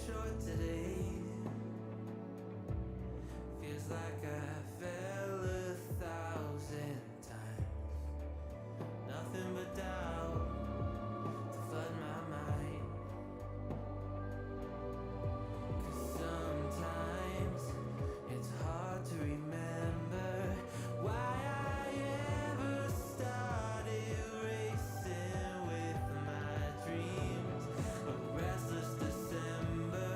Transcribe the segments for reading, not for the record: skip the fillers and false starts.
short today. Feels like I fell 1,000 times. Nothing but doubt to flood my mind. 'Cause sometimes it's hard to remember why I ever started racing with my dreams. A restless December,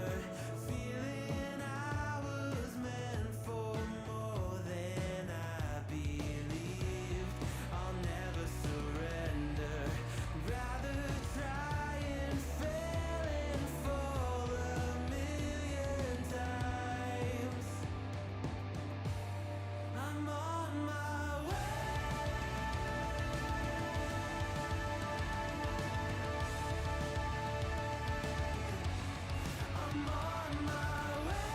feeling I was meant for more than I believed. I'll never surrender, rather try and fail and fall 1,000,000 times. I'm on my way. I'm on my way.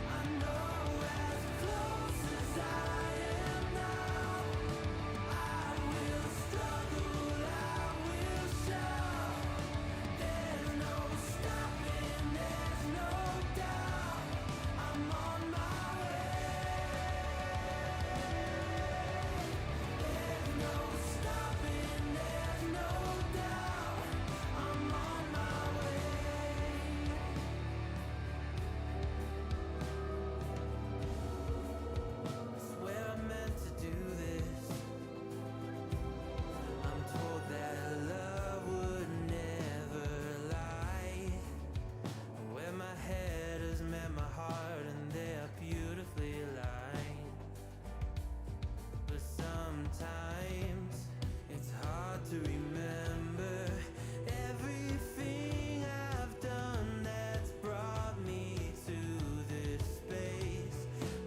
I know as close as I am now, I will struggle, I will shout. There's no stopping, there's no doubt. I'm on my way. There's no stopping, there's no doubt. I'm on my way. I swear I meant to do this. I'm told that love would never lie. Where my head has met my heart and they are beautifully aligned. But sometimes it's hard to remember everything I've done that's brought me to this space.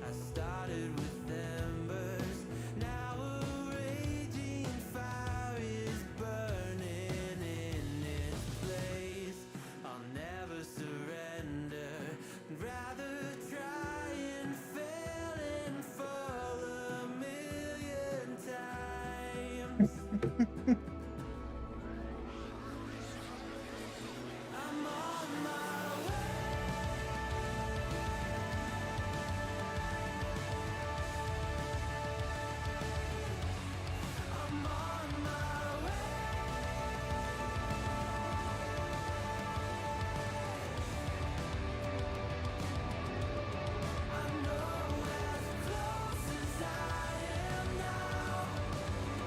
I started with embers, now a raging fire is burning in its place. I'll never surrender, rather try and fail and fall 1,000,000 times. I'm on my way. I'm on my way. I know as close as I am now,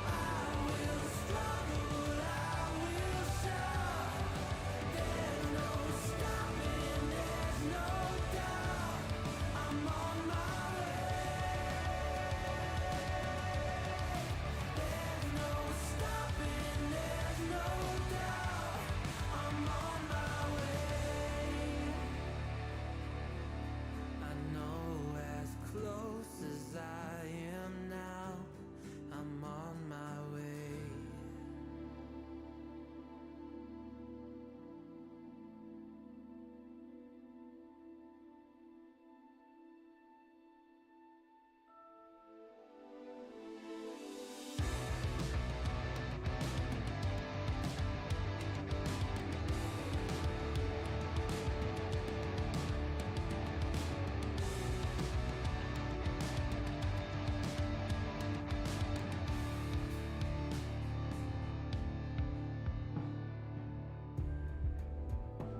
I will struggle, I will shout. There's no stopping, there's no doubt. I'm on my way. There's no stopping, there's no doubt. I'm on my way. I know as close as I am now, I'm on my way.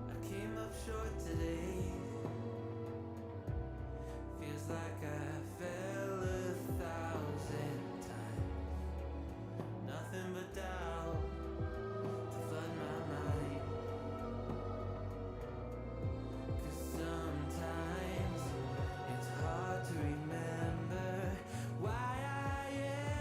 I came up short today. Feels like I fell 1,000 times. Nothing but doubt to flood my mind. 'Cause sometimes it's hard to remember why I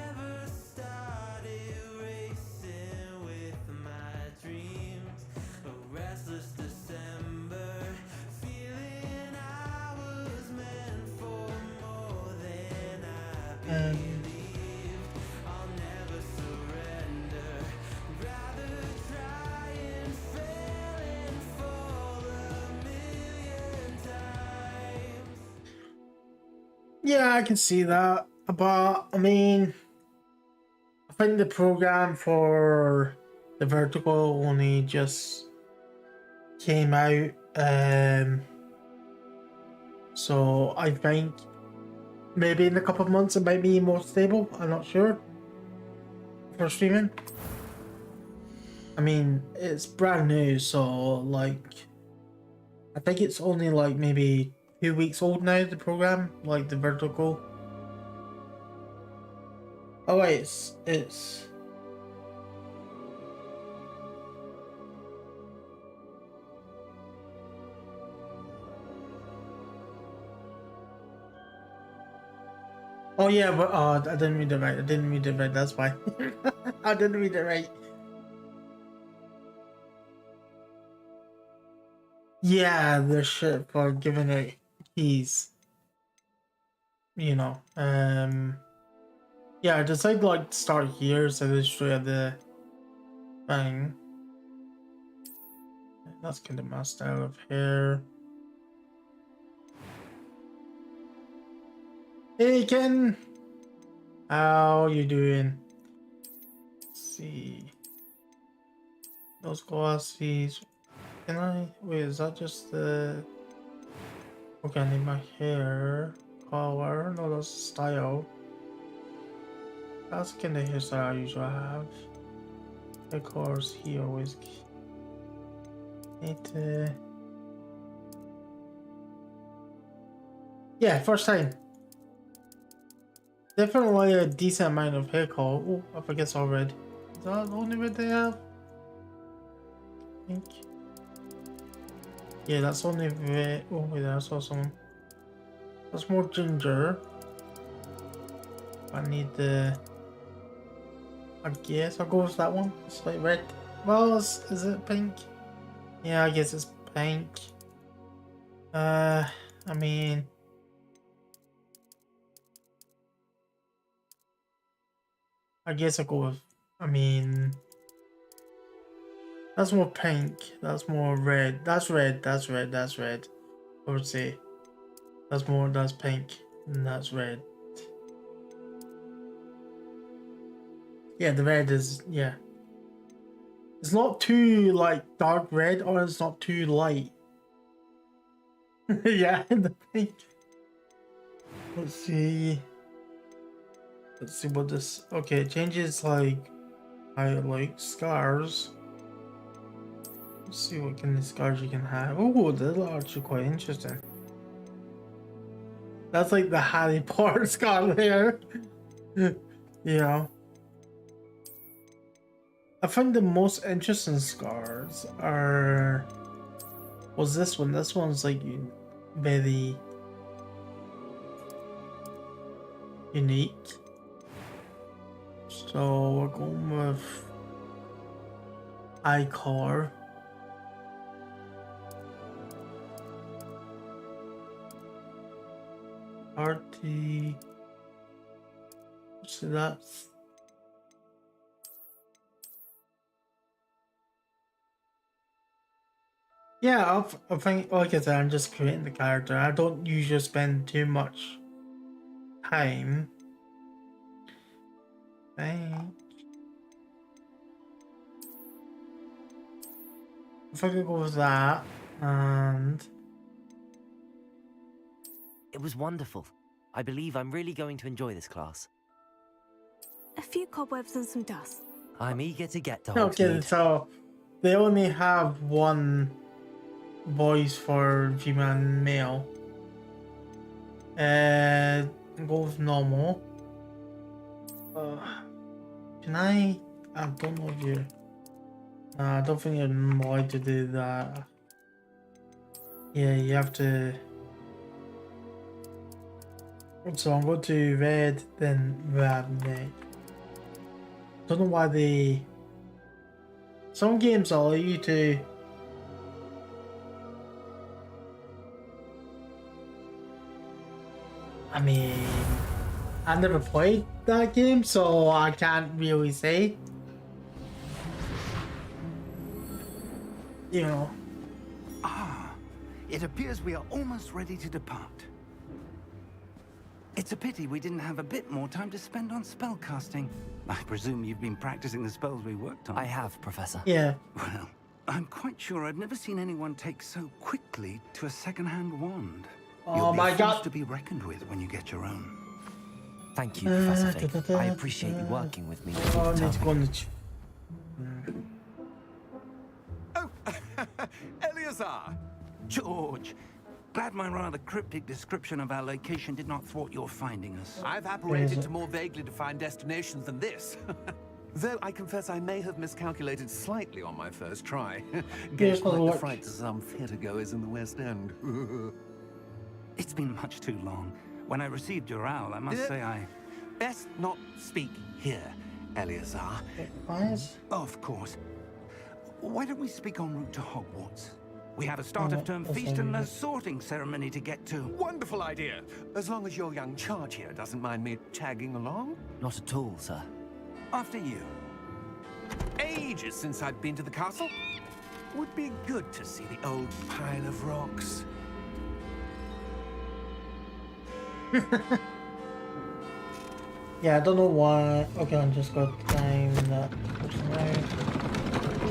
ever started racing with my dreams. A restless December, feeling I was meant for more than I believed. I'll never surrender, rather try and fail and fall 1,000,000 times. Yeah, I can see that. But I mean, think the program for the vertical only just came out. So I think maybe in a couple of months it might be more stable. I'm not sure for streaming. I mean, it's brand new, so like I think it's only like maybe 2 weeks old now, the program, like the vertical. Oh wait, it's oh yeah, but I didn't read it right. I didn't read it right. That's why. I didn't read it right. Yeah, the shit for giving out keys. You know. Yeah, I decided to like start here so they show you the thing. That's kind of messed out of here. Hey Ken! How you doing? Let's see. Those glasses. Can I wait, is that just the okay, I need my hair color? No, that's style. That's kind of hairstyle I usually have. Of course, he always need to. Yeah, first time. Definitely a decent amount of hair color. Oh, I forget it's all red. Is that the only red they have? I think. Yeah, that's only red. Oh, wait, I saw someone. That's more ginger. I need the. I guess I'll go with that one. It's like red. Well, is it pink? Yeah, I guess it's pink. I mean. I guess I'll go with. I mean. That's more pink. That's more red. That's red. That's red. That's red. I would say. That's pink. And that's red. Yeah, the red is, yeah. It's not too, like, dark red, or it's not too light. Yeah, the pink. Let's see. Let's see what this... Okay, it changes, like, I like scars. Let's see what kind of scars you can have. Oh, that's actually quite interesting. That's like the Harry Potter scar there. Yeah. I find the most interesting scars was this one. This one's like very unique. So we're going with eye color. Arty. So that's. Yeah, I think, like I said, I'm just creating the character. I don't usually spend too much time. I if I could go with that, and It was wonderful. I believe I'm really going to enjoy this class. A few cobwebs and some dust. I'm eager to get to okay, Hogsmeade. so they only have one voice for female and male. Go with normal. Can I don't know if you. I don't think you're allowed to do that. Yeah, you have to. So I'm going to red, then red next. Don't know why they. Some games allow you to. I mean, I never played that game, so I can't really say. You know. Ah, it appears we are almost ready to depart. It's a pity we didn't have a bit more time to spend on spellcasting. I presume you've been practicing the spells we worked on. I have, Professor. Yeah. Well, I'm quite sure I've never seen anyone take so quickly to a second-hand wand. Oh You'll be my forced God. to be reckoned with when you get your own. Thank you, Professor Fig. I appreciate you working with me. Oh, I need to go on the... Oh, Eleazar! George, glad my rather cryptic description of our location did not thwart your finding us. I've apparated to more vaguely defined destinations than this. Though I confess I may have miscalculated slightly on my first try. Gave quite the fright to some theatregoers in the West End. It's been much too long. When I received your owl, I must say I... Best not speak here, Eleazar. Guys? Of course. Why don't we speak en route to Hogwarts? We have a start-of-term feast and a sorting ceremony to get to. Wonderful idea. As long as your young charge here doesn't mind me tagging along. Not at all, sir. After you. Ages since I've been to the castle. Would be good to see the old pile of rocks. Yeah, I don't know why. Okay, I'm just gonna time that person out.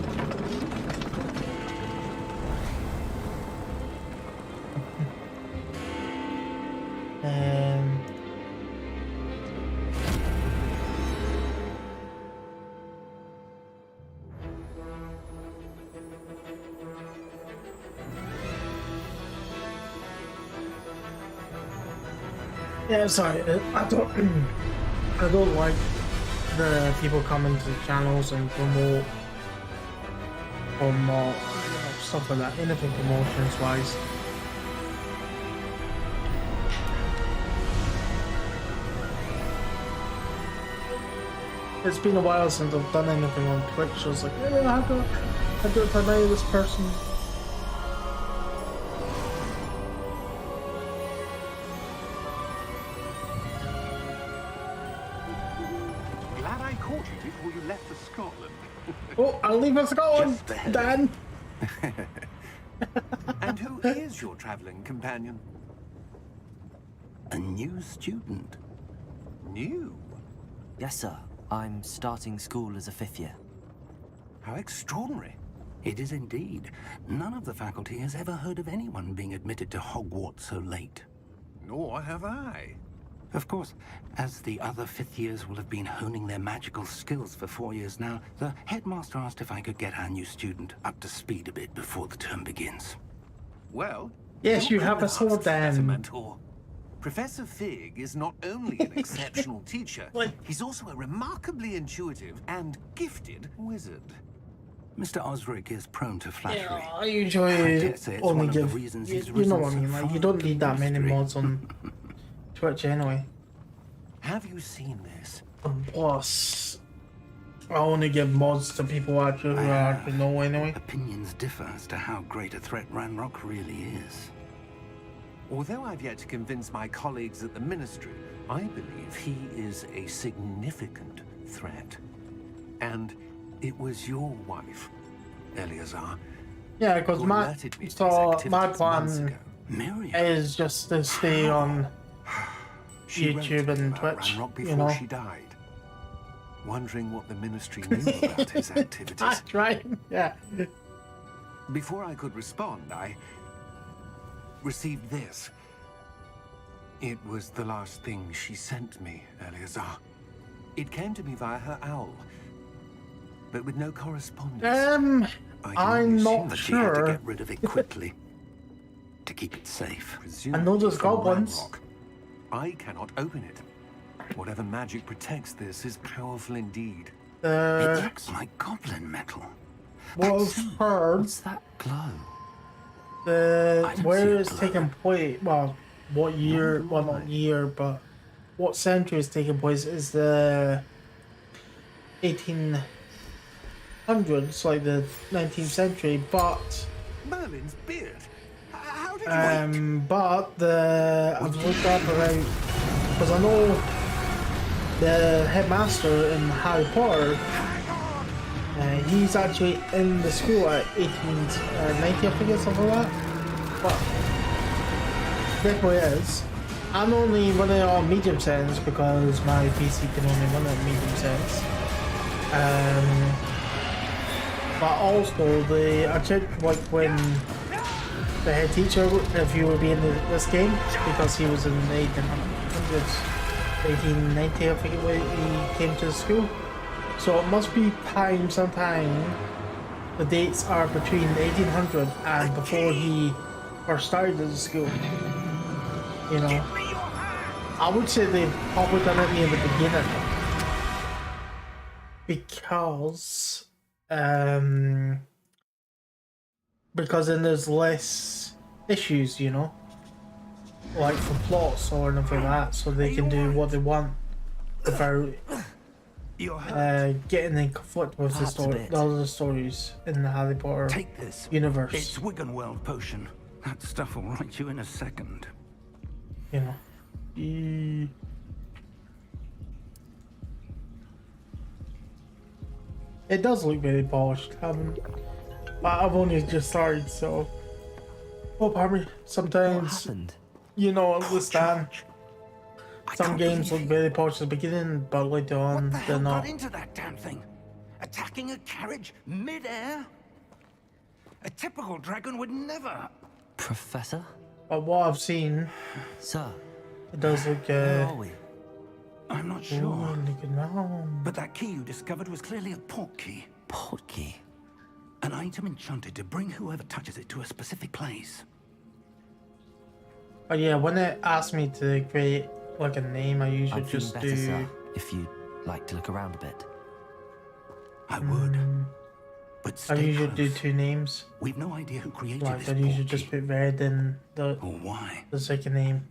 Yeah, sorry. I don't like the people coming to the channels and promote or not stuff like that. Anything promotions wise. It's been a while since I've done anything on Twitch, so it's like, yeah, I do it today, this person. Glad I caught you before you left for Scotland. Oh, I'll leave us going, Dan. And who is your traveling companion? A new student. New? Yes, sir. I'm starting school as a 5th year. How extraordinary. It is indeed. None of the faculty has ever heard of anyone being admitted to Hogwarts so late. Nor have I. Of course, as the other 5th years will have been honing their magical skills for 4 years now, the headmaster asked if I could get our new student up to speed a bit before the term begins. Well, Yes, you have a sword, as a Dan. mentor. Professor Fig is not only an exceptional teacher, he's also a remarkably intuitive and gifted wizard. Mr. Osric is prone to flattery. Yeah, I I usually dare say it's only one of the give. reasons You, he's you know risen what I so mean? Like, far you don't in need that many history. mods on Twitch anyway. Have you seen this? Plus, I only give mods to people who actually know anyway. Opinions differ as to how great a threat Ranrock really is. Although I've yet to convince my colleagues at the Ministry, I believe he is a significant threat. And it was your wife, Eleazar, Yeah, because who my alerted me to so these my activities months plan ago. Miriam. is just to stay on She wrote YouTube to me and about Twitch, Ranrock you before know. she died, wondering what the Ministry knew about his activities. That's right. Yeah. Before I could respond, I received this. It was the last thing she sent me, Eleazar. It came to me via her owl, but with no correspondence. I can I'm only not assume But she had to sure. get rid of it quickly to keep it safe. presumably know there's from goblins. Ranrock. I cannot open it. Whatever magic protects this is powerful indeed. It looks like goblin metal. Was heard What's that glow? the I don't see where a it's glow. taking place. Well, what year? Well, not year, but what century is taking place is the 1800s, like the 19th century. But Merlin's beard. How did you wait? but I've looked up around because I know the headmaster in Harry Potter. He's actually in the school at 1890, I think, or something like that. But definitely is. I'm only running it on medium settings because my PC can only run it on medium settings. But also, I checked like when the head teacher, if he would be in this game, because he was in the 1800s, 1890, I think it was, he came to the school. So it must be sometime. The dates are between 1800 and before he first started at the school. You know, I would say they've probably done it near the beginning because then there's less issues, you know, like for plots or anything like that, so they can do what they want without getting in conflict with the other stories in the Harry Potter Take this. universe. It's Wiggenweld potion. That stuff will right you in a second. You know. It does look very polished. I've only just started, so. Oh, pardon me. Sometimes, you know, understand. Some games look very polished at the beginning, but later on, they're not. Got into that damn thing? Attacking a carriage mid-air? A typical dragon would never. Professor? But what I've seen, Sir? it does look. Where are we? I'm not sure. Looking around. But that key you discovered was clearly a port key. Port key? An item enchanted to bring whoever touches it to a specific place. But yeah, when it asks me to create like a name, I usually I'd feel just better, do. sir, if you'd like to look around a bit. I would. But I stay usually close. do 2 names. We've no idea who created Like this I port usually key. just put red in Or why. the second name.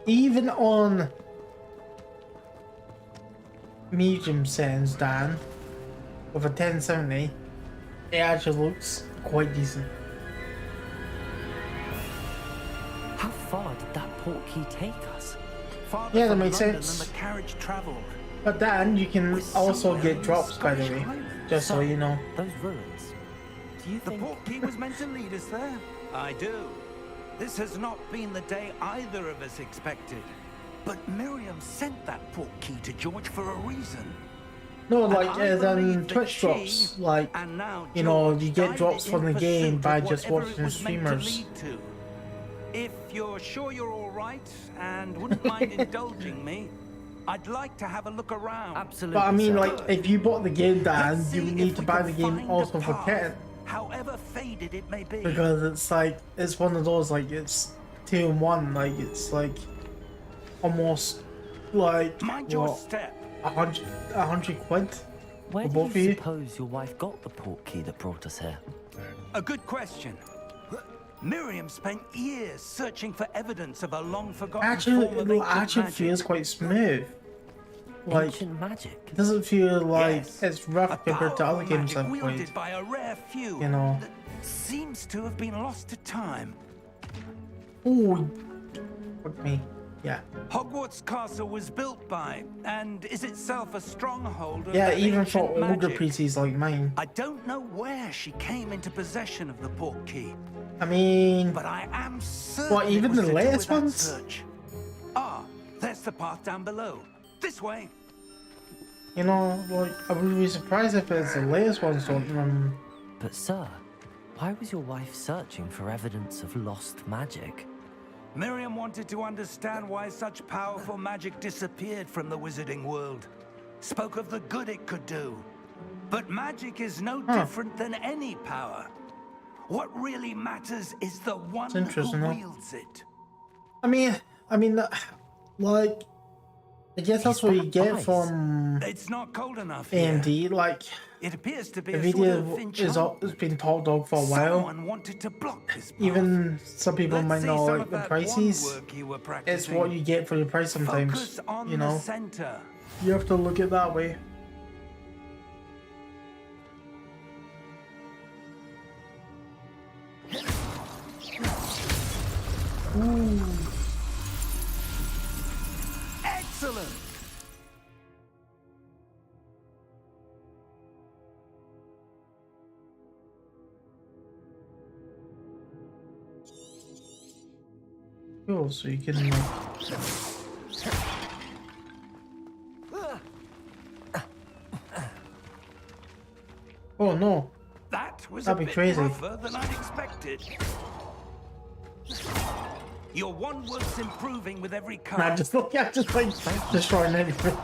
Even on medium settings, Dan, with a 1070, it actually looks quite decent. How far did that port key take us? Farther Yeah, that from makes London sense. than the carriage traveled. But Dan, you can We're also somewhere get in drops, by the Scottish way, Highlands. just so you know. Those ruins. Do you The think... port key was meant to lead us there? I do. This has not been the day either of us expected. But Miriam sent that port key to George for a reason. No, And like I as in believe that Twitch she, drops, like and now you know, George you get guided drops it from in the game pursuit by of just whatever it watching was meant to streamers. lead to. If you're sure you're all right and wouldn't mind indulging me, I'd like to have a look around. Absolutely, But I mean, sir. like, if you bought the game, Dan, Let's you see need if to we buy can the game find also a for path, Ken, however faded it may be. because it's like it's one of those like it's 2 in 1, like it's like almost like Mind your what, step. 100 quid Where for do both of you you. suppose your wife got the port key that brought us here? A good question. Miriam spent years searching for evidence of a long-forgotten Actually, form of it ancient actually magic. feels quite smooth. Like, Ancient magic? it doesn't feel like Yes. it's rough A compared to other powerful games magic I've wielded played. by a rare few You know. that seems to have been lost to time. Ooh, fuck me. Yeah. Hogwarts Castle was built by, and is itself a stronghold of Yeah, the even for ancient older magic. PCs like mine. I don't know where she came into possession of the port key, I mean, but I am certain what, even it was the to do with latest that ones? search. Ah, there's the path down below. This way. you know, like, I would be surprised if it's the latest ones don't run. But sir, why was your wife searching for evidence of lost magic? Miriam wanted to understand why such powerful magic disappeared from the wizarding world. Spoke of the good it could do. But magic is no different than any power. What really matters is the one who interesting, though. wields it. I mean, like, I guess that's what you get ice? from It's not cold enough here. AMD. Like, It appears to be the a sort video of has enchantment. been talked of for a while. Someone wanted to block this path. Even some people Let's might see not some like of the that prices. wand work you were It's practicing. what you get for your price sometimes. Focus on You know, the center. you have to look at it that way. Ooh. Excellent. Cool, so you can like... Oh no, That was that'd a be bit crazy. rougher than I'd expected. Your one work's improving with every Nah, card. just look at just like destroying anything.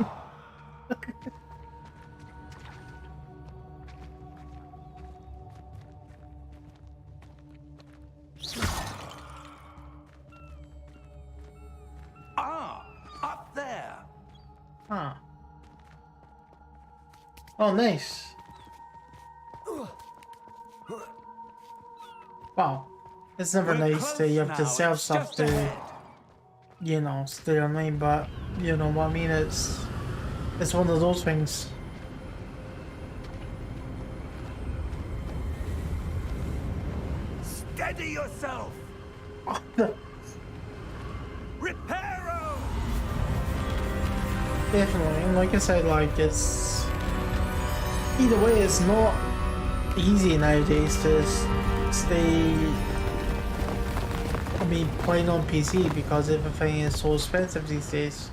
Ah, up there. Huh. Oh, nice. Wow. It's never We're nice to you have to close sell now, it's stuff just to, ahead. you know, stay online, but you know what I mean? It's one of those things. Steady yourself. Reparo. Definitely, and like I said, like it's either way, it's not easy nowadays to stay. I mean, playing on PC because everything is so expensive these days.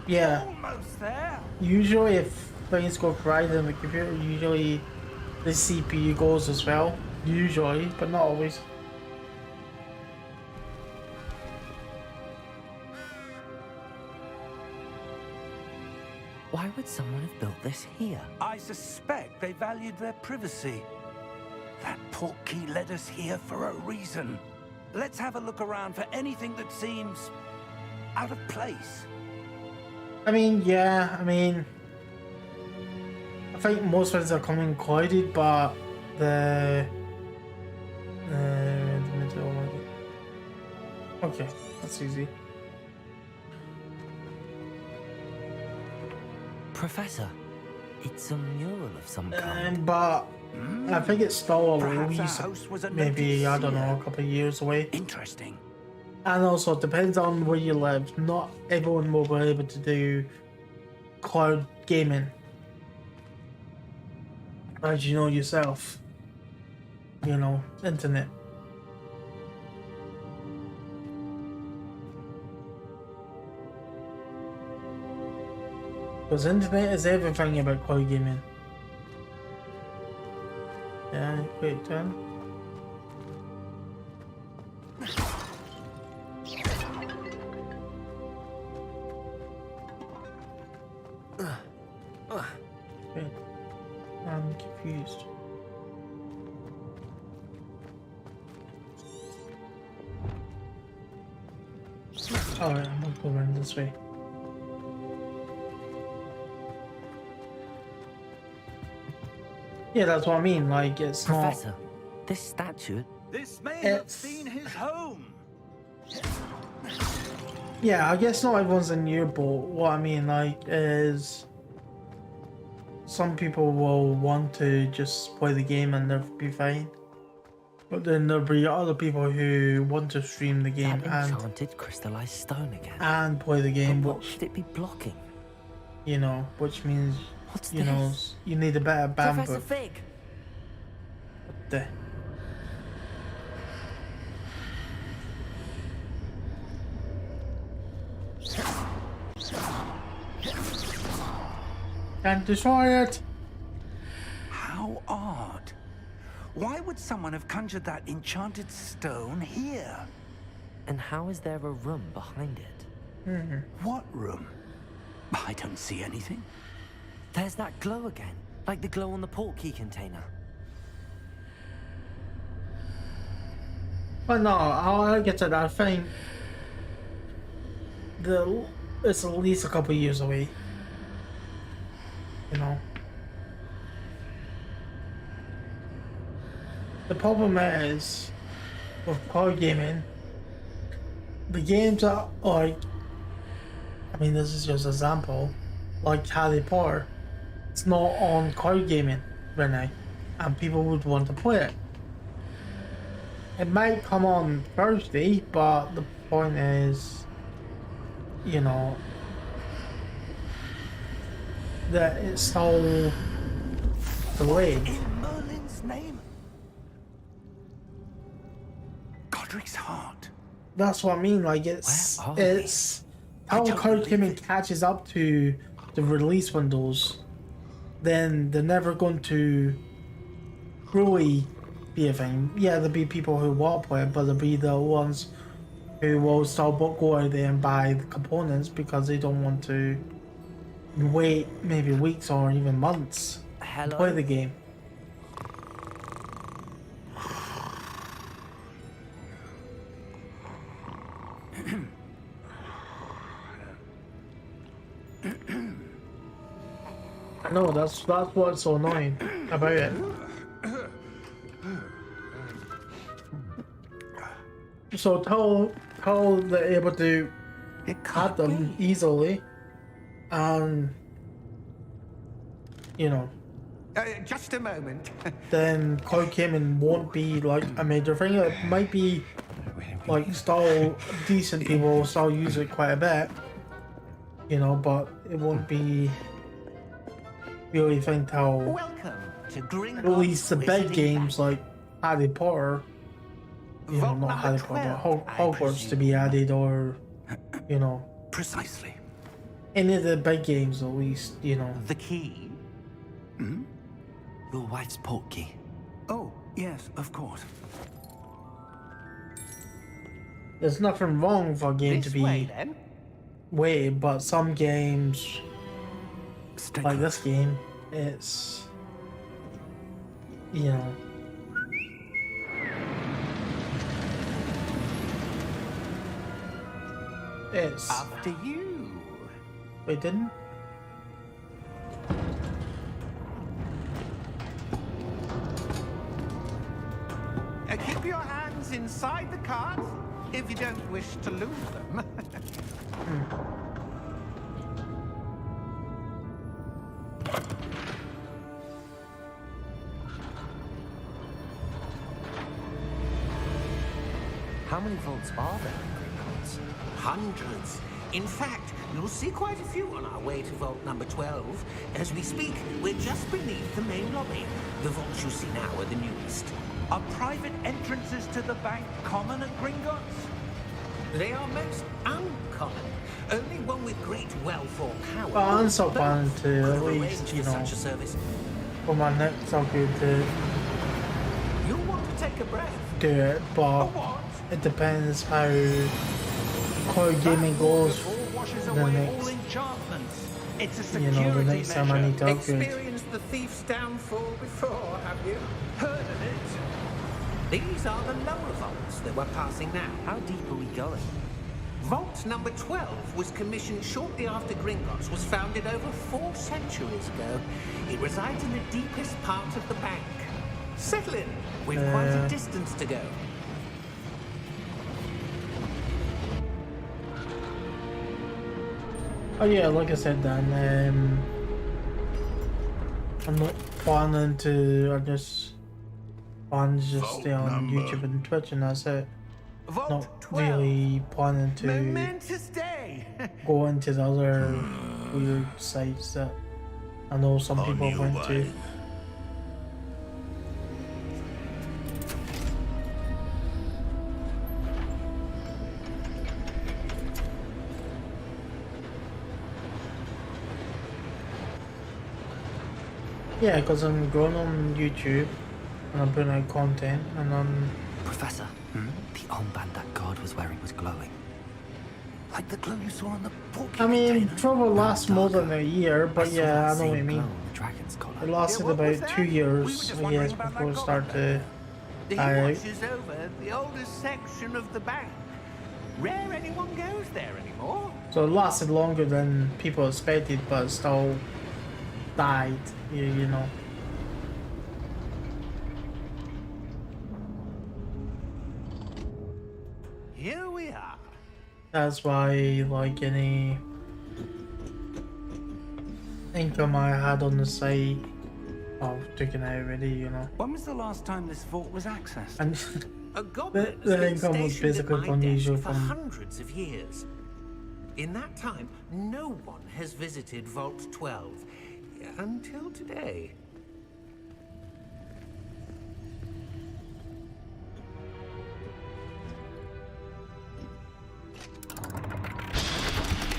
Yeah, Almost there. usually if things go right in the computer, usually the CPU goes as well. Usually, but not always. Why would someone have built this here? I suspect they valued their privacy. That portkey led us here for a reason. Let's have a look around for anything that seems out of place. I mean, yeah, I mean, I think most things are coming included, but the middle one. Okay, that's easy. Professor, it's a mural of some kind. But I think it's still at Perhaps our least host was a maybe, I don't know, novice a couple of years away. Interesting. And also, it depends on where you live. Not everyone will be able to do cloud gaming. As you know yourself. You know, internet. Because internet is everything about cloud gaming. Yeah, great turn. Okay. I'm confused. Alright, I'm gonna go around this way. Yeah, that's what I mean, like, it's Professor, this statue. This may have It's- been his home. Yeah, I guess not everyone's in your boat. What I mean, like, is some people will want to just play the game and they'll be fine. But then there'll be other people who want to stream the game That enchanted crystallized stone again. and play the game, But what which, should it be blocking? you know, which means, What's you know, this? you need a better Professor bandwidth. Fig! The- Can't destroy it! How odd. Why would someone have conjured that enchanted stone here? And how is there a room behind it? What room? I don't see anything. There's that glow again, like the glow on the portkey container. But no, I'll get to that. I think it's at least a couple years away. You know. The problem is with cloud gaming, the games are like, I mean, this is just an example, like Harry Potter. It's not on cloud gaming right now, and people would want to play it. It might come on Thursday, but the point is, you know, that it's still delayed. In Merlin's name? Godric's heart. That's what I mean. Like it's Where are it's how don't Code believe Gaming it. catches up to the release windows, then they're never going to really be a thing. Yeah, there'll be people who want to play it, but there'll be the ones who will still go out there and buy the components because they don't want to wait maybe weeks or even months to play the game. I know that's what's so annoying about it. So how they're able to It add can't them be. easily, and you know, Just a moment. then Cloud Gaming won't be like a major thing. It might be like still decent people will still use it quite a bit, you know, but it won't be really thing till Welcome to Gringotts at least the big Wizarding games Bank. like Harry Potter, you know, Vault not number Harry Potter, 12, but I Hogwarts to be presume. added, or you know, Precisely. any of the big games at least, you know. The key? Your wife's portkey. Oh, yes, of course. There's nothing wrong for a game to This be way, then. weighted, but some games Stay like close. this game, it's you know. It's After you. wait, didn't? Keep your hands inside the cart if you don't wish to lose them. How many vaults are there in Gringotts? Hundreds. In fact, you'll see quite a few on our way to vault number 12. As we speak, we're just beneath the main lobby. The vaults you see now are the newest. Are private entrances to the bank common at Gringotts? They are most uncommon. Only one with great wealth or power. Well, I'm so both planning to could at arrange least, you for know, such a service. for my next I'll be able to You'll want to take a breath. do it, but What? it depends how Cloud Gaming goes Before washes the away all next, enchantments. It's a you security know, the next time I measure. need to upgrade. Experienced the thief's downfall before, have you? Heard of it? These are the lower vaults that we're passing now. How deep are we going? Vault number 12 was commissioned shortly after Gringotts was founded over 4 centuries ago. It resides in the deepest part of the bank. Settle in. We've quite a distance to go. Oh yeah, like I said, Dan, I'm not planning to. I just plan to just stay on YouTube and Twitch, and that's it. Vault Not 12. really planning to Momentous day. go into the other weird sites that I know some people went to. Yeah, because I'm growing on YouTube and I'm putting out content, and I'm Professor, the armband that guard was wearing was glowing. Like the glow you saw on the porky I mean, container. probably lasts more than a year, but saw yeah, that I know same what you mean. glow on the dragon's collar. It lasted what was about that? 2 We were years, just I wondering guess, about before it that started collar. to He die out. watches over the oldest section of the bank. Rare anyone goes there anymore. So it lasted longer than people expected, but still died, you know. Here we are. That's why, like, any income I had on the site, I've taken out already, you know. When was the last time this vault was accessed? And A goblin The has been income was stationed at basically my unusual desk for from- hundreds of years. In that time, no one has visited Vault 12 until today.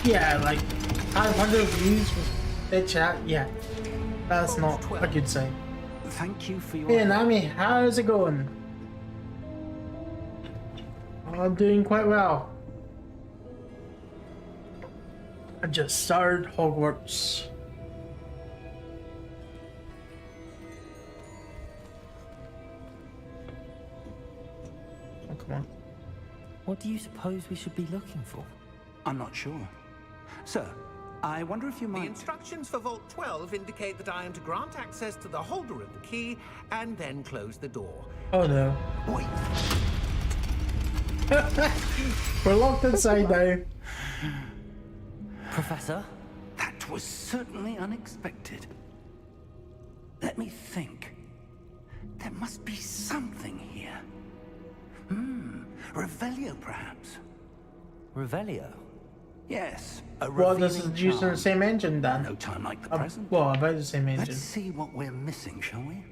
Yeah, like 500 views with their chat. Yeah, that's not a good sign. Thank you for your Hey, help. Nami, how's it going? I'm doing quite well. I just started Hogwarts. Oh, come on. What do you suppose we should be looking for? I'm not sure. Sir, I wonder if you The might... instructions for Vault 12 indicate that I am to grant access to the holder of the key and then close the door. Oh no. Wait, We're locked inside now. Professor? that was certainly unexpected. Let me think. There must be something here. Revelio, perhaps? Revelio? Yes, a Well, revealing this is using the charm. same engine then. No time like the present. Well, about the same engine. Let's see what we're missing, shall we?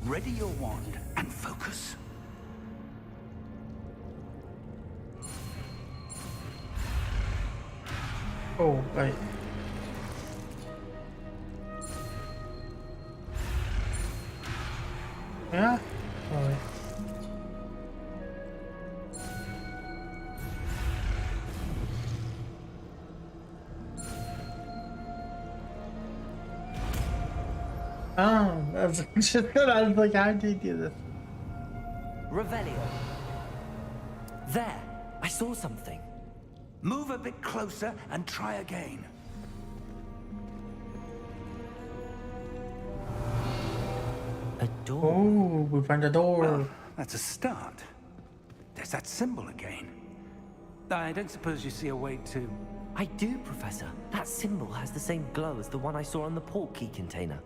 Ready your wand and focus. Oh, right. Yeah? Alright. Oh, that's just good. I was like, how do you do this? Revelio. There! I saw something. Move a bit closer and try again. A door. Oh, we found a door. Well, that's a start. There's that symbol again. I don't suppose you see a way to... I do, Professor. That symbol has the same glow as the one I saw on the port key container.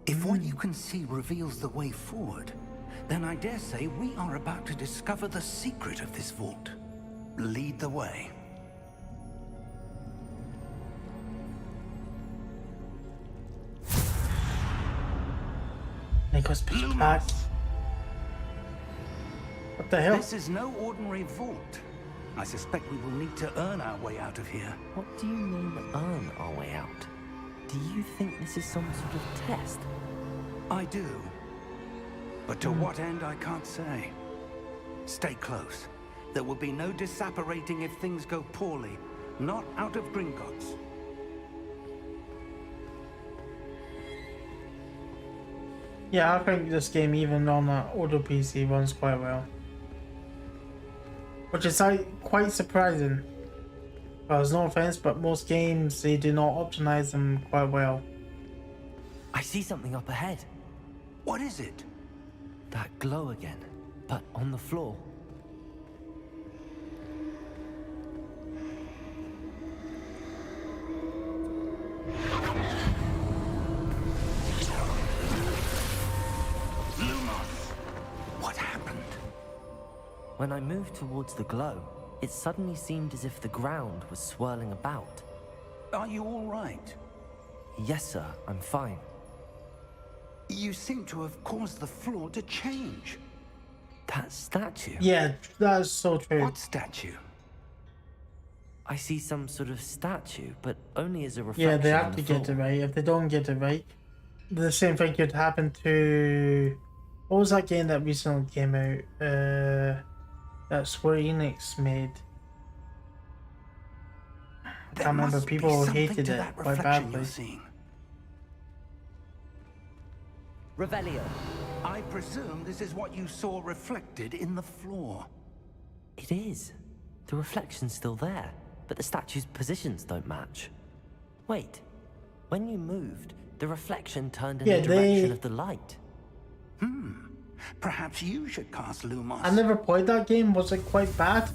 If what you can see reveals the way forward, then I dare say we are about to discover the secret of this vault. Lead the way. It goes pitch black. What the hell? This is no ordinary vault. I suspect we will need to earn our way out of here. What do you mean, earn our way out? Do you think this is some sort of test? I do. But to what end, I can't say. Stay close. There will be no disapparating if things go poorly. Not out of Gringotts. Yeah, I think this game, even on an older PC, runs quite well. Which is like, quite surprising. There's no offense, but most games, they do not optimize them quite well. I see something up ahead. What is it? That glow again, but on the floor. Lumos! What happened? When I moved towards the glow, it suddenly seemed as if the ground was swirling about. Are you all right? Yes, sir, I'm fine. You seem to have caused the floor to change. That statue? Yeah, that's so true. What statue? I see some sort of statue, but only as a Yeah, reflection they on have the to get floor. it right. If they don't get it right, the same thing could happen to... What was that game that recently came out? That Square Enix made. I There can't remember, must be people something hated to it that quite reflection badly. you're seeing. Revelio. I presume this is what you saw reflected in the floor. It is. The reflection's still there, but the statue's positions don't match. Wait, when you moved, the reflection turned in Yeah, the direction they- of the light. Perhaps you should cast Lumos. I never played that game. Was it quite bad?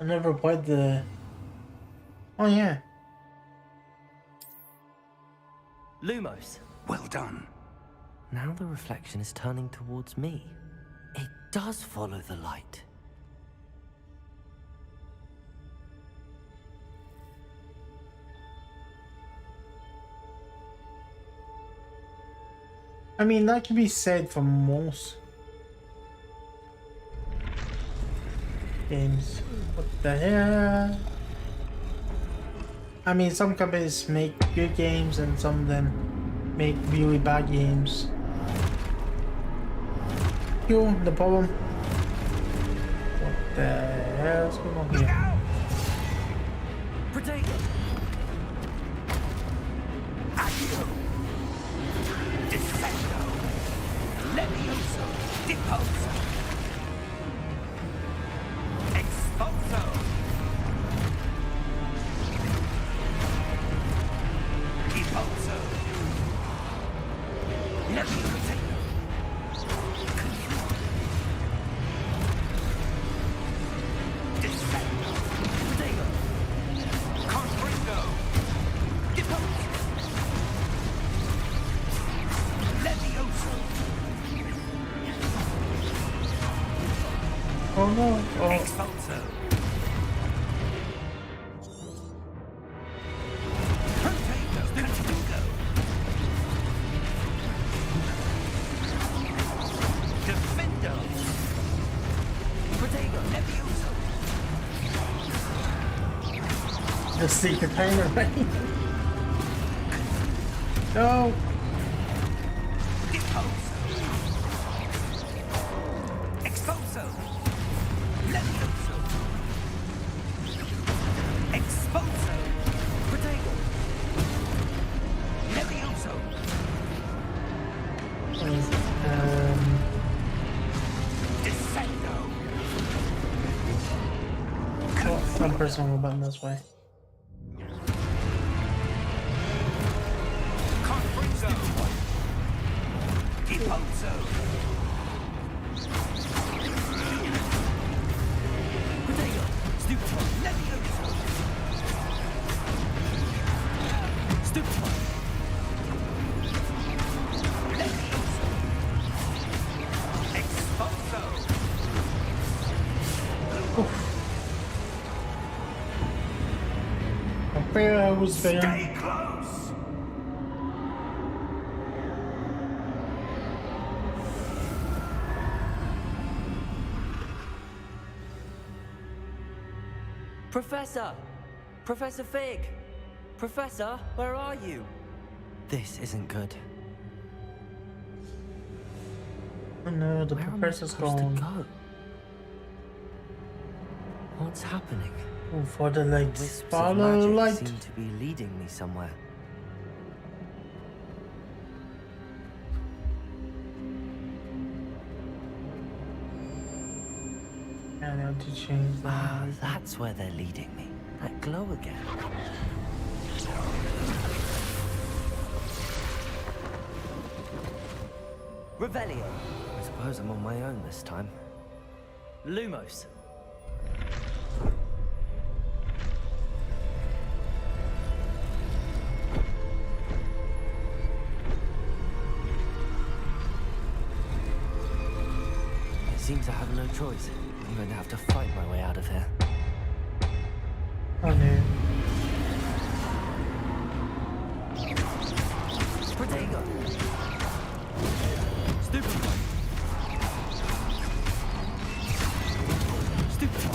I never played the... Oh yeah. Lumos. Well done. Now the reflection is turning towards me. It does follow the light. I mean, that can be said for most games. What the hell? I mean, some companies make good games and some of them make really bad games. Yo, the problem. What the hell's going on here? Potato! Accio! Defendo! Levioso! Deposo! Expulso! Deposo! Levioso! Defendo! Potato! Confringo! Deposo! Levioso! Oh no. Oh. Expulso! Potato! Confringo! Defendo! Potato! Levioso! The secret timer, right? No. Deposo! Expulso! Levioso! Expulso! Potato! Levioso! Descendo! Oh, some person will button this way. Confringo! Deposo! Potato! Stupefy! Levioso! Stupefy! Levioso! Expulso! Where I was there. Stay close! Professor! Professor Fig! Professor, where are you? This isn't good. Oh no, the Where am I professor's supposed to gone. go? What's happening? Oh, for the light. Wisps of Follow magic light. seem to be leading me somewhere. Yeah, they have to change that. Ah, that's where they're leading me. That glow again. Revelio. I suppose I'm on my own this time. Lumos. I seem to have no choice. I'm going to have to fight my way out of here. Oh no. Protego! Stupefy! Stupefy!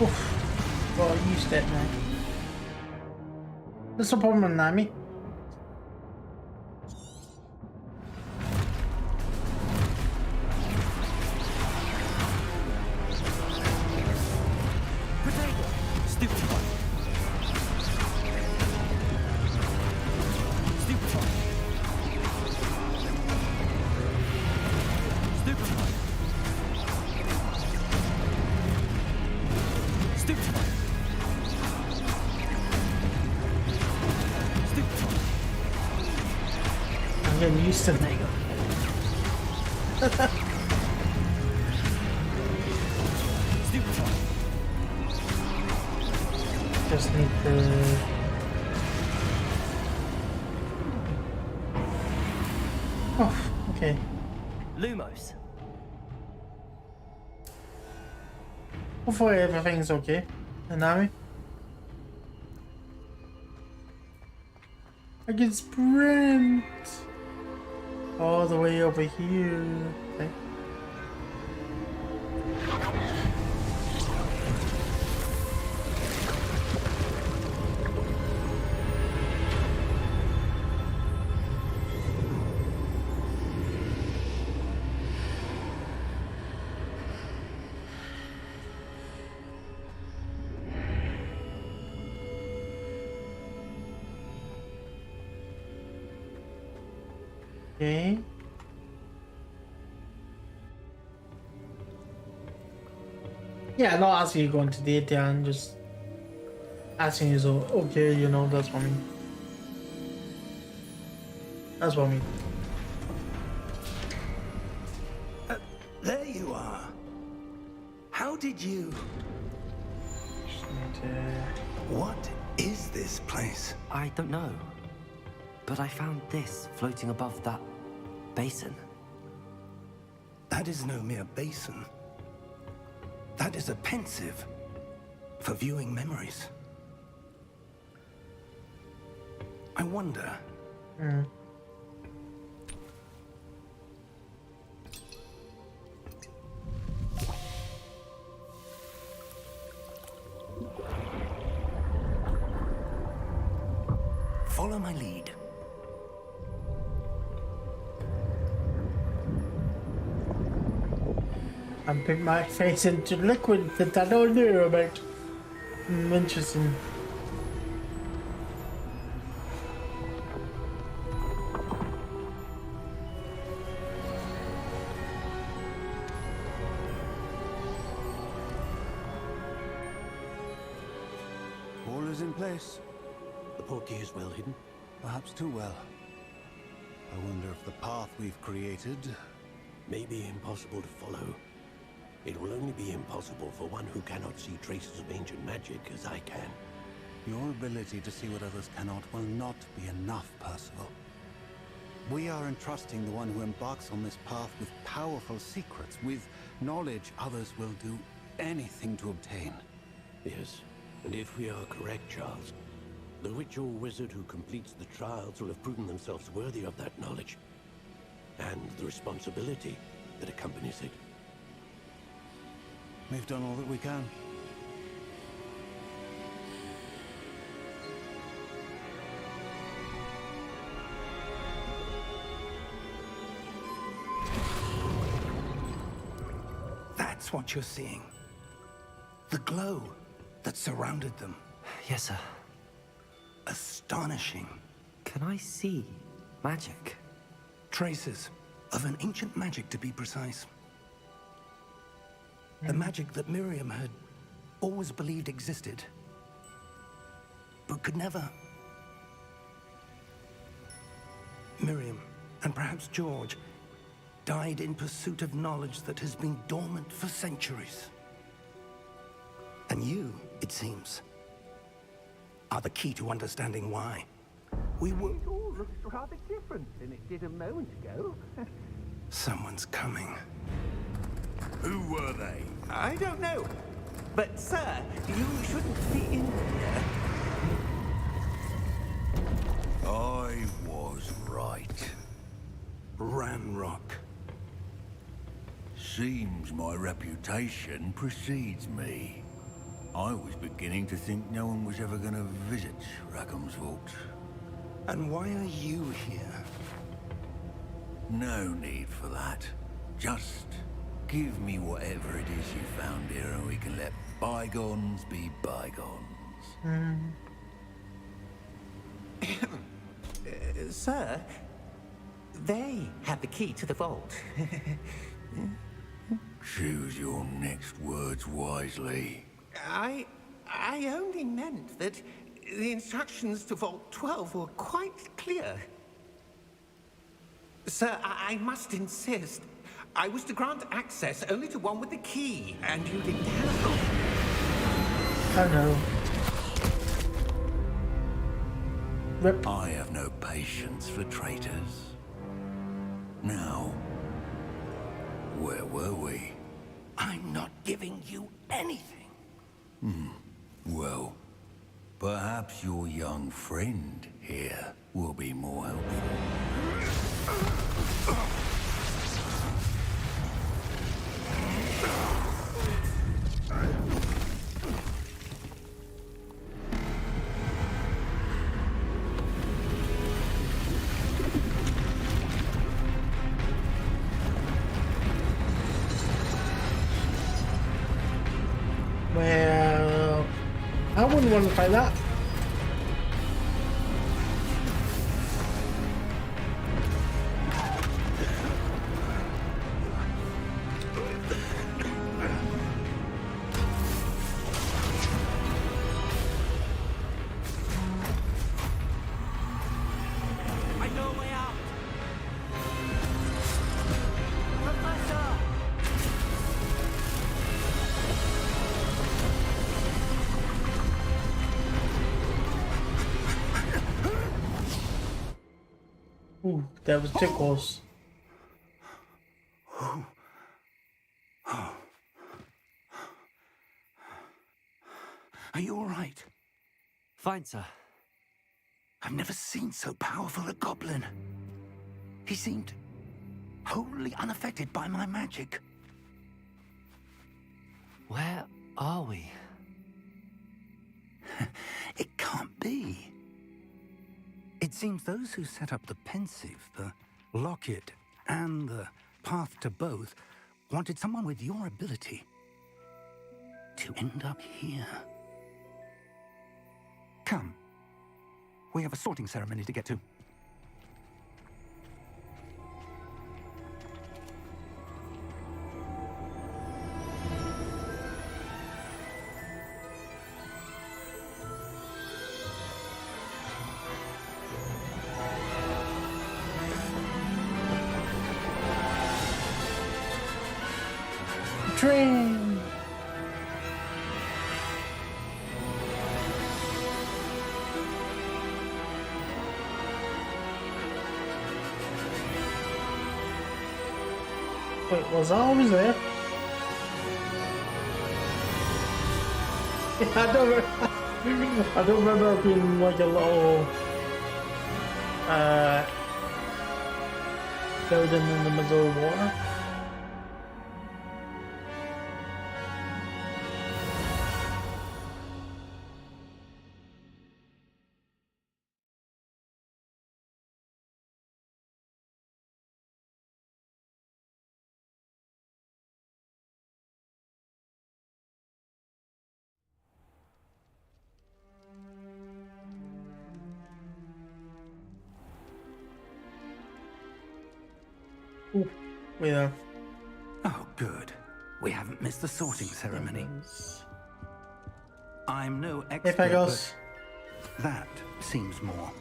Oof. Well, you step now. There's a problem with Nami. Protego! Stupefy! Stupefy! Stupefy! Stupefy! Stupefy! I'm getting used to it. Protego! Stupefy! Just need to. Oh, okay. Lumos! Hopefully everything's okay. And now I can sprint all the way over here. Okay. Okay. Yeah, not asking you going to detail and just asking you so okay, you know, that's what I mean. That's what I mean. There you are. How did you... Just need to... What is this place? I don't know. But I found this floating above that basin. That is no mere basin. That is a pensive for viewing memories. I wonder... Follow my lead. I'm putting my face into liquid that I don't know about. Interesting. All is in place. The portkey is well hidden. Perhaps too well. I wonder if the path we've created... May be impossible to follow. It will only be impossible for one who cannot see traces of ancient magic as I can. Your ability to see what others cannot will not be enough, Percival. We are entrusting the one who embarks on this path with powerful secrets, with knowledge others will do anything to obtain. Yes, and if we are correct, Charles, the witch or wizard who completes the trials will have proven themselves worthy of that knowledge, and the responsibility that accompanies it. We've done all that we can. That's what you're seeing. The glow that surrounded them. Yes, sir. Astonishing. Can I see magic? Traces of an ancient magic, to be precise. A magic that Miriam had always believed existed, but could never. Miriam, and perhaps George, died in pursuit of knowledge that has been dormant for centuries. And you, it seems, are the key to understanding why. We were... It all looks rather different than it did a moment ago. Someone's coming. Who were they? I don't know. But, sir, you shouldn't be in here. I was right. Ranrock. Seems my reputation precedes me. I was beginning to think no one was ever going to visit Rackham's vault. And why are you here? No need for that. Just give me whatever it is you found here and we can let bygones be bygones. Sir, they have the key to the vault. Choose your next words wisely. I only meant that the instructions to Vault 12 were quite clear. Sir, I must insist. I was to grant access only to one with the key, and you didn't have... I know. Rip. I have no patience for traitors. Now, where were we? I'm not giving you anything. Well, perhaps your young friend here will be more helpful. Well, I wouldn't want to fight that. I know a way out. Professor! Ooh, that was too close. Are you all right? Fine, sir. I've never seen so powerful a goblin. He seemed wholly unaffected by my magic. Where are we? It can't be. It seems those who set up the pensive, the locket, and the path to both wanted someone with your ability to end up here. Come. We have a sorting ceremony to get to. Train. Wait, was I always there? I don't remember being like a little building in the middle of water. Ooh, yeah. Oh, good. We haven't missed the sorting ceremony. I'm no expert, If I goes. but that seems more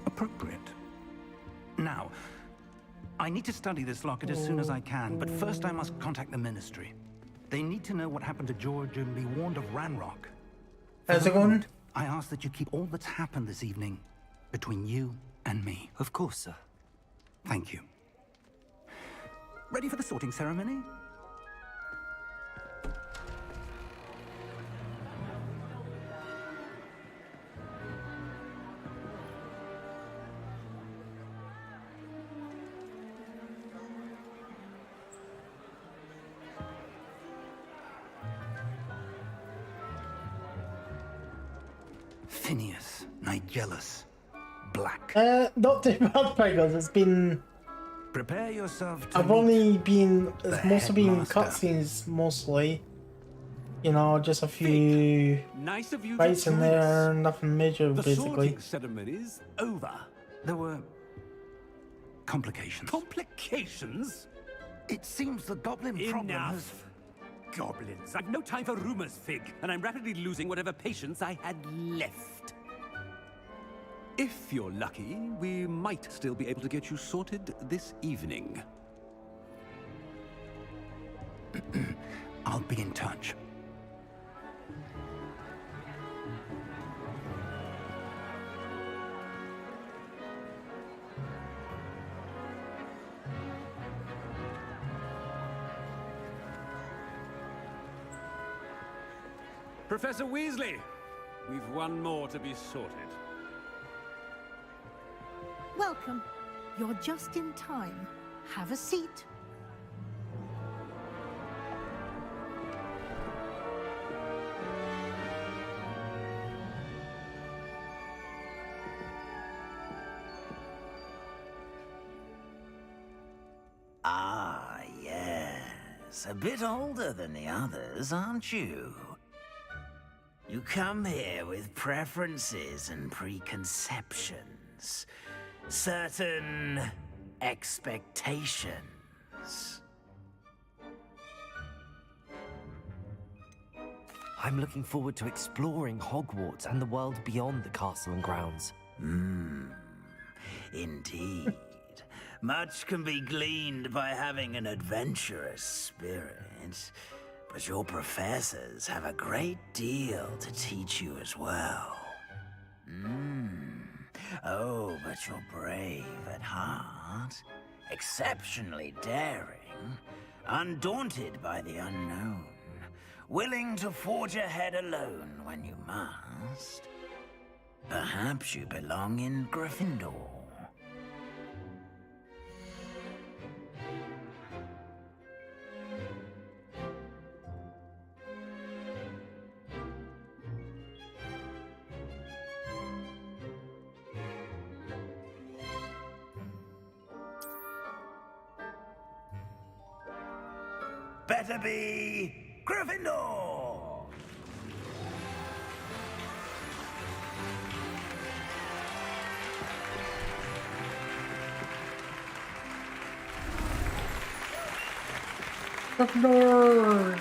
appropriate. Now, I need to study this locket as soon as I can, but first I must contact the Ministry. They need to know what happened to George and be warned of Ranrock. How's it going? I ask that you keep all that's happened this evening between you and me. Of course, sir. Thank you. Ready for the sorting ceremony? Phineas, Nigellus, Black. Not too bad, because it's been. Prepare yourself to I've only meet been. It's the mostly been headmaster. cutscenes, mostly. You know, just a few Nice of you to fights in join there, us. nothing major, The basically. sorting ceremony's over. There were complications. Complications? It seems the goblin problem has... Enough. Goblins. I've no time for rumors, Fig, and I'm rapidly losing whatever patience I had left. If you're lucky, we might still be able to get you sorted this evening. I'll be in touch. Professor Weasley, we've one more to be sorted. Welcome. You're just in time. Have a seat. Ah, yes. A bit older than the others, aren't you? You come here with preferences and preconceptions. Certain expectations. I'm looking forward to exploring Hogwarts and the world beyond the castle and grounds. Indeed. Much can be gleaned by having an adventurous spirit, but your professors have a great deal to teach you as well. Oh, but you're brave at heart, exceptionally daring, undaunted by the unknown, willing to forge ahead alone when you must. Perhaps you belong in Gryffindor. Better be Gryffindor! Gryffindor!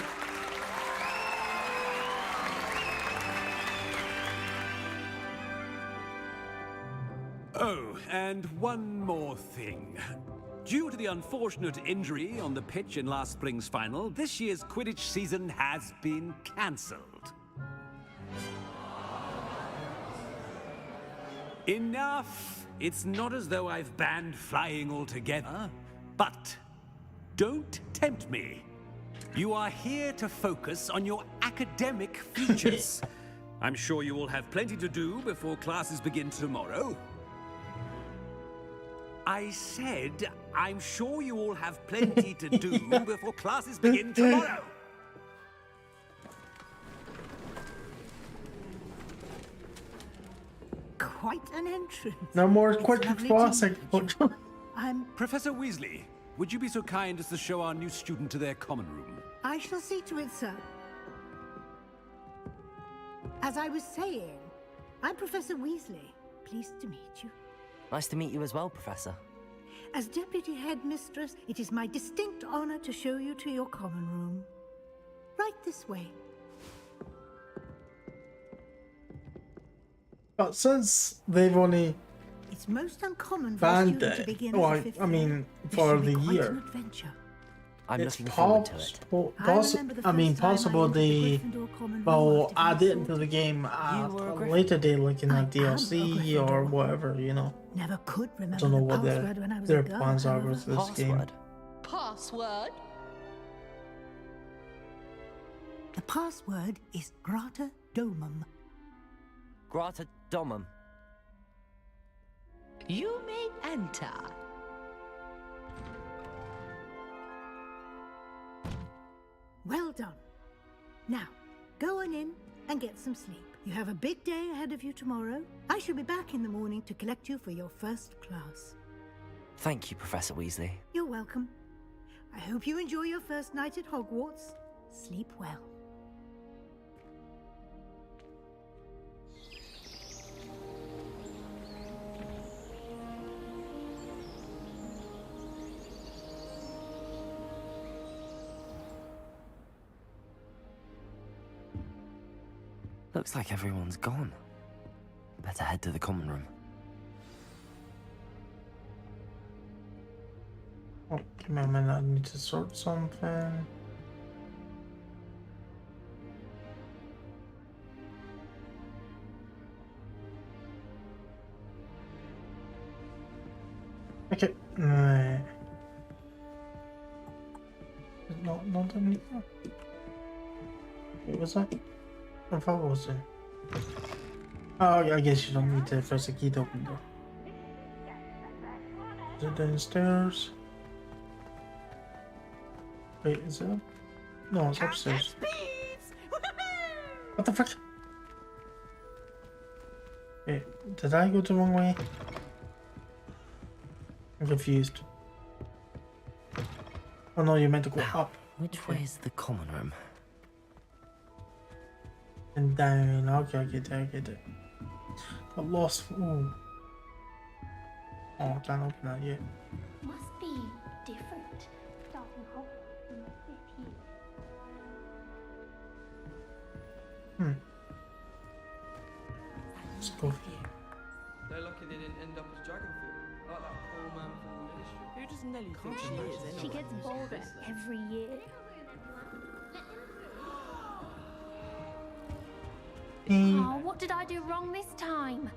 Oh, and one more thing. Due to the unfortunate injury on the pitch in last spring's final, this year's Quidditch season has been cancelled. Enough! It's not as though I've banned flying altogether, but don't tempt me. You are here to focus on your academic futures. I'm sure you will have plenty to do before classes begin tomorrow. I said, I'm sure you all have plenty to do before classes begin tomorrow. Quite an entrance. No more It's quick lovely to crossing. meet you. I'm... Professor Weasley, would you be so kind as to show our new student to their common room? I shall see to it, sir. As I was saying, I'm Professor Weasley. Pleased to meet you. Nice to meet you as well, Professor. As Deputy Headmistress, it is my distinct honor to show you to your common room. Right this way. But since they've only It's most uncommon for a banned student to it, begin well, as a fifth I mean, year. This for should be the quite year, an adventure. I'm it's looking forward to it. possible. I remember the I mean, first time I possible entered the they Gryffindor common room will after add being it into the game at were a a Gryffindor. later date, like in I a am a DLC or Gryffindor. whatever, you know. Never could I remember don't know the what password when I was their a girl, plans are however. with this game. Password. Password? The password is Grata Domum. Grata Domum. You may enter. Well done. Now, go on in and get some sleep. You have a big day ahead of you tomorrow. I shall be back in the morning to collect you for your first class. Thank you, Professor Weasley. You're welcome. I hope you enjoy your first night at Hogwarts. Sleep well. Looks like everyone's gone. Better head to the common room. Oh, give me a minute, I need to sort something. Okay, not anything. What was that? I thought it was it. Oh, I guess you don't need to press a key to open the door. Is it downstairs? Wait, is it up? No, it's upstairs. What the fuck? Wait, did I go the wrong way? I'm confused. Oh no, you meant to go up. Which way is the common room? And down. Okay, I get it, I get it. Got lost. Ooh. Oh, I can't open that yet. Must be different. Starting Hogwarts in the 5th year. Let's go. They're lucky they didn't end up as Dragonfield, like that poor man from the ministry. Who does Nelly think she is anyway? She gets bolder every year. Oh, what did I do wrong this time?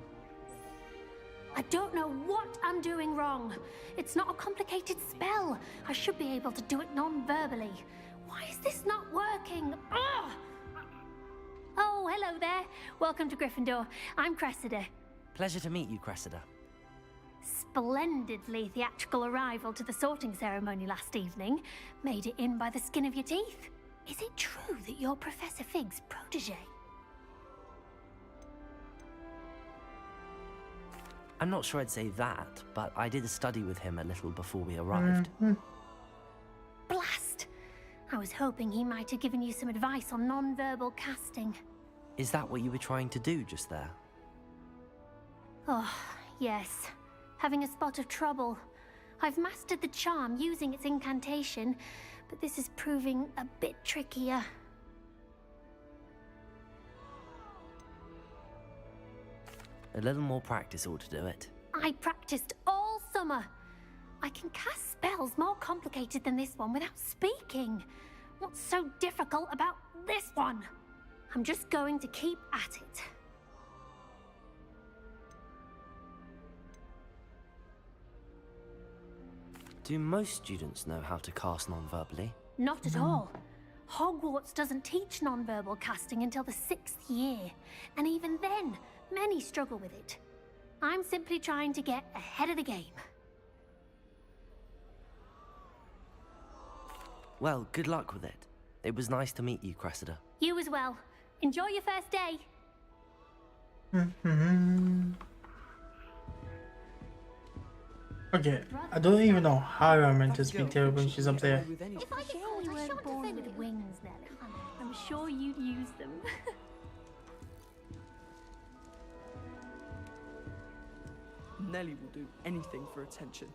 I don't know what I'm doing wrong. It's not a complicated spell. I should be able to do it non-verbally. Why is this not working? Ugh! Oh, hello there. Welcome to Gryffindor. I'm Cressida. Pleasure to meet you, Cressida. Splendidly theatrical arrival to the sorting ceremony last evening. Made it in by the skin of your teeth. Is it true that you're Professor Fig's protege? I'm not sure I'd say that, but I did study with him a little before we arrived. Blast! I was hoping he might have given you some advice on non-verbal casting. Is that what you were trying to do just there? Oh, yes. Having a spot of trouble. I've mastered the charm using its incantation, but this is proving a bit trickier. A little more practice ought to do it. I practiced all summer. I can cast spells more complicated than this one without speaking. What's so difficult about this one? I'm just going to keep at it. Do most students know how to cast non-verbally? Not at all. Hogwarts doesn't teach non-verbal casting until the 6th year, and even then, many struggle with it. I'm simply trying to get ahead of the game. Well, good luck with it. It was nice to meet you, Cressida. You as well. Enjoy your first day. Okay, I don't even know how I'm meant to speak to her when she's up there. If I get caught, I weren't born with wings, Nelly. I'm sure you'd use them. Nelly will do anything for attention.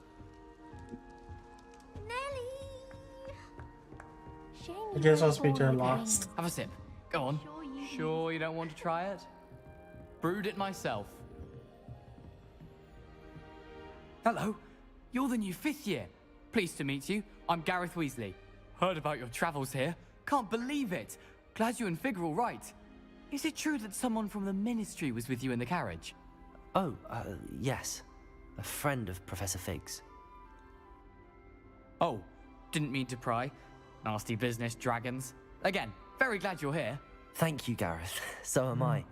I guess I'll speak to her last. Have a sip. Go on. Sure you don't want to try it? Brewed it myself. Hello. You're the new 5th year. Pleased to meet you. I'm Gareth Weasley. Heard about your travels here. Can't believe it. Glad you and Fig are all right. Is it true that someone from the Ministry was with you in the carriage? Oh, yes. A friend of Professor Fig's. Oh, didn't mean to pry. Nasty business, dragons. Again, very glad you're here. Thank you, Gareth. So am I.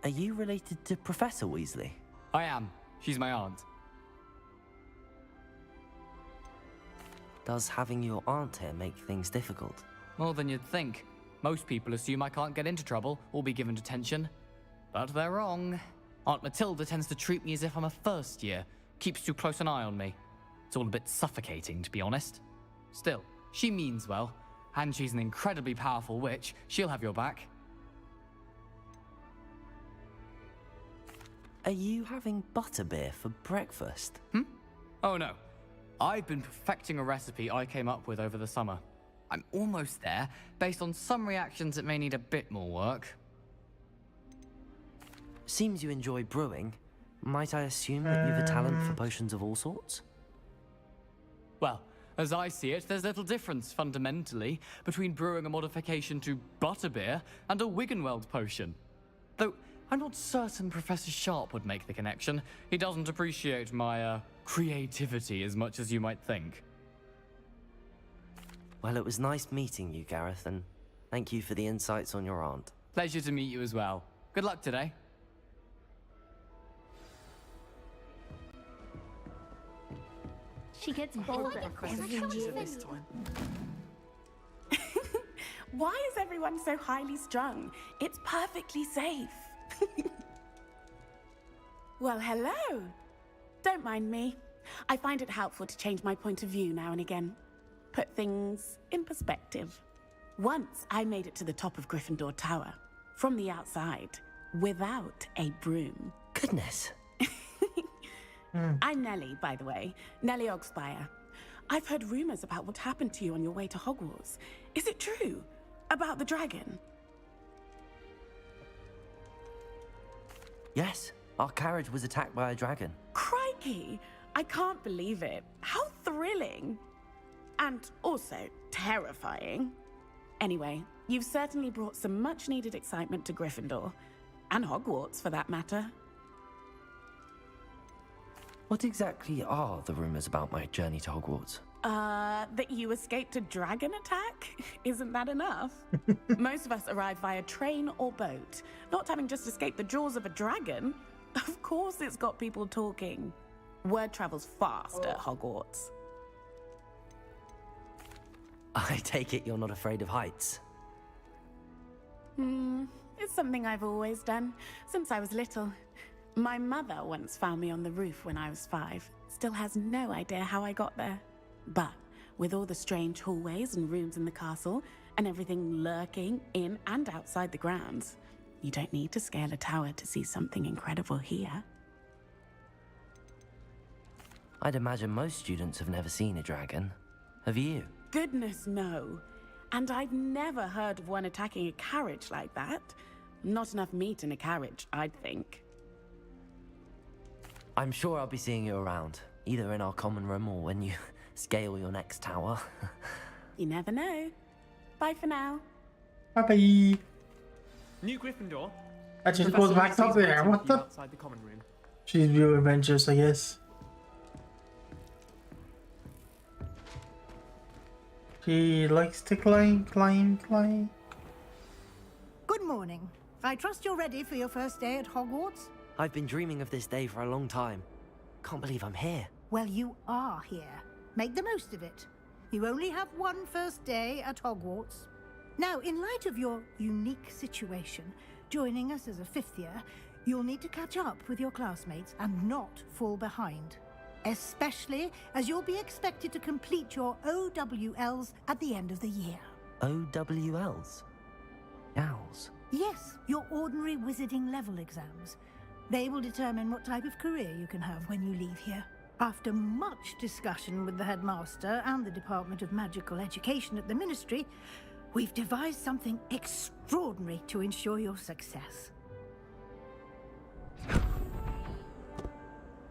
Are you related to Professor Weasley? I am. She's my aunt. Does having your aunt here make things difficult? More than you'd think. Most people assume I can't get into trouble or be given detention. But they're wrong. Aunt Matilda tends to treat me as if I'm a first year. Keeps too close an eye on me. It's all a bit suffocating, to be honest. Still, she means well. And she's an incredibly powerful witch. She'll have your back. Are you having butterbeer for breakfast? Oh no. I've been perfecting a recipe I came up with over the summer. I'm almost there, based on some reactions that may need a bit more work. Seems you enjoy brewing. Might I assume that you've a talent for potions of all sorts? Well, as I see it, there's little difference, fundamentally, between brewing a modification to butterbeer and a Wiggenweld potion. Though, I'm not certain Professor Sharp would make the connection. He doesn't appreciate my, creativity as much as you might think. Well, it was nice meeting you, Gareth, and thank you for the insights on your aunt. Pleasure to meet you as well. Good luck today. She gets bolder every year. Why is everyone so highly strung? It's perfectly safe. Well, hello. Don't mind me. I find it helpful to change my point of view now and again. Put things in perspective. Once I made it to the top of Gryffindor Tower, from the outside, without a broom. Goodness. I'm Nellie, by the way. Nellie Ogspire. I've heard rumors about what happened to you on your way to Hogwarts. Is it true? About the dragon? Yes, our carriage was attacked by a dragon. Crikey! I can't believe it. How thrilling! And also terrifying. Anyway, you've certainly brought some much-needed excitement to Gryffindor. And Hogwarts, for that matter. What exactly are the rumors about my journey to Hogwarts? That you escaped a dragon attack? Isn't that enough? Most of us arrive via train or boat. Not having just escaped the jaws of a dragon. Of course it's got people talking. Word travels fast at Hogwarts. I take it you're not afraid of heights. It's something I've always done, since I was little. My mother once found me on the roof when I was 5. Still has no idea how I got there. But with all the strange hallways and rooms in the castle, and everything lurking in and outside the grounds, you don't need to scale a tower to see something incredible here. I'd imagine most students have never seen a dragon. Have you? Goodness, no. And I've never heard of one attacking a carriage like that. Not enough meat in a carriage, I'd think. I'm sure I'll be seeing you around, either in our common room or when you scale your next tower. You never know. Bye for now. Bye-bye. New Gryffindor. I just goes back up there. What the? Outside the common room. She's real adventurous, I guess. She likes to climb. Good morning. I trust you're ready for your first day at Hogwarts? I've been dreaming of this day for a long time. Can't believe I'm here. Well, you are here. Make the most of it. You only have one first day at Hogwarts. Now, in light of your unique situation, joining us as a 5th year, you'll need to catch up with your classmates and not fall behind. Especially as you'll be expected to complete your OWLs at the end of the year. OWLs? Owls? Yes, your ordinary wizarding level exams. They will determine what type of career you can have when you leave here. After much discussion with the headmaster and the Department of Magical Education at the Ministry, we've devised something extraordinary to ensure your success.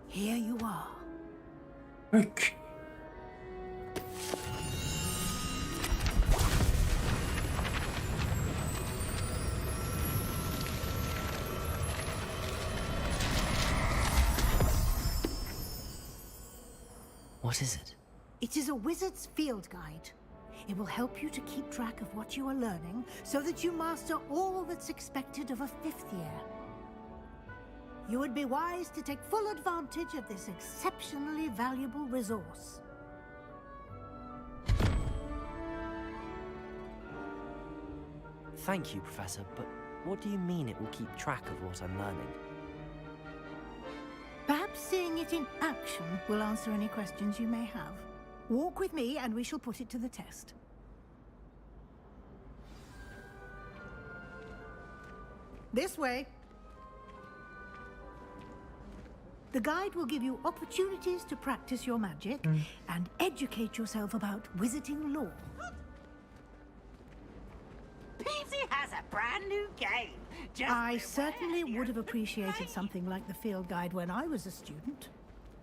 Here you are. What is it? It is a wizard's field guide. It will help you to keep track of what you are learning so that you master all that's expected of a 5th year. You would be wise to take full advantage of this exceptionally valuable resource. Thank you, Professor, but what do you mean it will keep track of what I'm learning? Perhaps seeing it in action will answer any questions you may have. Walk with me and we shall put it to the test. This way. The guide will give you opportunities to practice your magic and educate yourself about wizarding lore. Peavesy has a brand new game. I certainly would have appreciated something like the field guide when I was a student.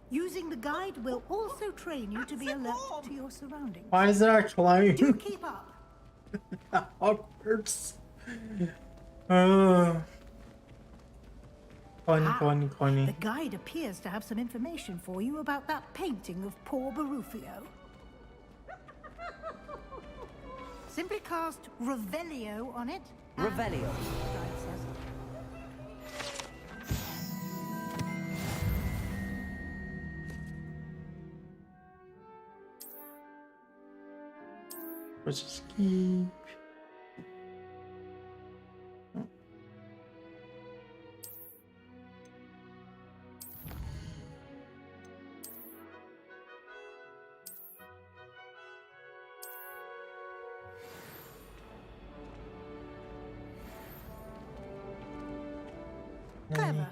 Using the guide will also train you to be alert to your surroundings. Why is there a clown? Do keep up. Hogwarts. Funny. The guide appears to have some information for you about that painting of poor Barufio. Simply cast Revelio on it. Revelio. Let's escape. Clever.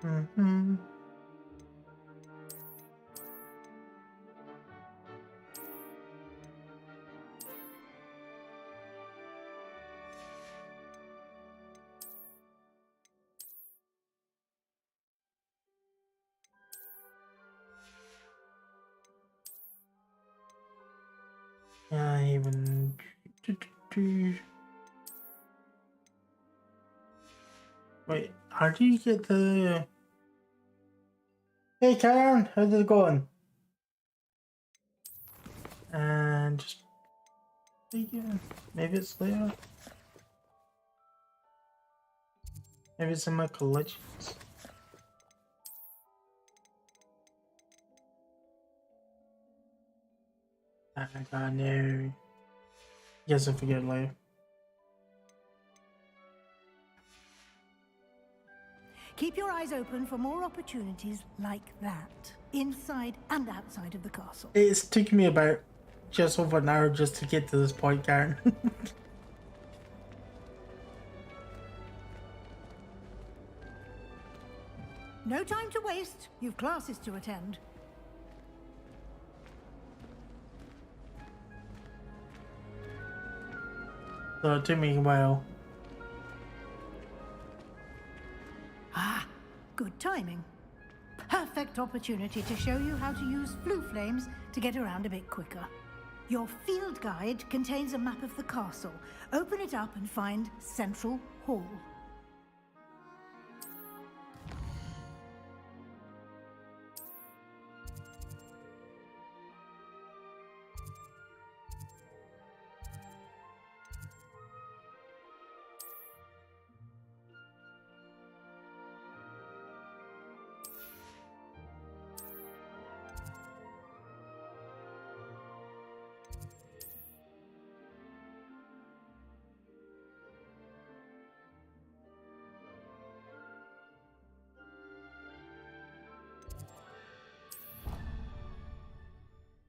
Mm-hmm. Yeah, even. Wait, how do you get the? Hey Karen, how's it going? And just maybe it's later. Maybe it's in my collections. I got no. Guess I forget later. Keep your eyes open for more opportunities like that, inside and outside of the castle. It's taken me about just over an hour just to get to this point, Karen. No time to waste. You've classes to attend. So it took me a while. Ah, good timing. Perfect opportunity to show you how to use flue flames to get around a bit quicker. Your field guide contains a map of the castle. Open it up and find Central Hall.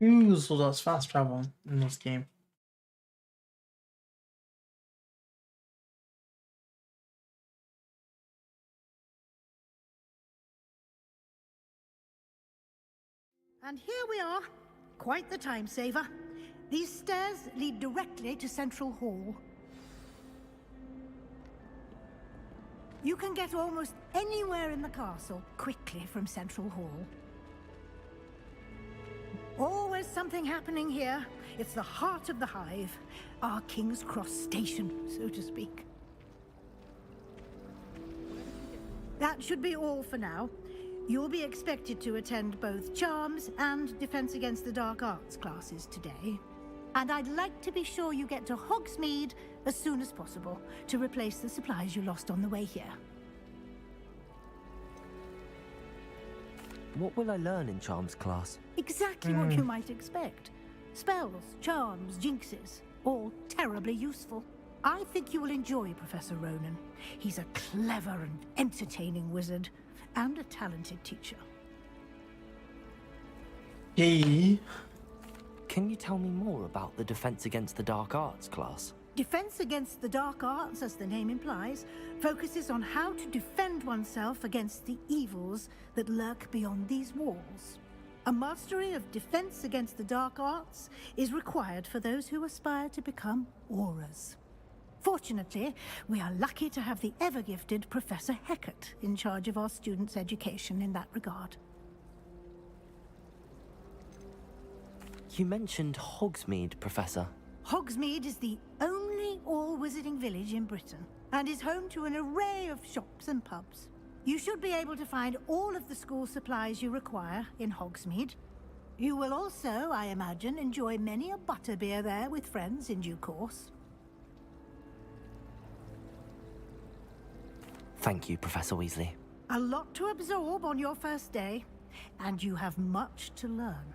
Ooh, so that's fast travel in this game. And here we are. Quite the time saver. These stairs lead directly to Central Hall. You can get almost anywhere in the castle quickly from Central Hall. Always something happening here. It's the heart of the Hive. Our King's Cross station, so to speak. That should be all for now. You'll be expected to attend both Charms and Defense Against the Dark Arts classes today. And I'd like to be sure you get to Hogsmeade as soon as possible to replace the supplies you lost on the way here. What will I learn in Charms class? Exactly what you might expect. Spells, charms, jinxes, all terribly useful. I think you will enjoy Professor Ronan. He's a clever and entertaining wizard, and a talented teacher. Yay. Can you tell me more about the Defense Against the Dark Arts class? Defense Against the Dark Arts, as the name implies, focuses on how to defend oneself against the evils that lurk beyond these walls. A mastery of Defense Against the Dark Arts is required for those who aspire to become Aurors. Fortunately, we are lucky to have the ever-gifted Professor Hecat in charge of our students' education in that regard. You mentioned Hogsmeade, Professor. Hogsmeade is the only all-wizarding village in Britain, and is home to an array of shops and pubs. You should be able to find all of the school supplies you require in Hogsmeade. You will also, I imagine, enjoy many a butterbeer there with friends in due course. Thank you, Professor Weasley. A lot to absorb on your first day, and you have much to learn.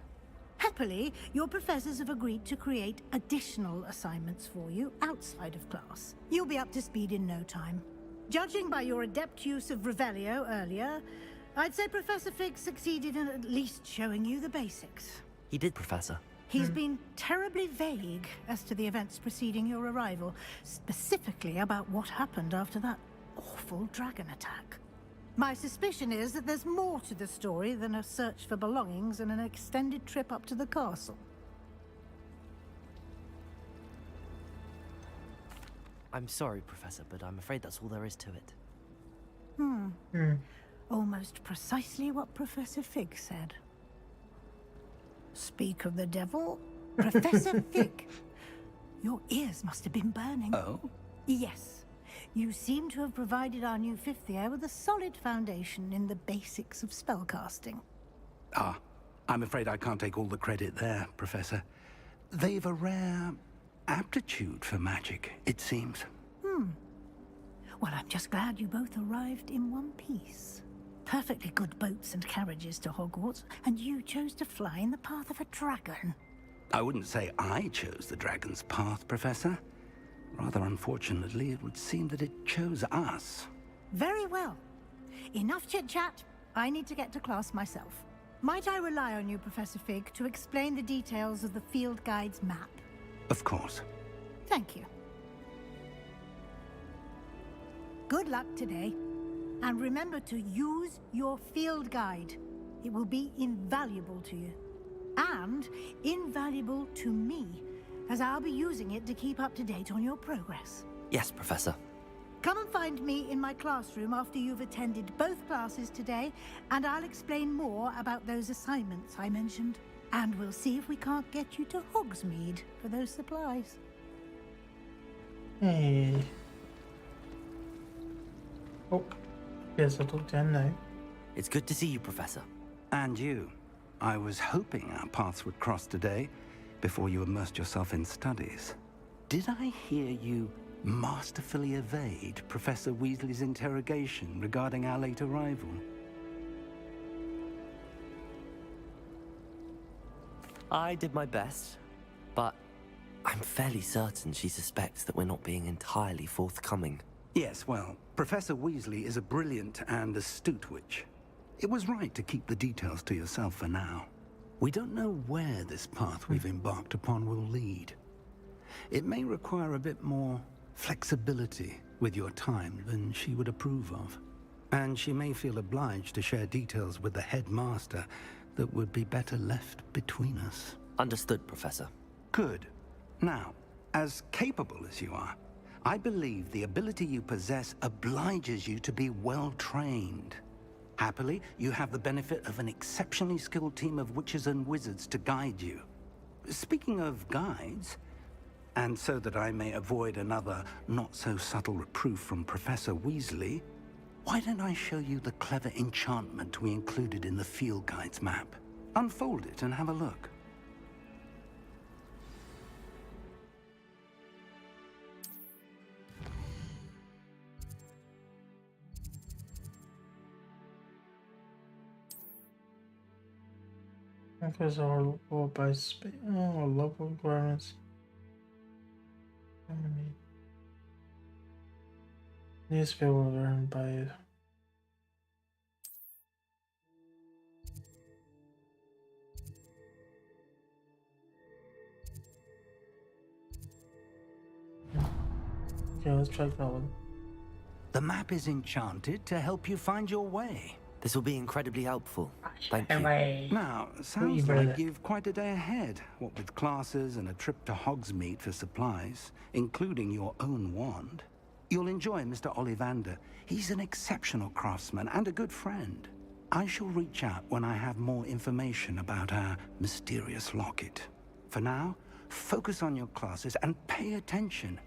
Happily, your professors have agreed to create additional assignments for you outside of class. You'll be up to speed in no time. Judging by your adept use of Revelio earlier, I'd say Professor Fig succeeded in at least showing you the basics. He did, Professor. He's been terribly vague as to the events preceding your arrival, specifically about what happened after that awful dragon attack. My suspicion is that there's more to the story than a search for belongings and an extended trip up to the castle. I'm sorry, Professor, but I'm afraid that's all there is to it. Almost precisely what Professor Fig said. Speak of the devil, Professor Fig. Your ears must have been burning. Oh? Yes. You seem to have provided our new fifth year with a solid foundation in the basics of spellcasting. Ah, I'm afraid I can't take all the credit there, Professor. They've a rare aptitude for magic, it seems. Well, I'm just glad you both arrived in one piece. Perfectly good boats and carriages to Hogwarts, and you chose to fly in the path of a dragon. I wouldn't say I chose the dragon's path, Professor. Rather unfortunately, it would seem that it chose us. Very well. Enough chit-chat. I need to get to class myself. Might I rely on you, Professor Fig, to explain the details of the field guide's map? Of course. Thank you. Good luck today. And remember to use your field guide. It will be invaluable to you. And invaluable to me, as I'll be using it to keep up to date on your progress. Yes, Professor. Come and find me in my classroom after you've attended both classes today, and I'll explain more about those assignments I mentioned. And we'll see if we can't get you to Hogsmeade for those supplies. Hey. Oh, yes, I talked to him now. It's good to see you, Professor. And you. I was hoping our paths would cross today, before you immersed yourself in studies. Did I hear you masterfully evade Professor Weasley's interrogation regarding our late arrival? I did my best, but I'm fairly certain she suspects that we're not being entirely forthcoming. Yes, well, Professor Weasley is a brilliant and astute witch. It was right to keep the details to yourself for now. We don't know where this path we've embarked upon will lead. It may require a bit more flexibility with your time than she would approve of. And she may feel obliged to share details with the headmaster that would be better left between us. Understood, Professor. Good. Now, as capable as you are, I believe the ability you possess obliges you to be well trained. Happily, you have the benefit of an exceptionally skilled team of witches and wizards to guide you. Speaking of guides, and so that I may avoid another not-so-subtle reproof from Professor Weasley, why don't I show you the clever enchantment we included in the field guide's map? Unfold it and have a look. Because our all by space. Oh, local requirements. Newspaper will learn by. Okay, let's try that one. The map is enchanted to help you find your way. This will be incredibly helpful. Thank you. Now, sounds like you've quite a day ahead, what with classes and a trip to Hogsmeade for supplies, including your own wand. You'll enjoy Mr. Ollivander. He's an exceptional craftsman and a good friend. I shall reach out when I have more information about our mysterious locket. For now, focus on your classes and pay attention.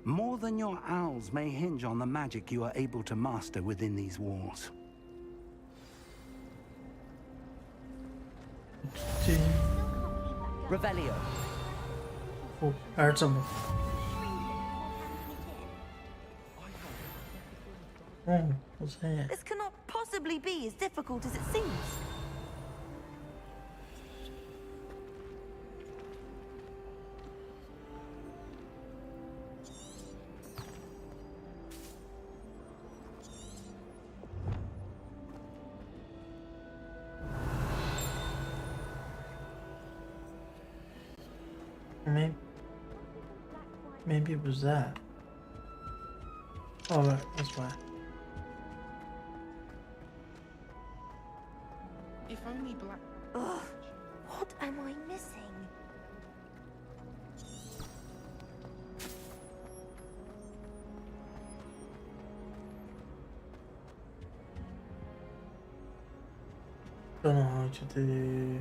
More than your owls may hinge on the magic you are able to master within these walls. Revelio. Oh, I heard something. Oh, what's that? This cannot possibly be as difficult as it seems. Maybe it was that. Oh, right, that's why. If only black. Ugh, what am I missing? Don't know how to do.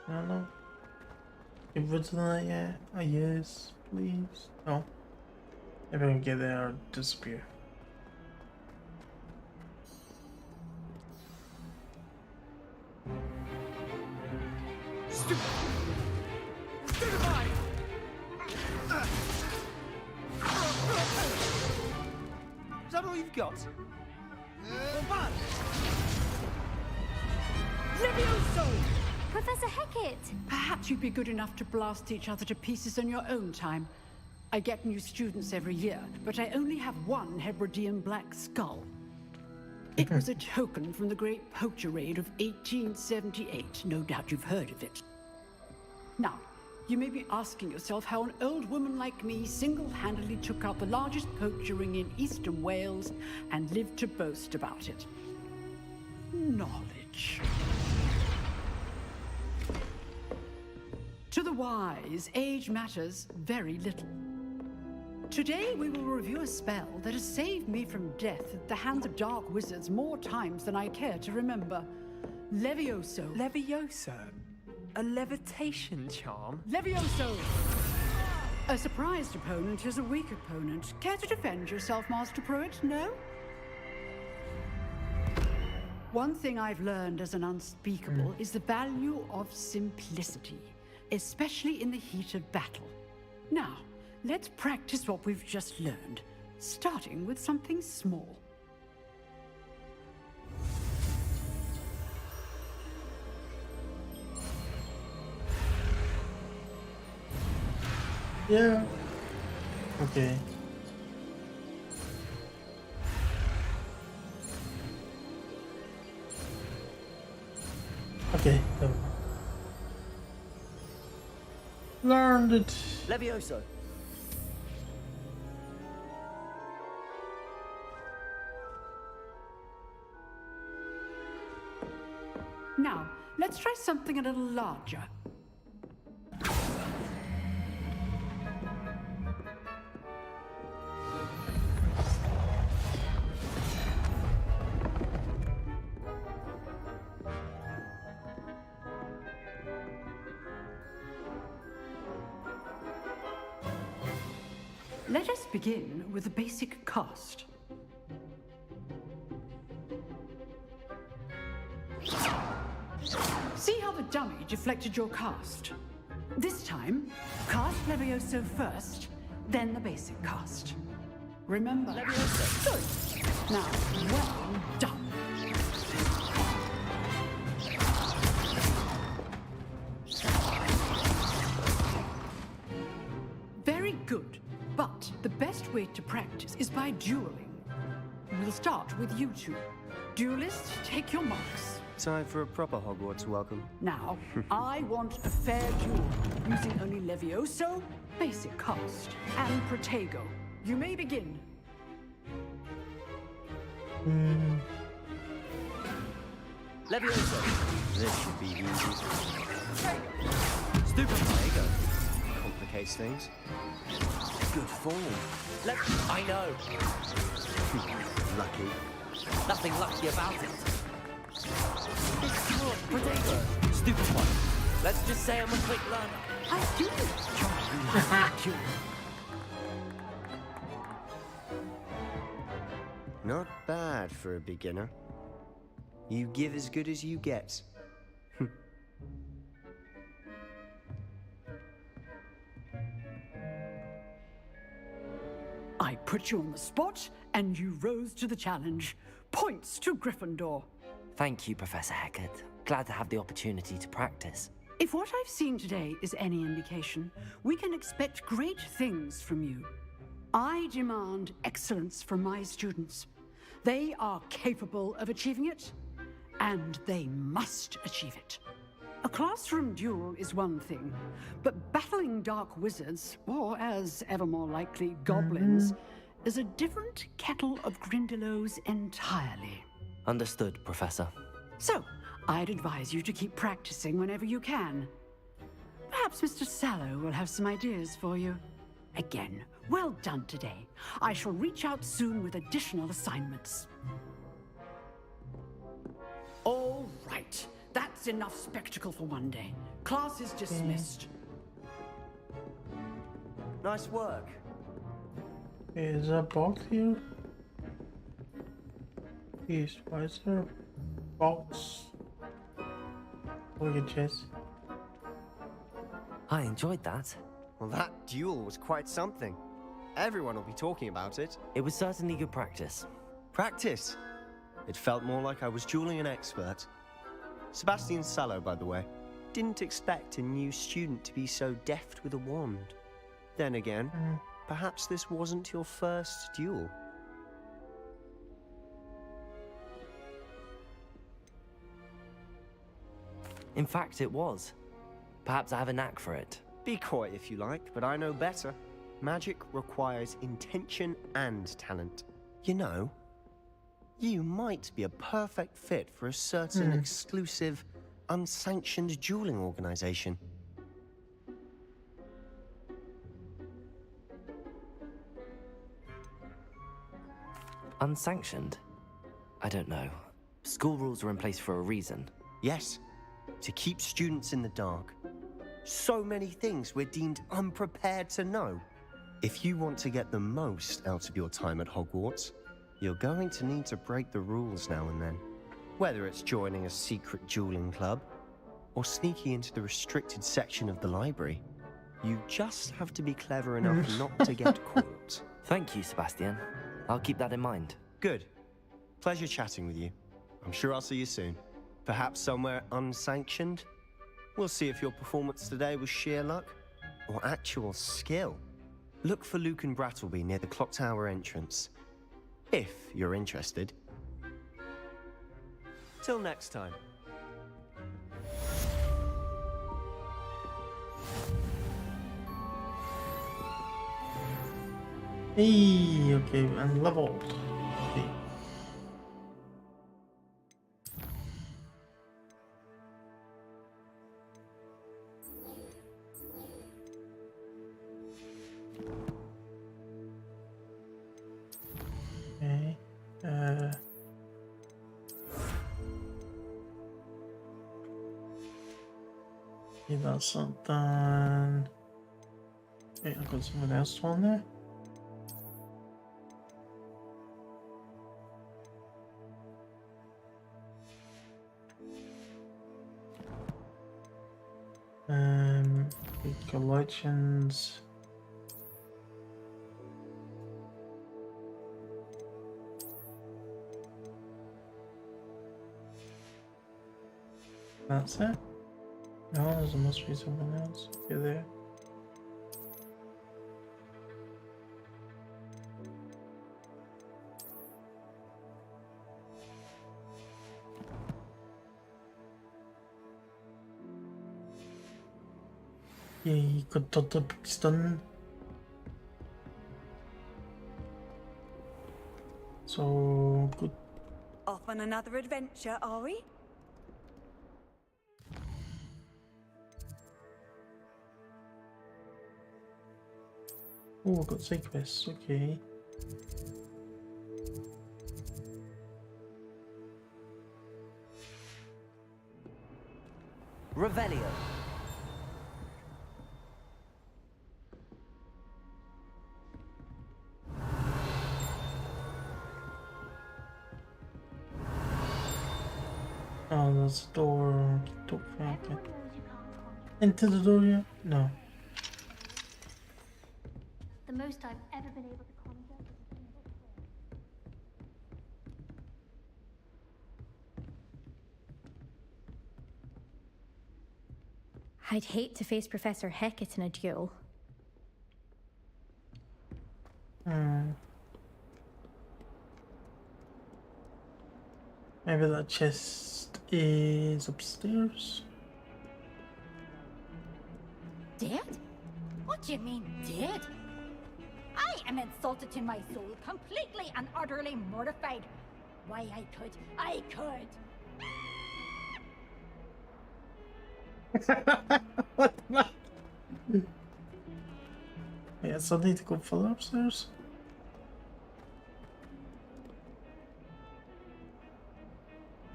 I don't know. Give words to that yet? Oh, yes, please. No. If I can get there, I'll disappear. Is that all you've got? Levioso! Professor Hecat! Perhaps you'd be good enough to blast each other to pieces in your own time. I get new students every year, but I only have one Hebridean black skull. It was a token from the Great Poacher Raid of 1878. No doubt you've heard of it. Now, you may be asking yourself how an old woman like me single-handedly took out the largest poacher ring in eastern Wales and lived to boast about it. Knowledge. To the wise, age matters very little. Today we will review a spell that has saved me from death at the hands of dark wizards more times than I care to remember. Levioso. Levioso? A levitation charm? Levioso! A surprised opponent is a weak opponent. Care to defend yourself, Master Pruitt? No? One thing I've learned as an unspeakable is the value of simplicity, especially in the heat of battle. Now, let's practice what we've just learned, starting with something small. Yeah. Okay. Okay, go. Learned it. Levioso. Now, let's try something a little larger. Let us begin with the basic cast. See how the dummy deflected your cast? This time, cast Levioso first, then the basic cast. Remember, Levioso. Good. Now, well done. Very good. But the best way to practice is by dueling. We'll start with you two. Duelists, take your marks. Time for a proper Hogwarts welcome. Now, I want a fair duel, using only Levioso, basic cast, and Protego. You may begin. Levioso. This should be easy. Stupid Protego. Complicates things. Good form. I know. Lucky. Nothing lucky about it. Protego. Stupid one. Let's just say I'm a quick learner. I do. Not bad for a beginner. You give as good as you get. I put you on the spot, and you rose to the challenge. Points to Gryffindor. Thank you, Professor Hecat. Glad to have the opportunity to practice. If what I've seen today is any indication, we can expect great things from you. I demand excellence from my students. They are capable of achieving it, and they must achieve it. A classroom duel is one thing, but battling dark wizards, or as ever more likely, goblins, is a different kettle of Grindylows entirely. Understood, Professor. So, I'd advise you to keep practicing whenever you can. Perhaps Mr. Sallow will have some ideas for you. Again, well done today. I shall reach out soon with additional assignments. All right. That's enough spectacle for one day. Class is dismissed. Nice work. Is a box here? Yes, why is there a box? Look at chess. I enjoyed that. Well, that duel was quite something. Everyone will be talking about it. It was certainly good practice. Practice? It felt more like I was dueling an expert. Sebastian Sallow, by the way. Didn't expect a new student to be so deft with a wand. Then again, perhaps this wasn't your first duel. In fact, it was. Perhaps I have a knack for it. Be coy if you like, but I know better. Magic requires intention and talent. You know, you might be a perfect fit for a certain exclusive, unsanctioned dueling organization. Unsanctioned? I don't know. School rules are in place for a reason. Yes, to keep students in the dark. So many things we're deemed unprepared to know. If you want to get the most out of your time at Hogwarts, you're going to need to break the rules now and then. Whether it's joining a secret dueling club, or sneaking into the restricted section of the library, you just have to be clever enough not to get caught. Thank you, Sebastian. I'll keep that in mind. Good. Pleasure chatting with you. I'm sure I'll see you soon. Perhaps somewhere unsanctioned? We'll see if your performance today was sheer luck, or actual skill. Look for Luke and Brattleby near the clock tower entrance. If you're interested. Till next time. Hey, okay, and leveled. Okay. Okay. Okay, that's not done. Wait, I've got something else on there. Collections. That's it? No, there must be something else. Okay, there. Yeah, you could do the books done. So good. Off on another adventure, are we? Oh, I've got side quests, okay. Revelio. there's a door. Okay. Into the door yet? No. The most I've ever been able to conjure. I'd hate to face Professor Hecat in a duel. Maybe that chest is upstairs. Dead? What do you mean, dead? I am insulted to my soul, completely and utterly mortified. Why, I could. What the fuck? Yeah, so I need to go further upstairs.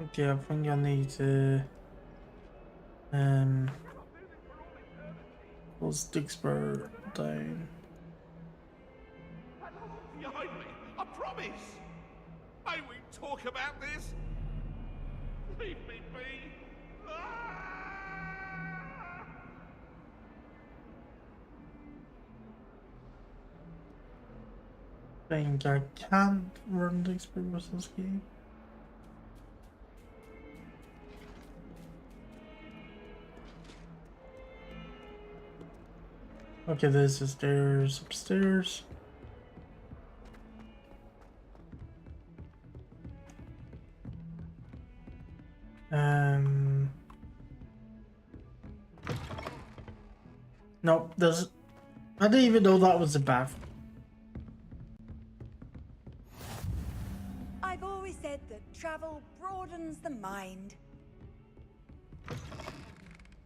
Okay, I think I need to close Dixburg down. Behind me, I promise. May we talk about this? Leave me be. I think I can't run Dixburg with this game. Okay, there's the stairs upstairs. Nope, there's. I didn't even know that was a bath. I've always said that travel broadens the mind.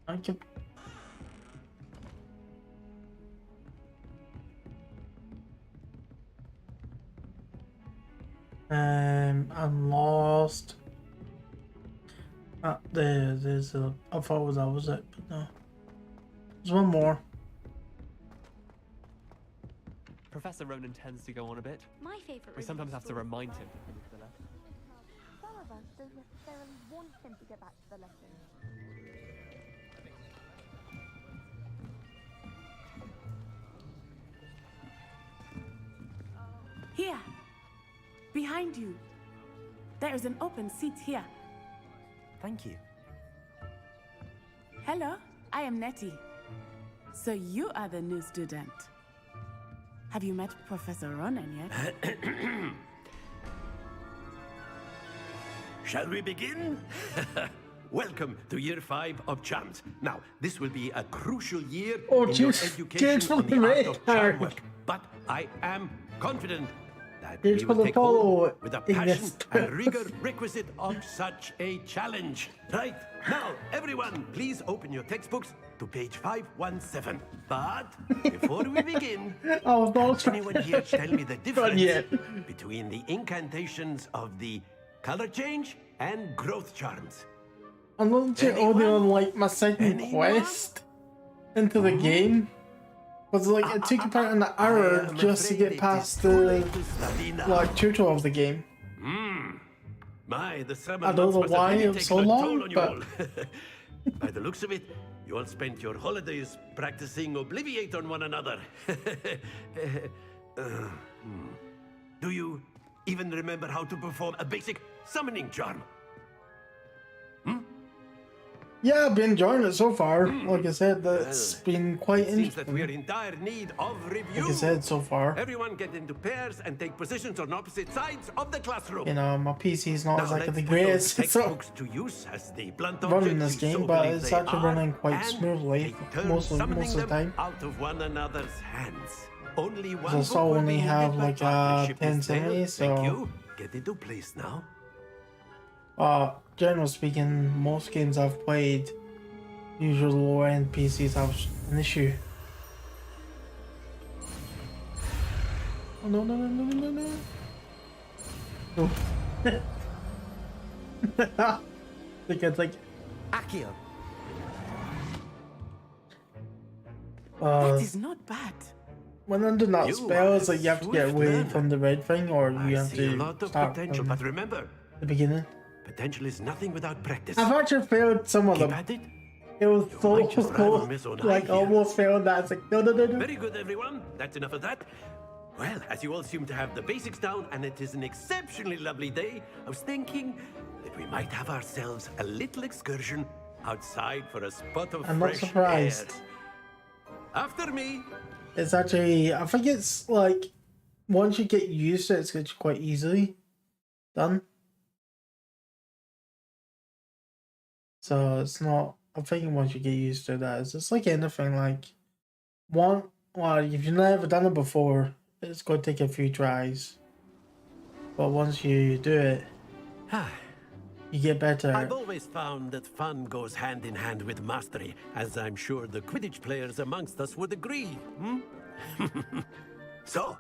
I can. I'm lost. There's a. I thought that was it, but no. There's one more. Professor Ronan tends to go on a bit. My favourite. We sometimes have to remind him. Some of us don't necessarily want him to get back to the lesson. Here. Behind you. There is an open seat here. Thank you. Hello, I am Nettie. So you are the new student. Have you met Professor Ronan yet? Shall we begin? Welcome to year 5 of charms. Now, this will be a crucial year in your education on the art of charm work. But I am confident that we will take hold with the passion and rigor requisite of such a challenge. Right, now, everyone, please open your textbooks to page 517. But before we begin, can anyone here tell me the difference between the incantations of the color change and growth charms? I'm legit only on like my second quest into the game. Because like it took about an hour just to get past the like tutorial of the game. My, the summer I don't know months must why have really it was so taken a long, toll on you but all. By the looks of it, you all spent your holidays practicing Obliviate on one another. Do you even remember how to perform a basic summoning charm? yeah, I've been enjoying it so far. Like I said, that's been quite Seems that we are interesting. in dire need of review. Like I said, so far. Everyone get into pairs and take positions on opposite sides of the classroom. You know, my PC's not Now exactly let's the put those greatest. So textbooks to use as the blunt running this objects you game, so but believe it's they actually are, running quite and smoothly take turns most of summoning the them time. out of one another's hands. Only one So I book still will only be have needed by like partnership, Miss Dale. 1070, Thank so you. Get into place now. generally speaking, most games I've played, usually lower end PCs have an issue. Oh no no no no no no no. Oh. The kid's like Accio. That is not bad. When under that You spell, are it's like you have to get swift away learner. from the red thing, or you I have see a to lot of start potential, from but remember, the beginning. Potential is nothing without practice. I've actually failed some of Keep them. at it. It was so might just rival close, Miss Onai like here. almost failed that. It's like, no. Very good, everyone. That's enough of that. Well, as you all seem to have the basics down, and it is an exceptionally lovely day, I was thinking that we might have ourselves a little excursion outside for a spot of I'm not fresh surprised. air. After me. It's actually, I think it's like, once you get used to it, it's actually quite easily done. So it's not, I think once you get used to that, it's just like anything, like, well, if you've never done it before, it's going to take a few tries. But once you do it, you get better. I've always found that fun goes hand in hand with mastery, as I'm sure the Quidditch players amongst us would agree. So,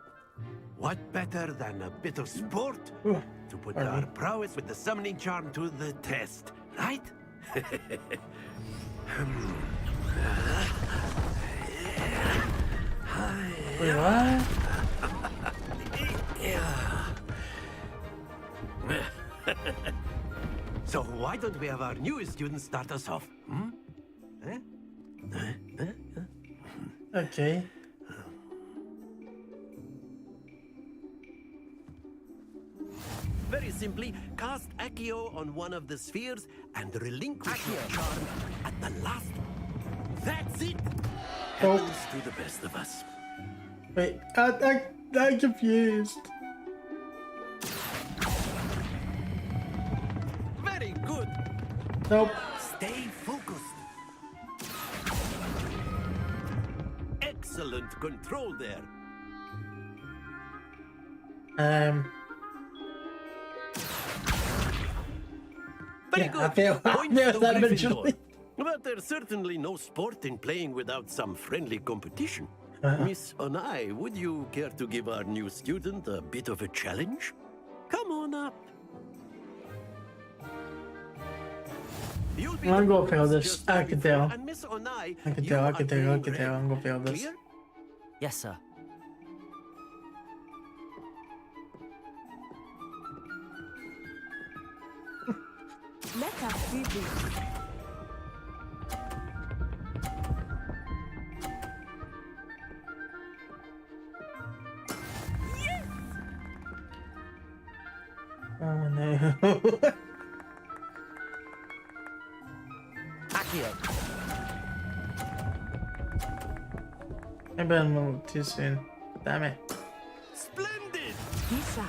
what better than a bit of sport to put our prowess with the summoning charm to the test, right? Wait, what? So why don't we have our newest student start us off? Okay. Very simply, cast Accio on one of the spheres and relinquish your charm at the last. That's it! Happens to the best of us. Wait, I'm confused. Very good. Nope. Stay focused. Excellent control there. Very good. I failed Points that to Gryffindor. eventually. But there's certainly no sport in playing without some friendly competition. Miss Onai, would you care to give our new student a bit of a challenge? Come on up. I'm gonna fail this. I can tell. And Miss Onai, I can tell. I'm gonna fail this. Clear? Yes, sir. Let us see this. Oh no. Accio. Maybe I'm a little too soon. Damn it. Splendid! Bishop.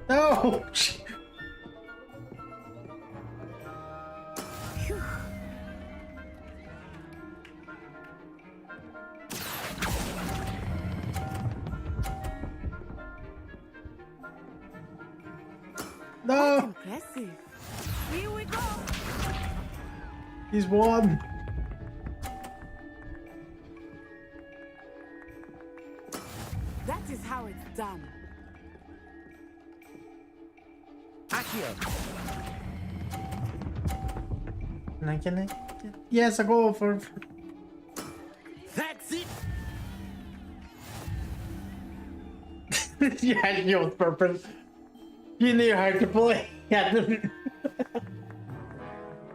No! No! Impressive. Here we go. He's won. That is how it's done. Accio. Can I? Yes, I go for. That's it! Yeah, you on purpose. You knew how to play. Yeah.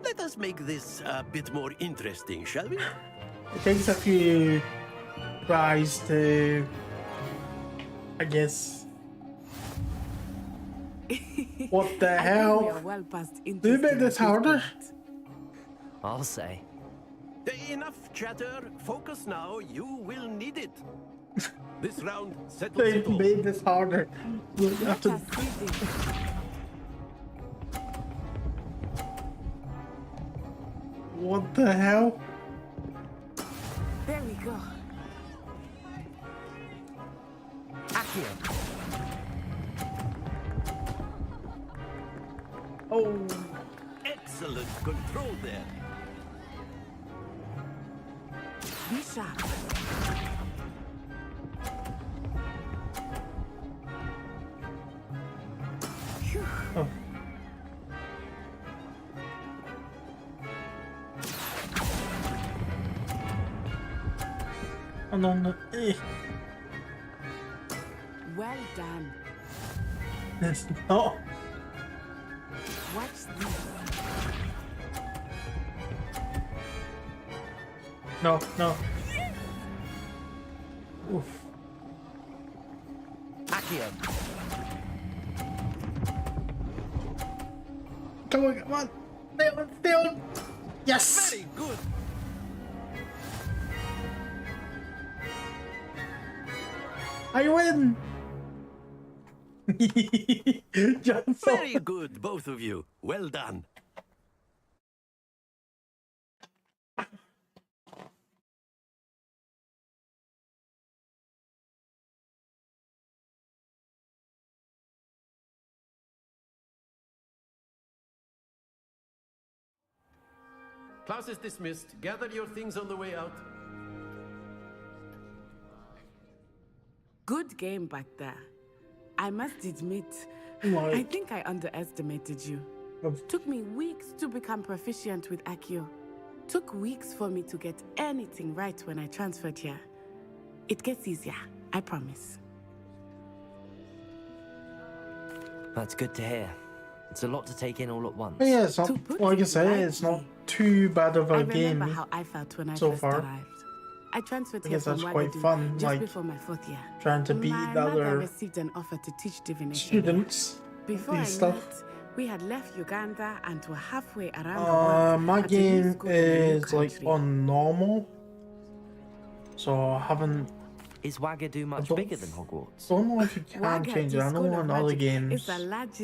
Let us make this a bit more interesting, shall we? It takes a few tries to, I guess. What the We are hell? well past Do you make this harder? I'll say. Enough chatter. Focus now. You will need it. This round settles They it all. made this harder. Let us see this. What the hell? There we go. Accio. Oh. Excellent control there. Bishop. Oh. Oh no, no. Well done. It's not. What's this? No, no. Oof. Accio. Come on, come on. Stay on, stay on. Yes. Very good. I win. Very good, both of you. Well done. Class is dismissed. Gather your things on the way out. Good game back there. I must admit, Like- I think I underestimated you. Took me weeks to become proficient with Accio. Took weeks for me to get anything right when I transferred here. It gets easier, I promise. That's good to hear. It's a lot to take in all at once. But yeah, it's not, like I say, it's not too bad of I a game remember how I felt when I so first far. arrived. I transferred I here guess from that's quite Ouagadougou fun, just like, before my 4th year. trying to beat My the mother other received an offer to teach divination. students. Before I these stuff. left, we had left Uganda and were halfway around the world. My at a new game school in a new is like country. on normal, so I haven't. Is Ouagadougou much bigger than Hogwarts? Don't know if you can change it. I know in other games,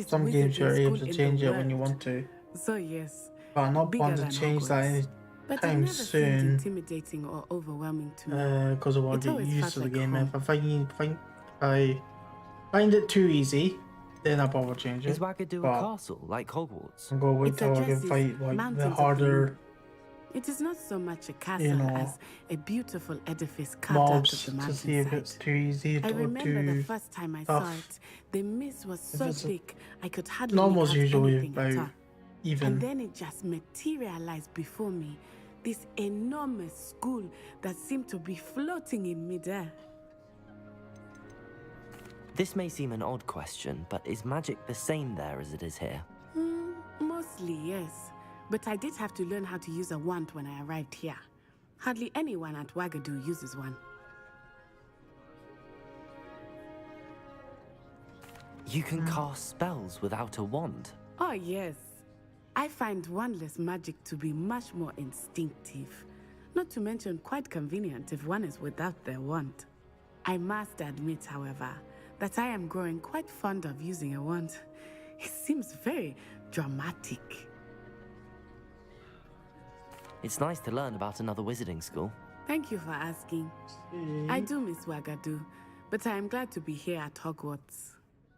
some games you're able to change it when you want to. So yes, But I'm not bigger going to than change that but it anytime never seemed soon intimidating or overwhelming to me. because I want It's to get always used felt to the like game. home. If I find it too easy, then I'll probably change it. Is Ouagadougou But a castle like Hogwarts? I'm going to wait Its till I can address is fight like Mountains the of harder It is not so much a castle you know, as a beautiful edifice carved out of mobs the to see if mountainside. it's too easy I or remember the too first time I saw tough. it, the mist was so it's a- thick I could hardly Normal's make out usually anything at about all. even. And then it just materialized before me, this enormous school that seemed to be floating in midair. This may seem an odd question, but is magic the same there as it is here? Mostly, yes. But I did have to learn how to use a wand when I arrived here. Hardly anyone at Ouagadougou uses one. You can cast spells without a wand. Oh, yes. I find wandless magic to be much more instinctive. Not to mention quite convenient if one is without their wand. I must admit, however, that I am growing quite fond of using a wand. It seems very dramatic. It's nice to learn about another wizarding school. Thank you for asking. I do miss Ouagadougou, but I am glad to be here at Hogwarts.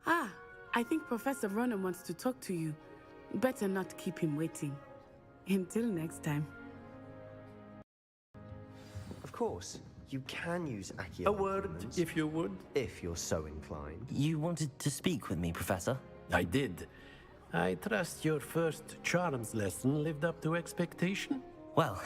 Ah, I think Professor Ronan wants to talk to you. Better not keep him waiting. Until next time. Of course, you can use Accio. A word, if you would. If you're so inclined. You wanted to speak with me, Professor? I did. I trust your first charms lesson lived up to expectation? Well,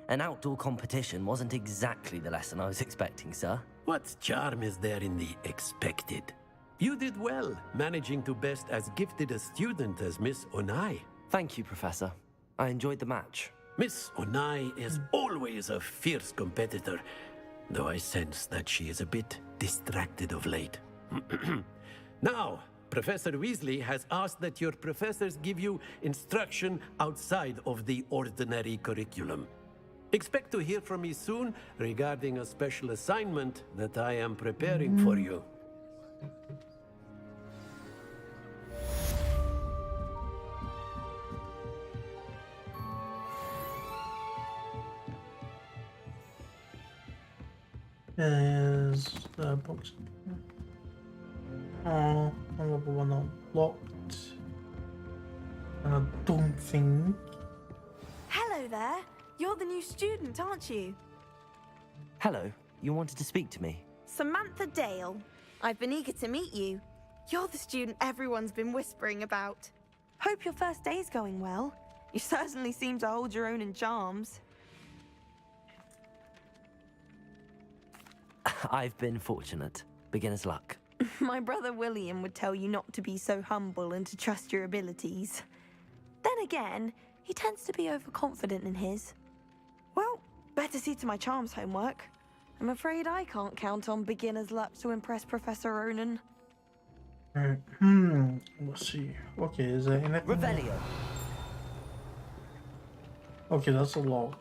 an outdoor competition wasn't exactly the lesson I was expecting, sir. What charm is there in the expected? You did well, managing to best as gifted a student as Miss Onai. Thank you, Professor. I enjoyed the match. Miss Onai is always a fierce competitor, though I sense that she is a bit distracted of late. Now, Professor Weasley has asked that your professors give you instruction outside of the ordinary curriculum. Expect to hear from me soon regarding a special assignment that I am preparing for you. Is the box? Oh, level 1 unlocked. And I don't think. Hello there. You're the new student, aren't you? Hello, you wanted to speak to me? Samantha Dale. I've been eager to meet you. You're the student everyone's been whispering about. Hope your first day's going well. You certainly seem to hold your own in charms. I've been fortunate. Beginner's luck. My brother William would tell you not to be so humble and to trust your abilities. Then again, he tends to be overconfident in his. Well, better see to my charms homework. I'm afraid I can't count on beginner's luck to impress Professor Ronan. Let's see. Okay, is there anything? Revelio. Okay, that's a log.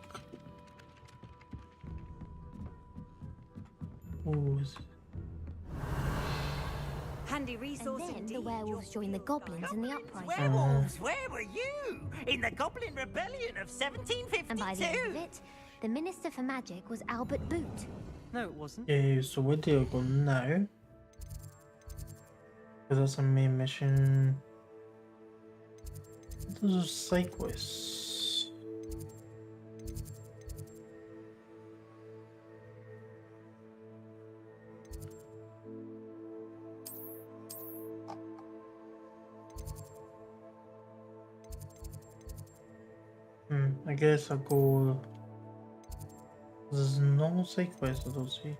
Oh, is it? Handy resource And then indeed. the werewolves joined the goblins in the uprising. Werewolves, where were you? In the Goblin Rebellion of 1752? And by the end of it, the Minister for Magic was Albert Boot. No, it wasn't. Okay, so where do I go now? Because that's a main mission. Those are side quests. I guess I'll go. There's no side quest, I don't see.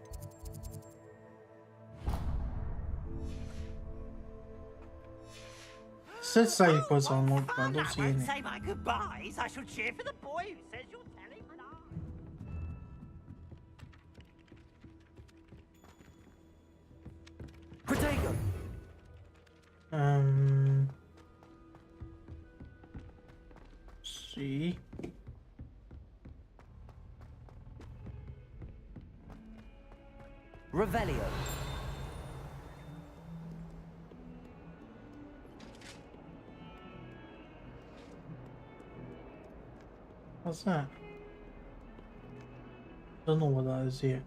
Said side quests unlocked, but I don't see any. Say my goodbyes. I shall cheer for the boy who says you're telling Protego. See. Revelio. What's that? Don't know what that is yet.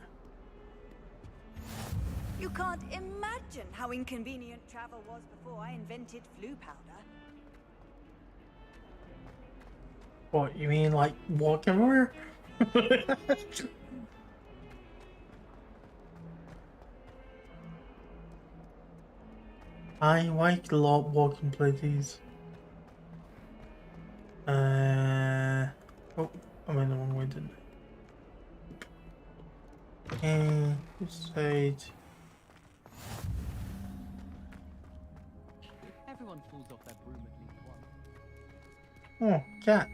You can't imagine how inconvenient travel was before I invented flu powder. What, you mean like walk everywhere? I like a lot walking places. Oh, I went the wrong way, didn't I? Okay, this side. Everyone falls off their broom at least once. Oh, cat.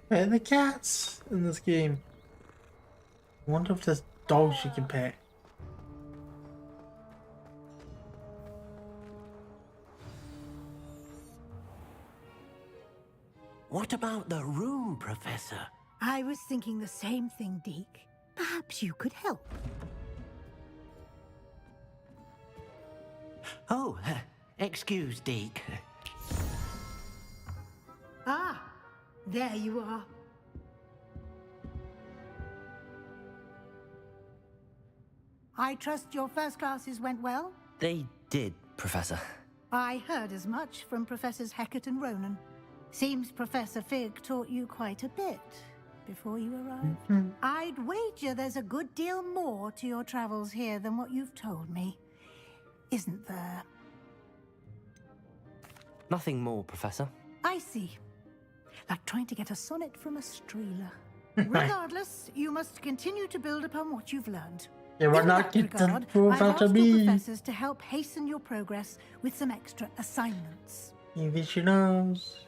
Pet the cats in this game. I wonder if there's dogs you can pet. What about the room, Professor? I was thinking the same thing, Deke. Perhaps you could help. Oh, excuse, Deke. Ah, there you are. I trust your first classes went well? They did, Professor. I heard as much from Professors Hecat and Ronan. Seems Professor Fig taught you quite a bit before you arrived. I'd wager there's a good deal more to your travels here than what you've told me. Isn't there? Nothing more, Professor. I see. Like trying to get a sonnet from a streeler. Regardless, you must continue to build upon what you've learned. Yeah, we're In not that regard, getting I've asked your professors to help hasten your progress with some extra assignments. Maybe she knows.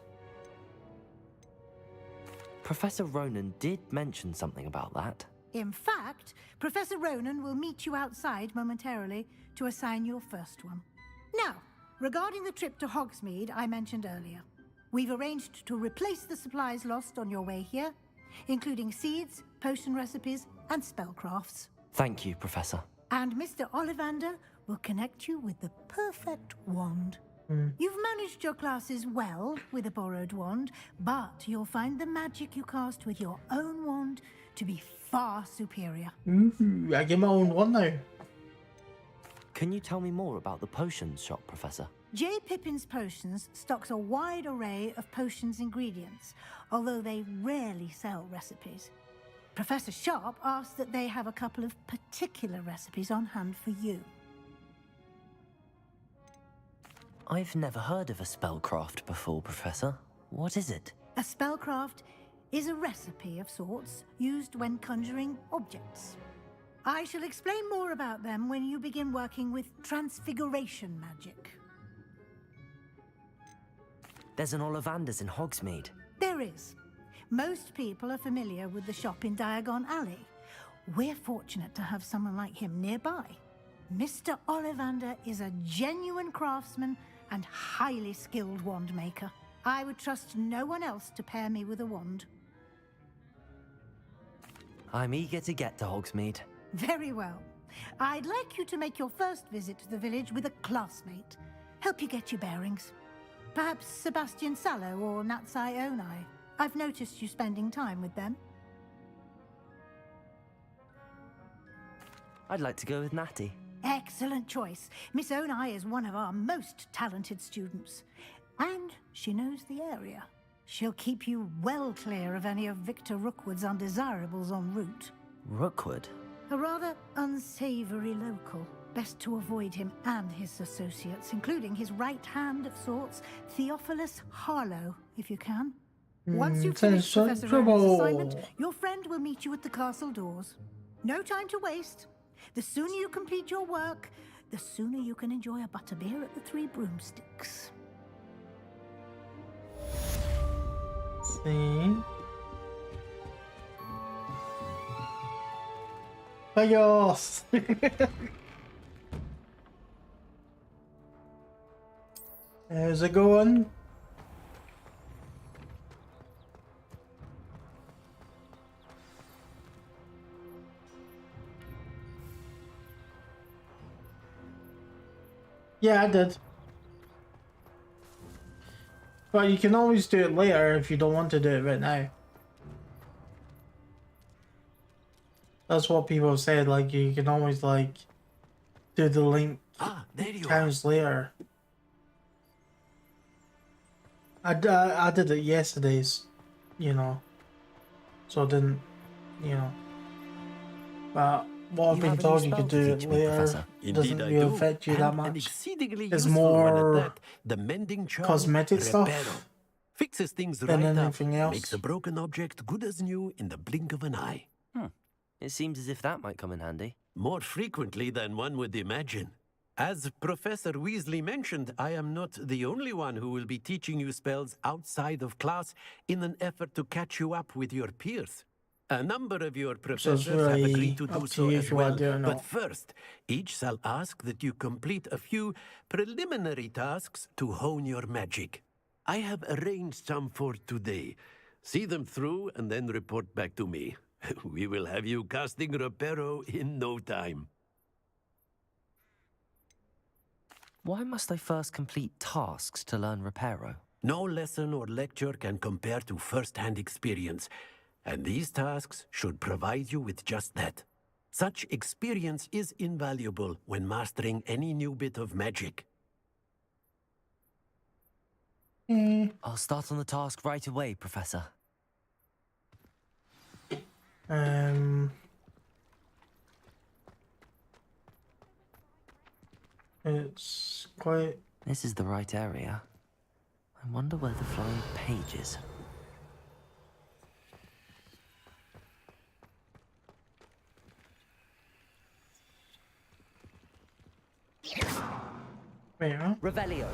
Professor Ronan did mention something about that. In fact, Professor Ronan will meet you outside momentarily to assign your first one. Now, regarding the trip to Hogsmeade I mentioned earlier, we've arranged to replace the supplies lost on your way here, including seeds, potion recipes, and spellcrafts. Thank you, Professor. And Mr. Ollivander will connect you with the perfect wand. You've managed your classes well with a borrowed wand, but you'll find the magic you cast with your own wand to be far superior. I get my own one now. Can you tell me more about the potions shop, Professor? J. Pippin's Potions stocks a wide array of potions ingredients, although they rarely sell recipes. Professor Sharp asked that they have a couple of particular recipes on hand for you. I've never heard of a spellcraft before, Professor. What is it? A spellcraft is a recipe of sorts used when conjuring objects. I shall explain more about them when you begin working with transfiguration magic. There's an Ollivander's in Hogsmeade. There is. Most people are familiar with the shop in Diagon Alley. We're fortunate to have someone like him nearby. Mr. Ollivander is a genuine craftsman and highly skilled wand maker. I would trust no one else to pair me with a wand. I'm eager to get to Hogsmeade. Very well. I'd like you to make your first visit to the village with a classmate. Help you get your bearings. Perhaps Sebastian Sallow or Natsai Onai. I've noticed you spending time with them. I'd like to go with Natty. Excellent choice. Miss Onai is one of our most talented students. And she knows the area. She'll keep you well clear of any of Victor Rookwood's undesirables en route. Rookwood? A rather unsavory local. Best to avoid him and his associates, including his right hand of sorts, Theophilus Harlow, if you can. Once you've finished Professor Rowan's assignment, your friend will meet you at the castle doors. No time to waste. The sooner you complete your work, the sooner you can enjoy a butterbeer at the Three Broomsticks. See? Chaos! How's it going? Yeah, I did. But you can always do it later if you don't want to do it right now. That's what people have said, like you can always like do the link counts later. I did it yesterday's, you know, so I didn't, you know. But what I've been told you could do it later doesn't really affect you that much. It's more the mending charm cosmetic stuff fixes things than right anything up, else. makes a broken object good as new in the blink of an eye. It seems as if that might come in handy. More frequently than one would imagine. As Professor Weasley mentioned, I am not the only one who will be teaching you spells outside of class in an effort to catch you up with your peers. A number of your professors have agreed to do so as well, but first, each shall ask that you complete a few preliminary tasks to hone your magic. I have arranged some for today. See them through and then report back to me. We will have you casting Reparo in no time. Why must I first complete tasks to learn Reparo? No lesson or lecture can compare to first-hand experience, and these tasks should provide you with just that. Such experience is invaluable when mastering any new bit of magic. I'll start on the task right away, Professor. It's quite... This is the right area. I wonder where the flying page is. Where? Revelio.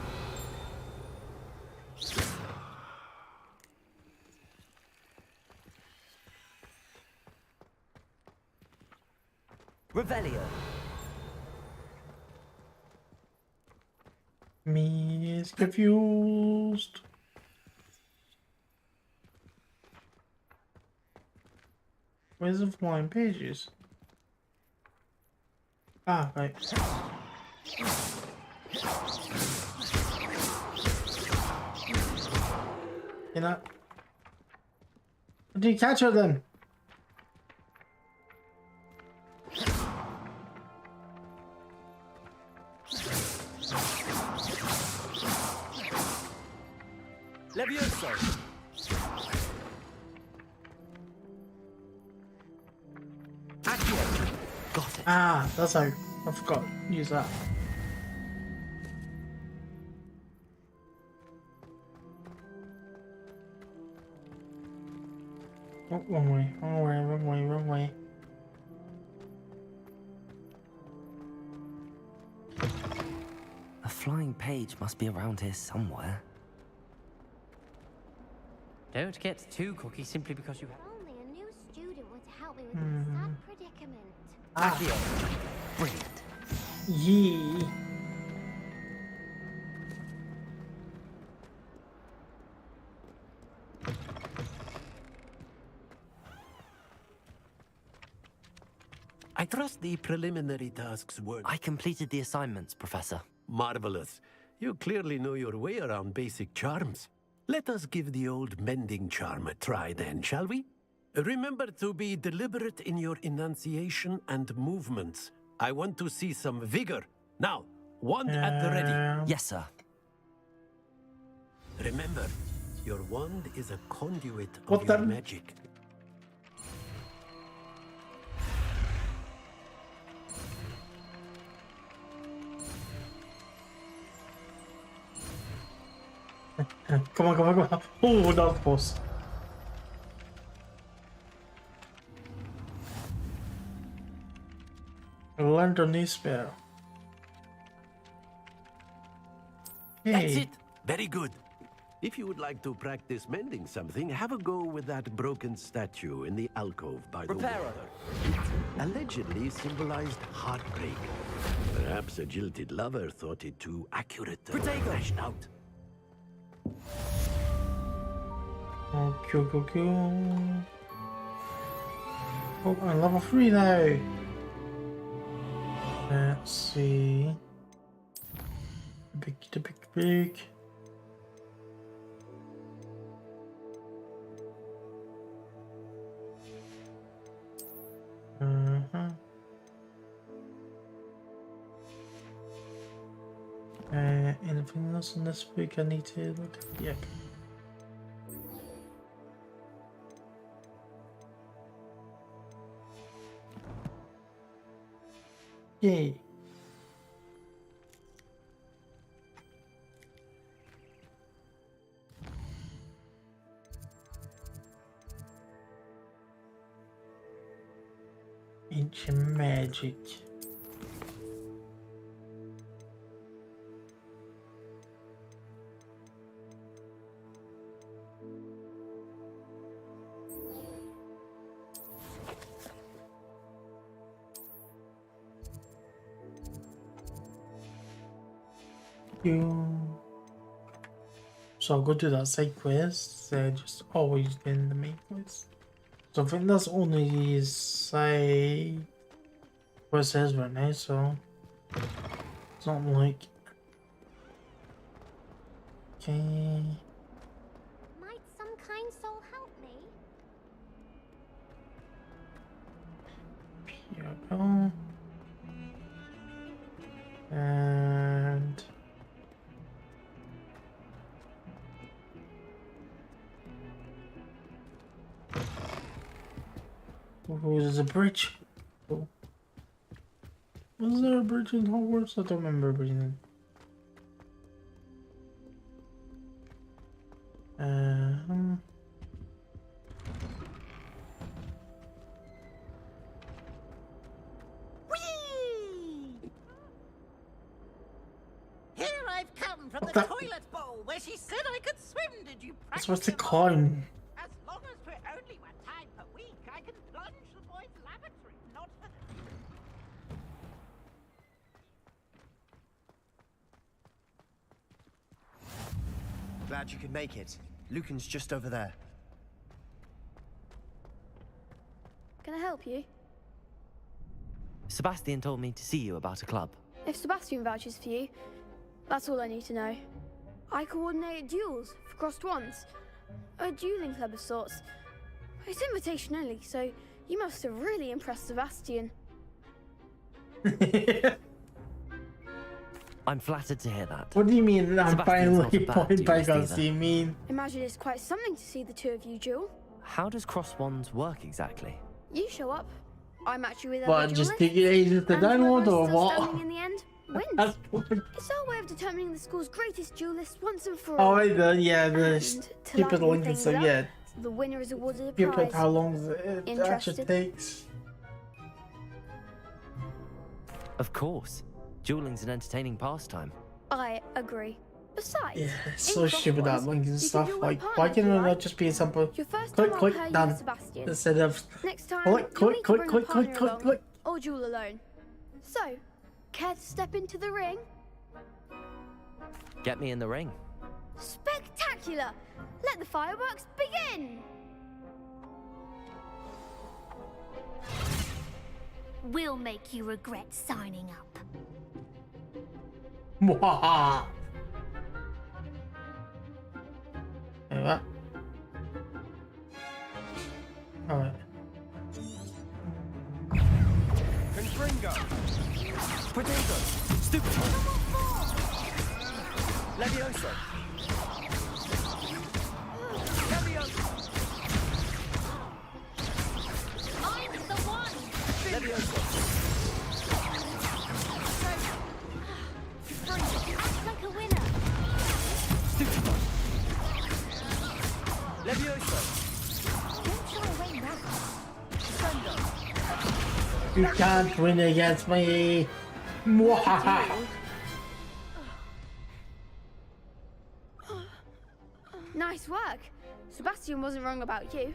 Revelio. Me is confused. Where's the flying pages? Ah, right. You know, do you catch her then? Levioso. Got it. Ah, that's how I forgot to use that. Oh, wrong way, wrong way, wrong way, wrong way. A flying page must be around here somewhere. Don't get too cocky simply because you have... Only a new student would help me with my sad predicament. Accio. Brilliant. Yee. I trust the preliminary tasks were... I completed the assignments, Professor. Marvelous. You clearly know your way around basic charms. Let us give the old mending charm a try then, shall we? Remember to be deliberate in your enunciation and movements. I want to see some vigor. Now, wand at the ready. Yes, sir. Remember, your wand is a conduit of your magic. Come on, come on, come on. Oh, that was close. I learned a new spell. Hey. That's it. Very good. If you would like to practice mending something, have a go with that broken statue in the alcove by the water. It allegedly symbolized heartbreak. Perhaps a jilted lover thought it too accurate and lashed out. Okay, okay. Oh, I'm level 3 now. Let's see. Big. Anything else in this book I need to look at? Yep. Yay. Ancient magic. So I'll go do that side quest. Just always been the main quest. So I think that's only side quest is right now. So it's not like okay. Might some kind soul help me? Here we go. And oh, there's a bridge. Oh. Was there a bridge in Hogwarts? I don't remember reading it. Here I've come from the toilet bowl where she said I could swim. Did you practice? That's what's the coin. As long as we're only one time per week, I can plunge the boys' lavatory, not for Glad you could make it. Lucan's just over there. Can I help you? Sebastian told me to see you about a club. If Sebastian vouches for you, that's all I need to know. I coordinate duels for crossed wands. A dueling club of sorts. It's invitation only, so you must have really impressed Sebastian. I'm flattered to hear that. What do you mean I'm Sebastian's not a finally bad pointed by duelist guns? either. Do you mean? Imagine it's quite something to see the two of you duel. How does cross wands work exactly? You show up, I match you with other What, just duelists, take it ages to and whoever download is or still what? standing in the end wins. It's our way of determining the school's greatest duelist once and for Oh, all. right, yeah, the And to stupid liven link and things stuff, up, yeah. the winner is awarded a You prize. pick how long it actually Interested? takes. Of course. Dueling's an entertaining pastime. I agree. Besides, Yeah, it's in so stupid that Crosswords, links and you can stuff. duel with Like, a partner why if can you it like. not just be simple? Your first Click, time I'll click, pair you done. with Sebastian. Instead of Next time, click, you'll click, need to click, bring click, a partner click, click, along, click. or duel alone. So, care to step into the ring? Get me in the ring. Spectacular! Let the fireworks begin! We'll make you regret signing up. Mwahaha. Hey, what? Alright. Confringo! Protego! Stupid! Levioso! Levioso! I'm the one! Levioso! Act like a winner! Stupid! Levioso! Don't shy away now. Thunder! You can't win against me. Mwahaha. Nice work. Sebastian wasn't wrong about you.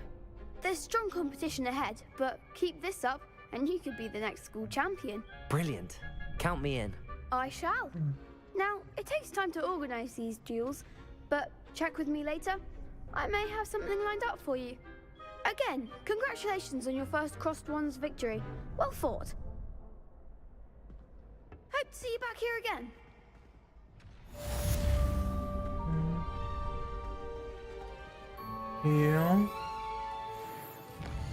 There's strong competition ahead, but keep this up and you could be the next school champion. Brilliant. Count me in. I shall. Now, it takes time to organise these duels, but check with me later. I may have something lined up for you. Again, congratulations on your first Crossed Ones victory. Well fought. Hope to see you back here again. Yeah.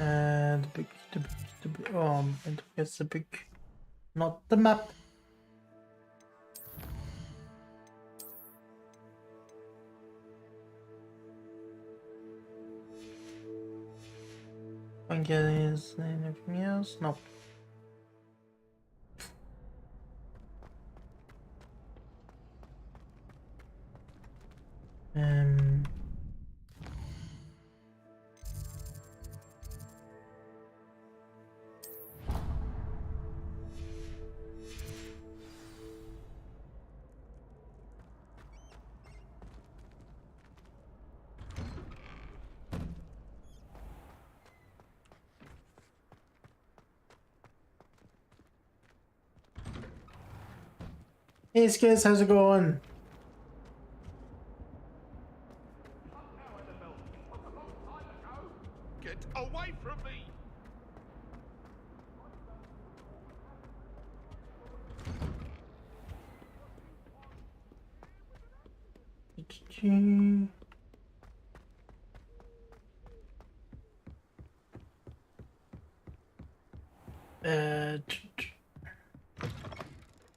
And the big, and it's the big, not the map. I get is anything else? No. Um. Hey Skiz, how's it going? Get away from me!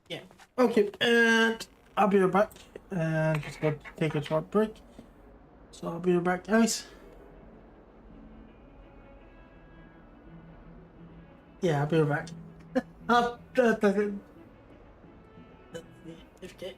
Yeah. Okay, and I'll be right back. Just gonna take a short break. So I'll be right back, guys. Yeah, I'll be right back. Okay.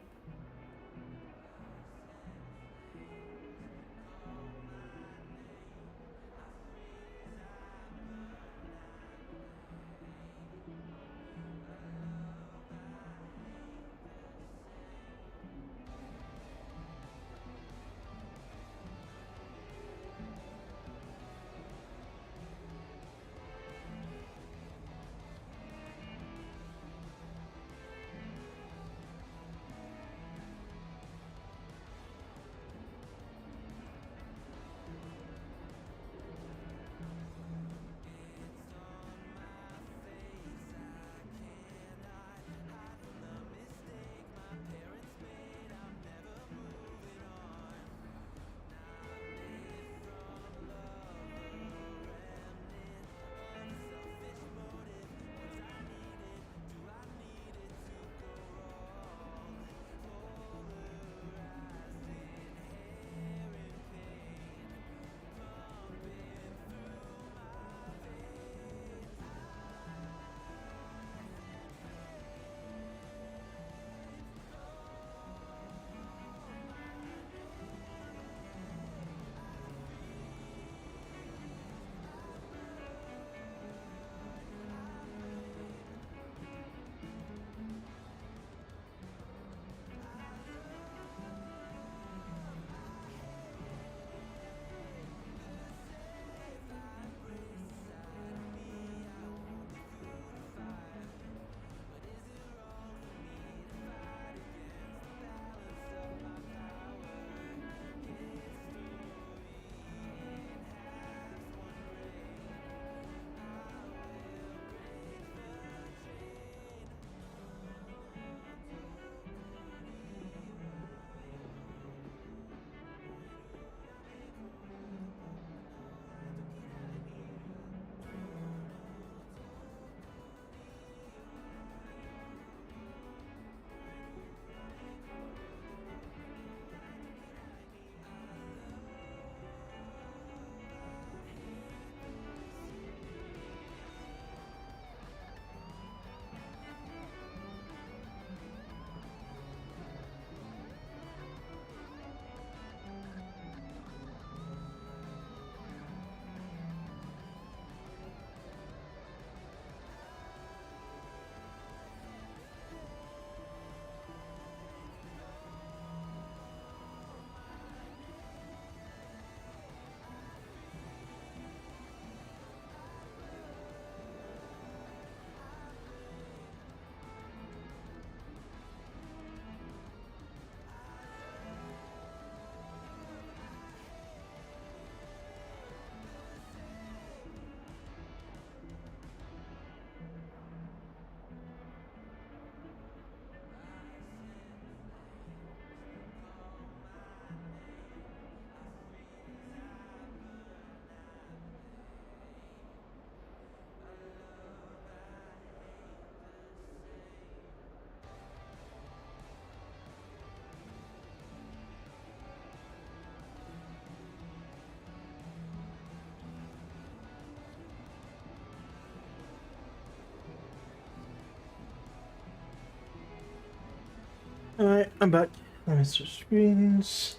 Alright, I'm back. Let me switch screens.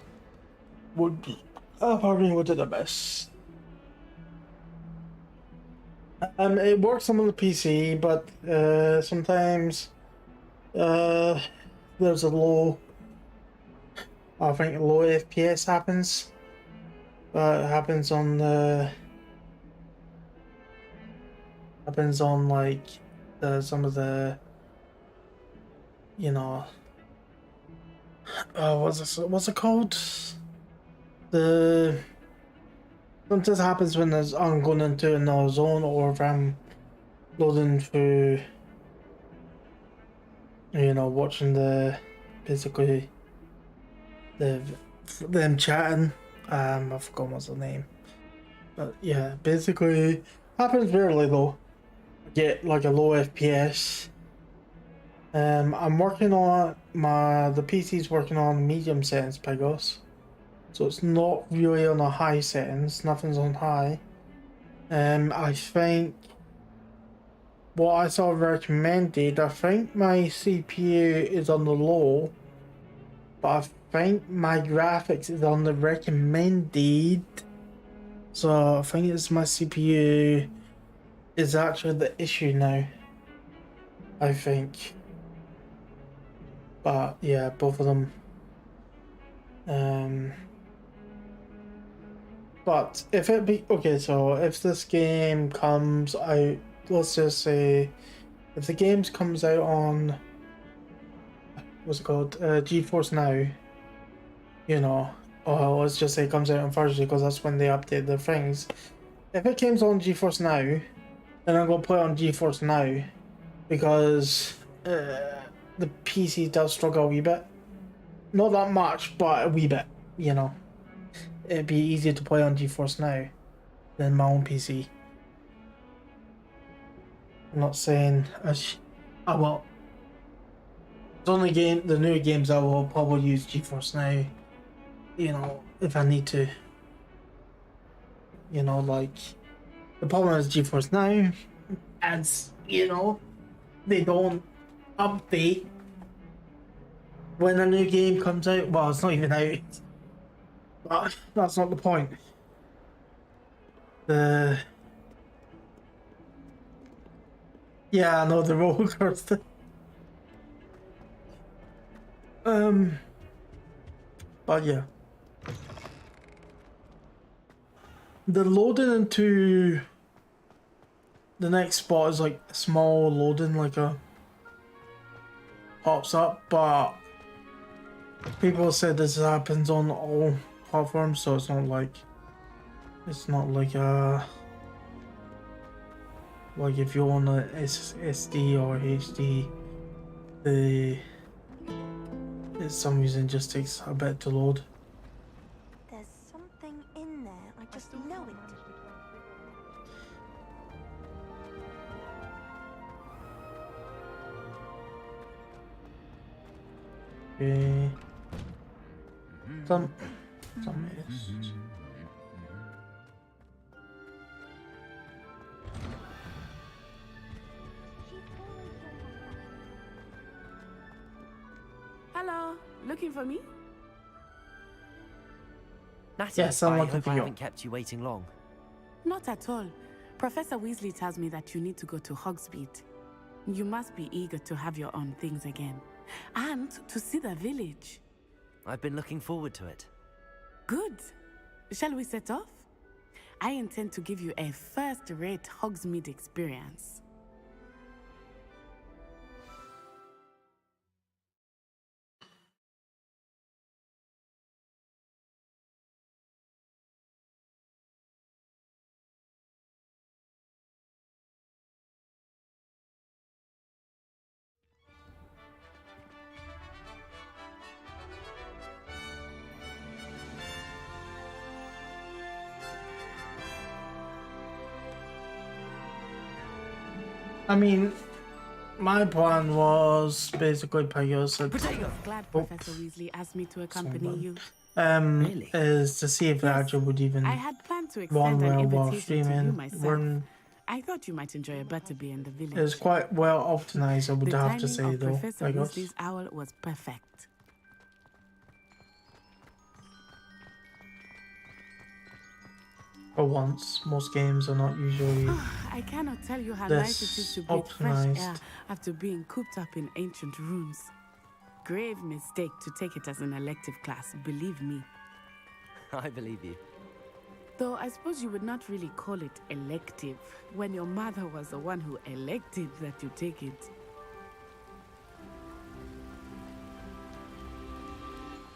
Pardon me, what did I miss? It works on the PC, but sometimes there's a low, I think low FPS happens. But it happens on like some of the, you know, what's it called? Sometimes happens when I'm going into another zone, or if I'm loading through, you know, watching basically them chatting. I forgot what's the name, but yeah, basically happens rarely though. I get like a low FPS. I'm working on the PC's working on medium settings, Pegos. So it's not really on a high settings, nothing's on high. I think what I saw recommended, I think my CPU is on the low, but I think my graphics is on the recommended. So I think it's my CPU is actually the issue now, I think. But yeah, both of them. But if it be okay, so if this game comes out, let's just say, if the games comes out on what's it called, GeForce Now, you know, or let's just say it comes out on Thursday because that's when they update the things. If it comes on GeForce Now, then I'm gonna play it on GeForce Now because the PC does struggle a wee bit. Not that much, but a wee bit, you know. It'd be easier to play on GeForce Now than my own PC. I'm not saying I will. It's only the new games I will probably use GeForce Now. You know, if I need to. You know, like the problem is GeForce Now, as you know, they don't update when a new game comes out. Well, it's not even out. But that's not the point. Yeah, I know the roller coaster. But yeah. The loading into the next spot is like a small loading, like a pops up, but people said this happens on all platforms, so it's not like like if you're on a SD or HD, it some reason just takes a bit to load. There's something in there. I just know it. Okay. Some is. Hello, looking for me? Natty, Yes, I'm I looking hope for I you. haven't kept you waiting long. Not at all. Professor Weasley tells me that you need to go to Hogsmeade. You must be eager to have your own things again. And to see the village. I've been looking forward to it. Good. Shall we set off? I intend to give you a first-rate Hogsmeade experience. I mean, my plan was basically Pegos Glad Professor Weasley asked me to accompany you. is to see if the actual would even I had planned to run extend an well while invitation to you streaming. myself. I thought you might enjoy a butterbeer in the village. It's quite well optimized, I would The have to timing say of though, Professor Pegos. Weasley's owl was perfect. For once, most games are not usually I cannot tell you how nice it is to breathe fresh air after being cooped up in ancient rooms. Grave mistake to take it as an elective class, believe me. I believe you. Though I suppose you would not really call it elective when your mother was the one who elected that you take it.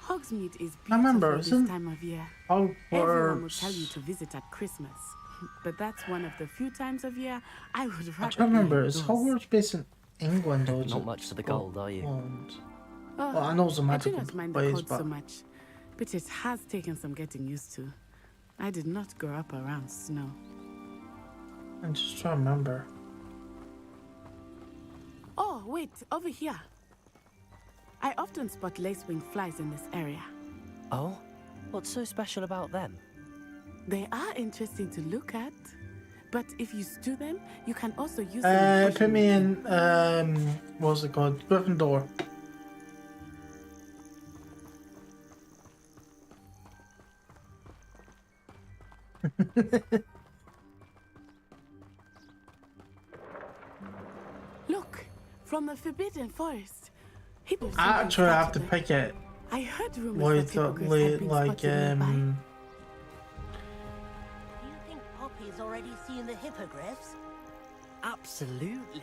Hogsmeade is beautiful this time of year. Everyone will tell you to visit at Christmas, but that's one of the few times of year I would rather. I don't remember. Is Hogwarts based in England or not much for the gold, are you? Well, I know the magical I do not mind the cold so much, but it has taken some getting used to. I did not grow up around snow. I'm just trying to remember. Oh, wait, over here. I often spot lacewing flies in this area. Oh? What's so special about them? They are interesting to look at, but if you stew them, you can also use them. Put me in, what's it called? Gryffindor. Look, from the Forbidden Forest. I actually have to pick it. I heard rumors that hippogriffs like Do you think Poppy's already seen the hippogriffs? Absolutely.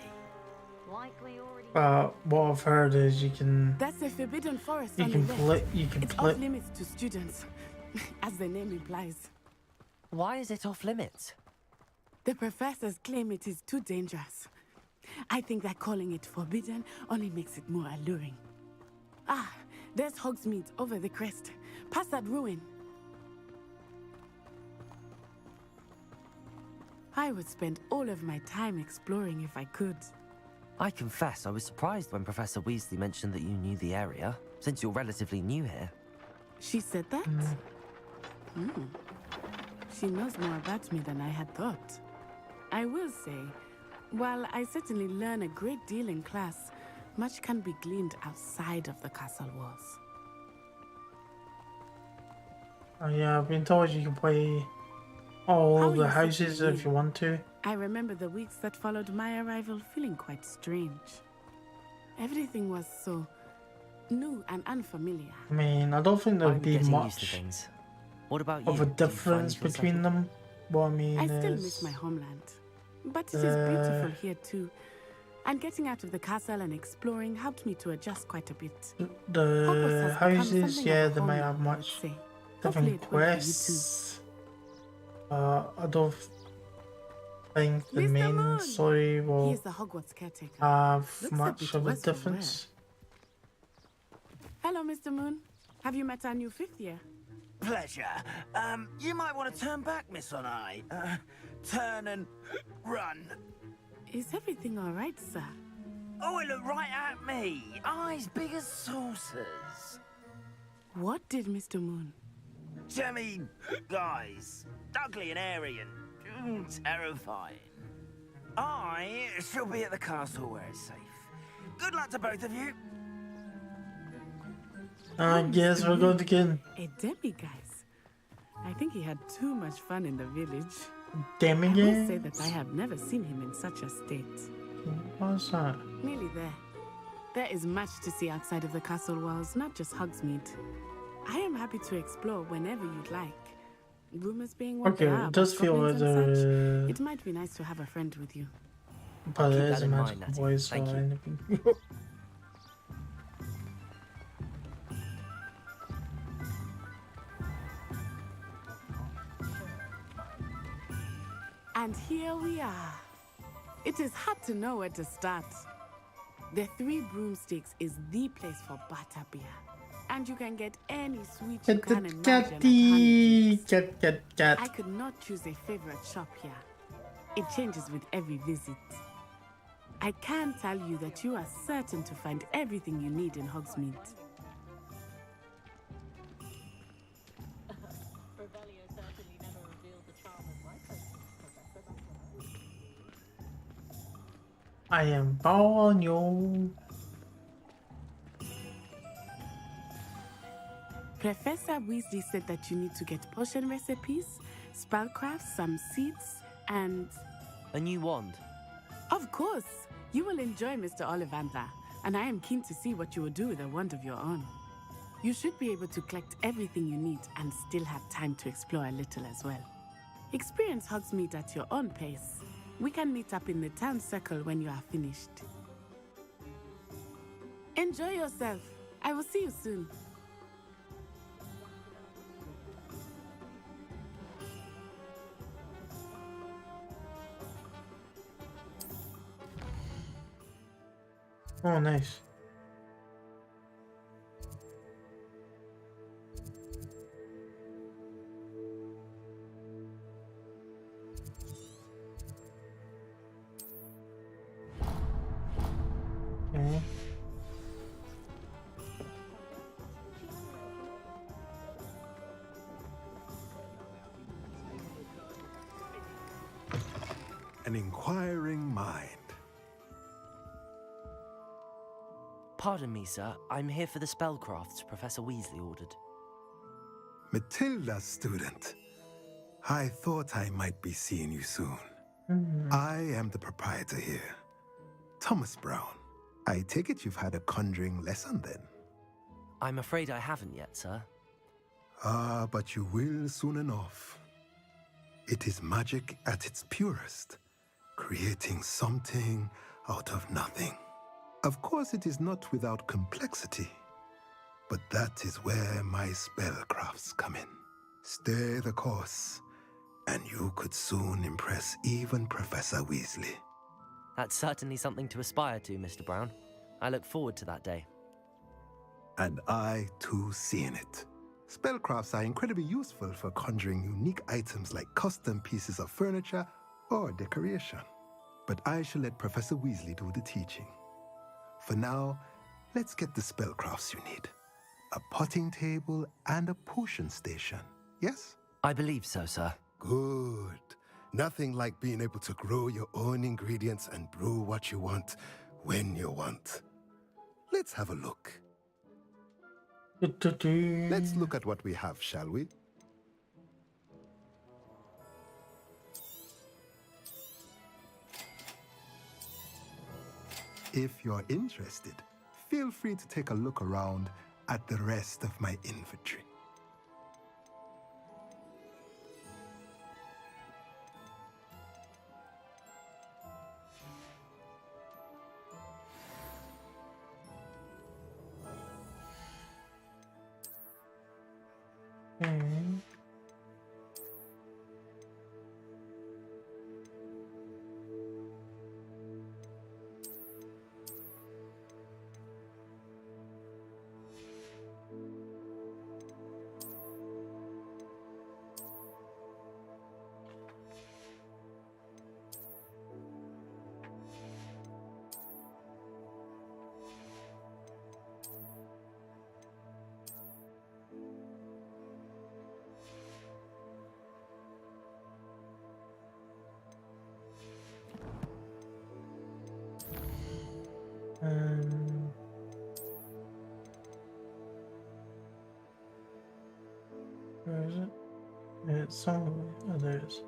What I've heard is you can. That's the Forbidden Forest. You can flip. You can it's flip. Off limits to students, as the name implies. Why is it off limits? The professors claim it is too dangerous. I think that calling it forbidden only makes it more alluring. Ah, there's Hogsmeade over the crest. Past that ruin. I would spend all of my time exploring if I could. I confess I was surprised when Professor Weasley mentioned that you knew the area, since you're relatively new here. She said that? She knows more about me than I had thought. I will say, while I certainly learn a great deal in class, much can be gleaned outside of the castle walls. Oh yeah, I've been told you can play all the houses if you want to. I remember the weeks that followed my arrival feeling quite strange. Everything was so new and unfamiliar. I mean, I don't think there'd be much What about you? of a difference between them. What I mean I still miss my homeland, but it is beautiful here too. And getting out of the castle and exploring helped me to adjust quite a bit. The houses, yeah, they might have much different quests. I don't think the main story will the Hogwarts caretaker. have Looks much of a difference. Hello, Mr. Moon. Have you met our new fifth year? Pleasure. You might want to turn back, Miss On Eye. Turn and run. Is everything all right, sir? Oh, it looked right at me. Eyes big as saucers. What did Mr. Moon? I mean, guys, ugly and airy and terrifying. I shall be at the castle where it's safe. Good luck to both of you. I guess we're going to get a demiguise. I think he had too much fun in the village. Demiguise? I must say that I have never seen him in such a state. What's that? Nearly there. There is much to see outside of the castle walls, not just Hogsmeade. I am happy to explore whenever you'd like. Rumors being what they are, it does feel like it might be nice to have a friend with you. But it is a magical voice or anything. And here we are. It is hard to know where to start. The Three Broomsticks is the place for butterbeer. And you can get any sweet you can imagine I could not choose a favorite shop here. It changes with every visit. I can tell you that you are certain to find everything you need in Hogsmeade. I am born you. Professor Weasley said that you need to get potion recipes, spellcrafts, some seeds, and... A new wand? Of course! You will enjoy Mr. Ollivander, and I am keen to see what you will do with a wand of your own. You should be able to collect everything you need and still have time to explore a little as well. Experience Hogsmeade at your own pace. We can meet up in the town circle when you are finished. Enjoy yourself. I will see you soon. Oh, nice. Okay. An inquiring mind. Pardon me, sir. I'm here for the spellcrafts Professor Weasley ordered. Matilda's student. I thought I might be seeing you soon. I am the proprietor here, Thomas Brown. I take it you've had a conjuring lesson then? I'm afraid I haven't yet, sir. Ah, but you will soon enough. It is magic at its purest, creating something out of nothing. Of course, it is not without complexity, but that is where my spellcrafts come in. Stay the course, and you could soon impress even Professor Weasley. That's certainly something to aspire to, Mr. Brown. I look forward to that day. And I, too, seeing it. Spellcrafts are incredibly useful for conjuring unique items like custom pieces of furniture or decoration. But I shall let Professor Weasley do the teaching. For now, let's get the spellcrafts you need. A potting table and a potion station, yes? I believe so, sir. Good. Nothing like being able to grow your own ingredients and brew what you want when you want. Let's have a look. Let's look at what we have, shall we? If you're interested, feel free to take a look around at the rest of my inventory. Where is it? It's somewhere. Oh, there it is.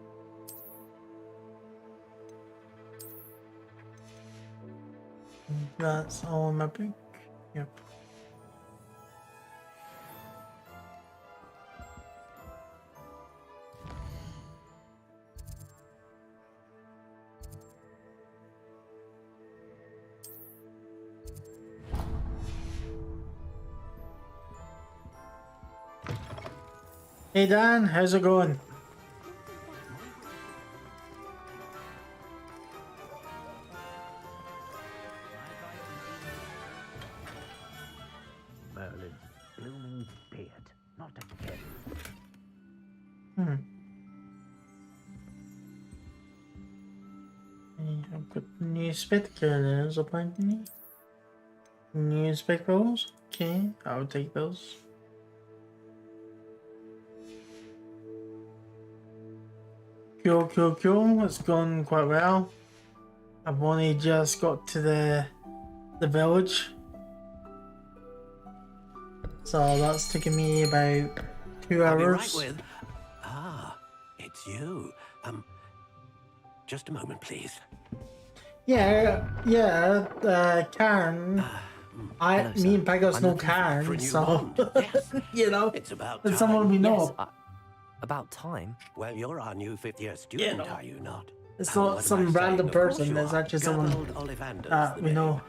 That's all in my book. Yep. Hey Dan, how's it going? Merlin's blooming beard, not again. I've got new spectacles apparently. New spectacles? Okay, I'll take those. Cool. It's gone quite well. I've only just got to the village. So that's taken me about 2 hours. Right with... Ah, it's you. Just a moment, please. Yeah, Karen. Hello, Me and sir. Pegos I'm know looking for a Karen, new so wand. Yes. you know, It's about it's time. someone we know. Yes, about time. Well, you're our new fifth-year student, know. are you not? It's Oh, not what am some I random saying? Of course person. you It's are. actually Good someone old Ollivander's the we know. name.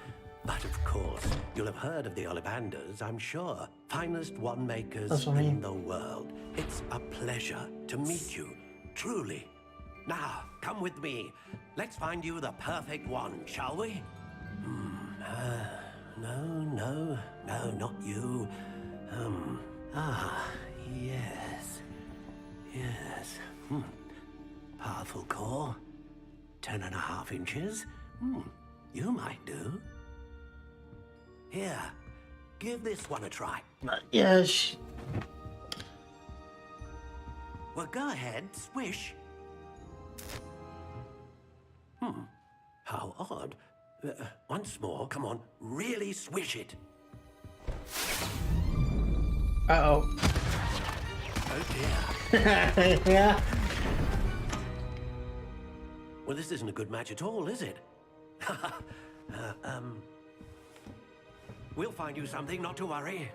But of course, you'll have heard of the Ollivanders, I'm sure. Finest wand makers That's what I mean. in the world. It's a pleasure to meet you, truly. Now, come with me. Let's find you the perfect wand, shall we? No, not you. Yes. Powerful core. 10.5 inches. You might do. Here, give this one a try. Yes. Well, go ahead, swish. How odd. Once more, come on, really swish it. Uh-oh. Oh dear. Yeah. Well, this isn't a good match at all, is it? We'll find you something, not to worry.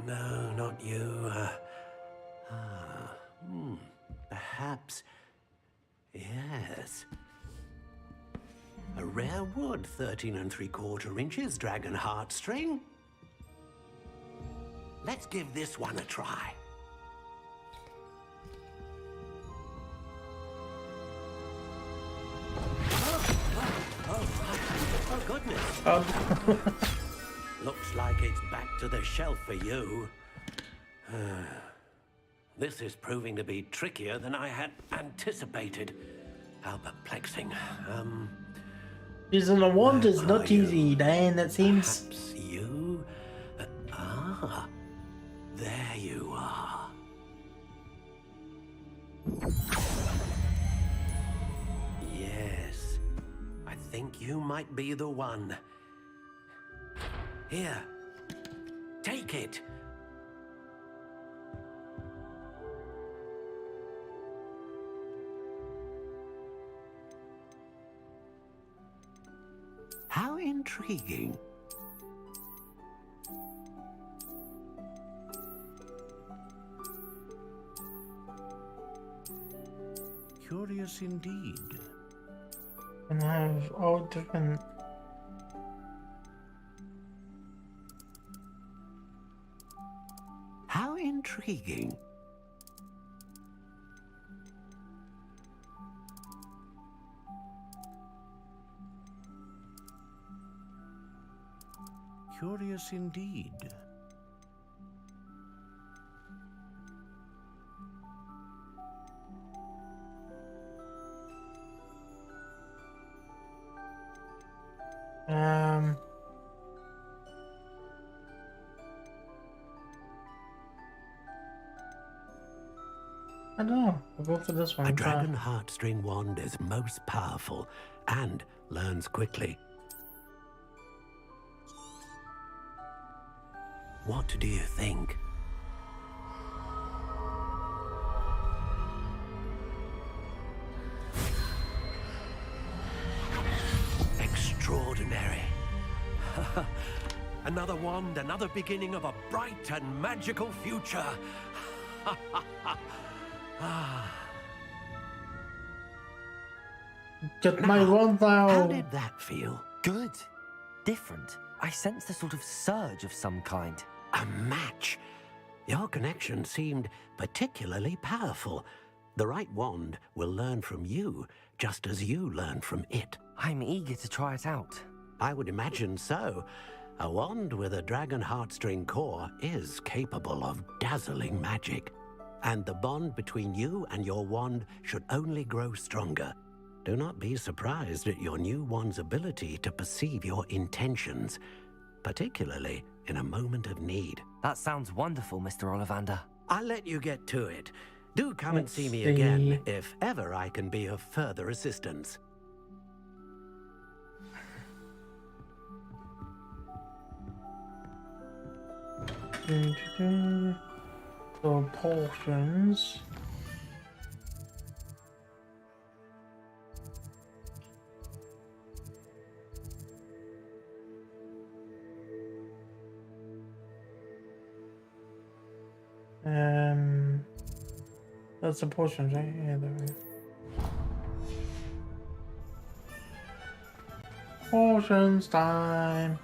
No, not you. Perhaps. Yes. A rare wood, 13 3/4 inches, dragon heartstring. Let's give this one a try. Oh, goodness. Looks like it's back to the shelf for you. This is proving to be trickier than I had anticipated. How perplexing. Using a wand is not easy, Dan, it seems. Perhaps you? There you are. Yes, I think you might be the one. Here, take it. How intriguing. Curious indeed. And have all different. How intriguing. Curious indeed. I don't know. I'll go for this one. A dragon heartstring wand is most powerful and learns quickly. What do you think? Extraordinary. Another wand, another beginning of a bright and magical future. Get my wand now. How did that feel? Good. Different. I sensed a sort of surge of some kind. A match. Your connection seemed particularly powerful. The right wand will learn from you, just as you learn from it. I'm eager to try it out. I would imagine so. A wand with a dragon heartstring core is capable of dazzling magic. And the bond between you and your wand should only grow stronger. Do not be surprised at your new wand's ability to perceive your intentions, particularly in a moment of need. That sounds wonderful, Mr. Ollivander. I'll let you get to it. Do come and see me Let's see. again if ever I can be of further assistance. So potions. That's the potions, right? Yeah, there we go. Potions time.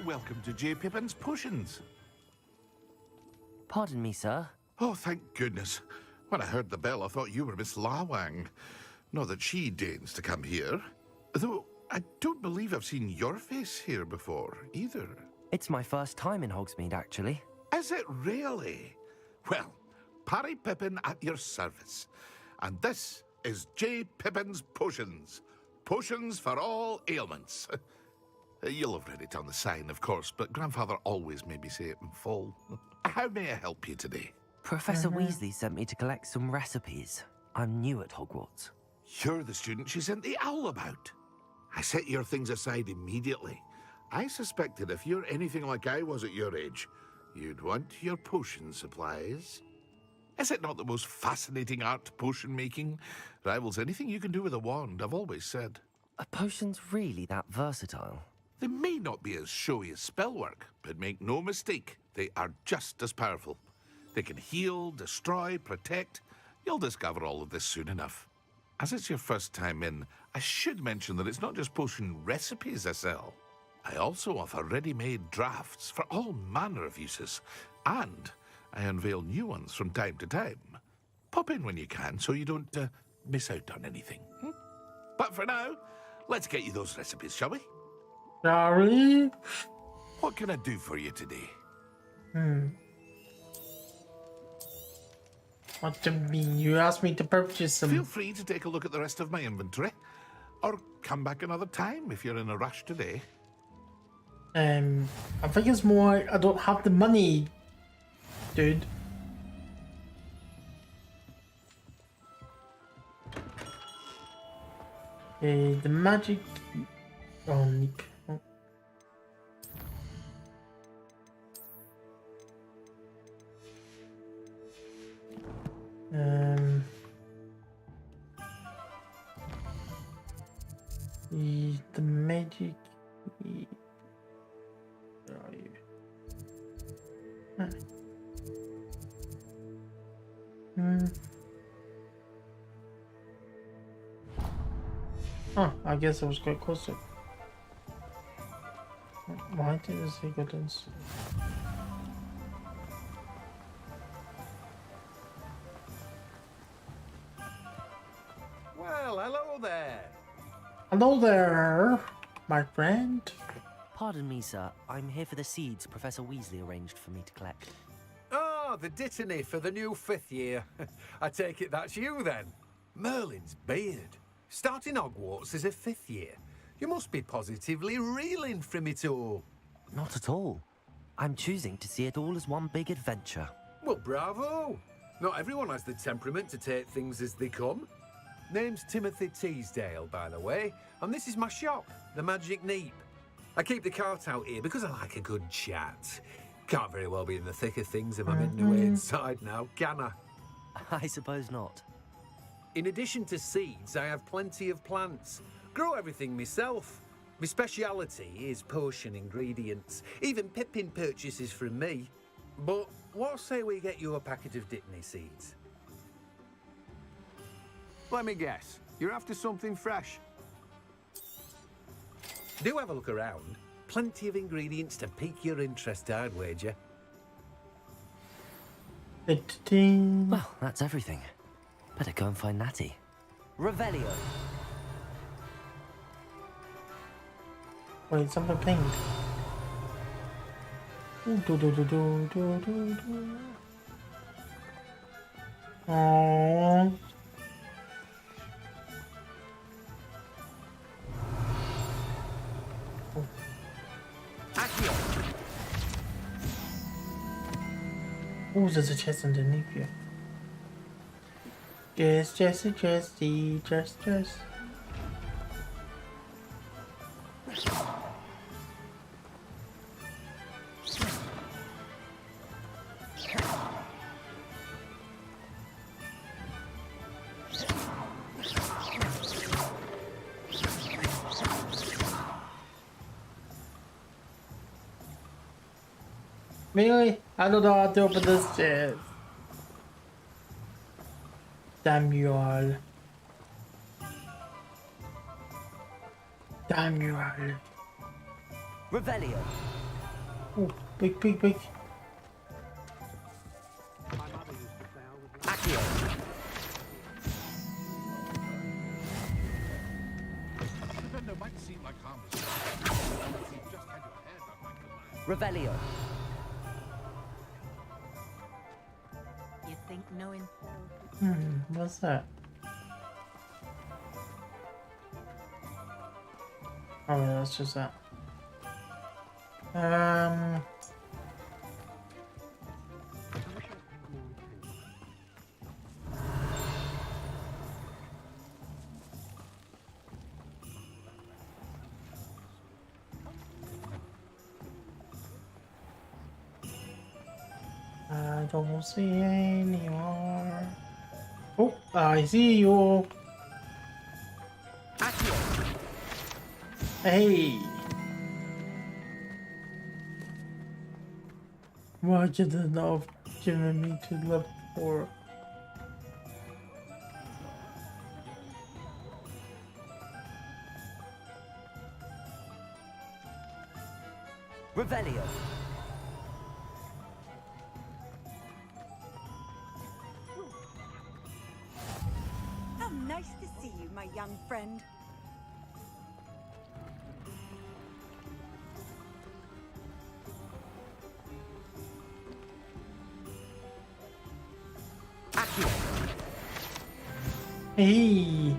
Welcome to J. Pippin's Potions. Pardon me, sir. Oh, thank goodness. When I heard the bell, I thought you were Miss Lawang. Not that she deigns to come here. Though, I don't believe I've seen your face here before, either. It's my first time in Hogsmeade, actually. Is it really? Well, Parry Pippin at your service. And this is J. Pippin's Potions. Potions for all ailments. You'll have read it on the sign, of course, but Grandfather always made me say it in full. How may I help you today? Professor Weasley sent me to collect some recipes. I'm new at Hogwarts. You're the student she sent the owl about. I set your things aside immediately. I suspected if you're anything like I was at your age, you'd want your potion supplies. Is it not the most fascinating art, potion making? Rivals anything you can do with a wand, I've always said. Are potions really that versatile? They may not be as showy as spellwork, but make no mistake, they are just as powerful. They can heal, destroy, protect. You'll discover all of this soon enough. As it's your first time in, I should mention that it's not just potion recipes I sell. I also offer ready-made drafts for all manner of uses, and I unveil new ones from time to time. Pop in when you can so you don't miss out on anything. But for now, let's get you those recipes, shall we? Sorry? What can I do for you today? What do you mean? You asked me to purchase some. Feel free to take a look at the rest of my inventory, or come back another time if you're in a rush today. I think it's more I don't have the money, dude. Okay, the magic. Oh, Nick. The magic. Where are you? Oh, I guess I was quite close to it. Why did it say go dance? Well, hello there. Hello there, my friend. Pardon me, sir. I'm here for the seeds Professor Weasley arranged for me to collect. Ah, the dittany for the new 5th year. I take it that's you then. Merlin's beard. Starting Hogwarts as a 5th year. You must be positively reeling from it all. Not at all. I'm choosing to see it all as one big adventure. Well, bravo. Not everyone has the temperament to take things as they come. Name's Timothy Teasdale, by the way, and this is my shop, the Magic Neep. I keep the cart out here because I like a good chat. Can't very well be in the thick of things if I'm in the way inside now, can I? I suppose not. In addition to seeds, I have plenty of plants. Grow everything myself. My speciality is potion ingredients. Even Pippin purchases from me. But what say we get you a packet of Dittany seeds? Let me guess. You're after something fresh. Do have a look around. Plenty of ingredients to pique your interest, I'd wager. Well, that's everything. Better go and find Natty. Revelio. Wait, something pink. Aww. Oh, there's a chest underneath you. Just. Really? I don't know how to open this chest. Damn you all. Damn you all. Revelio. Oh, big, big, big. Accio. Defender might seem like harmless. You just had your hand on my command. Revelio. You think knowing? What's that? Oh, yeah, that's just that. I don't see any more. Oh, I see you. Hey. Why did it not giving me to level 4? Revelio. How nice to see you, my young friend. Hey.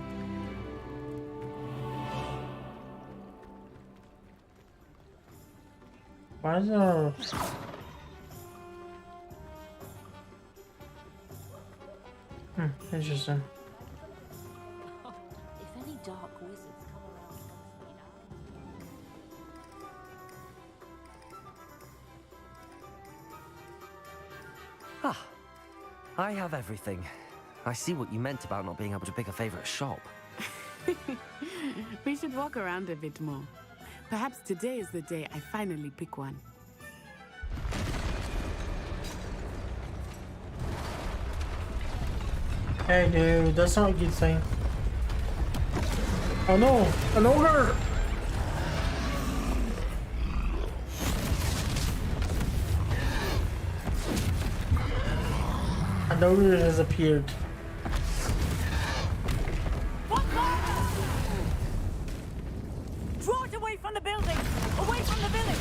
Why is there... interesting. If any dark wizards come around Ah, I have everything. I see what you meant about not being able to pick a favorite shop. We should walk around a bit more. Perhaps today is the day I finally pick one. Hey dude, that's not a good thing. Oh no, an ogre! An ogre has appeared. Draw it away from the building! Away from the village!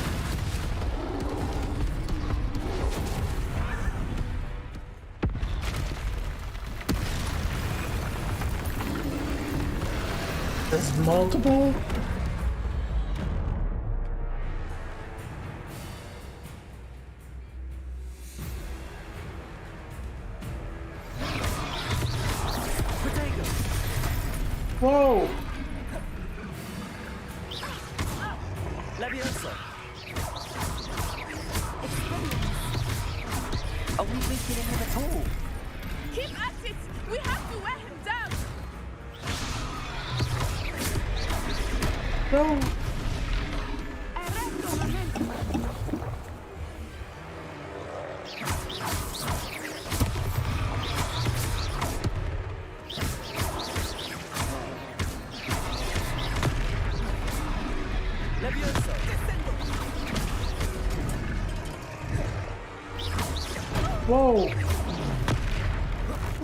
There's multiple? Whoa! Leviosa. Are we weakening him at all? Keep at it! We have to wear him down! No! Whoa!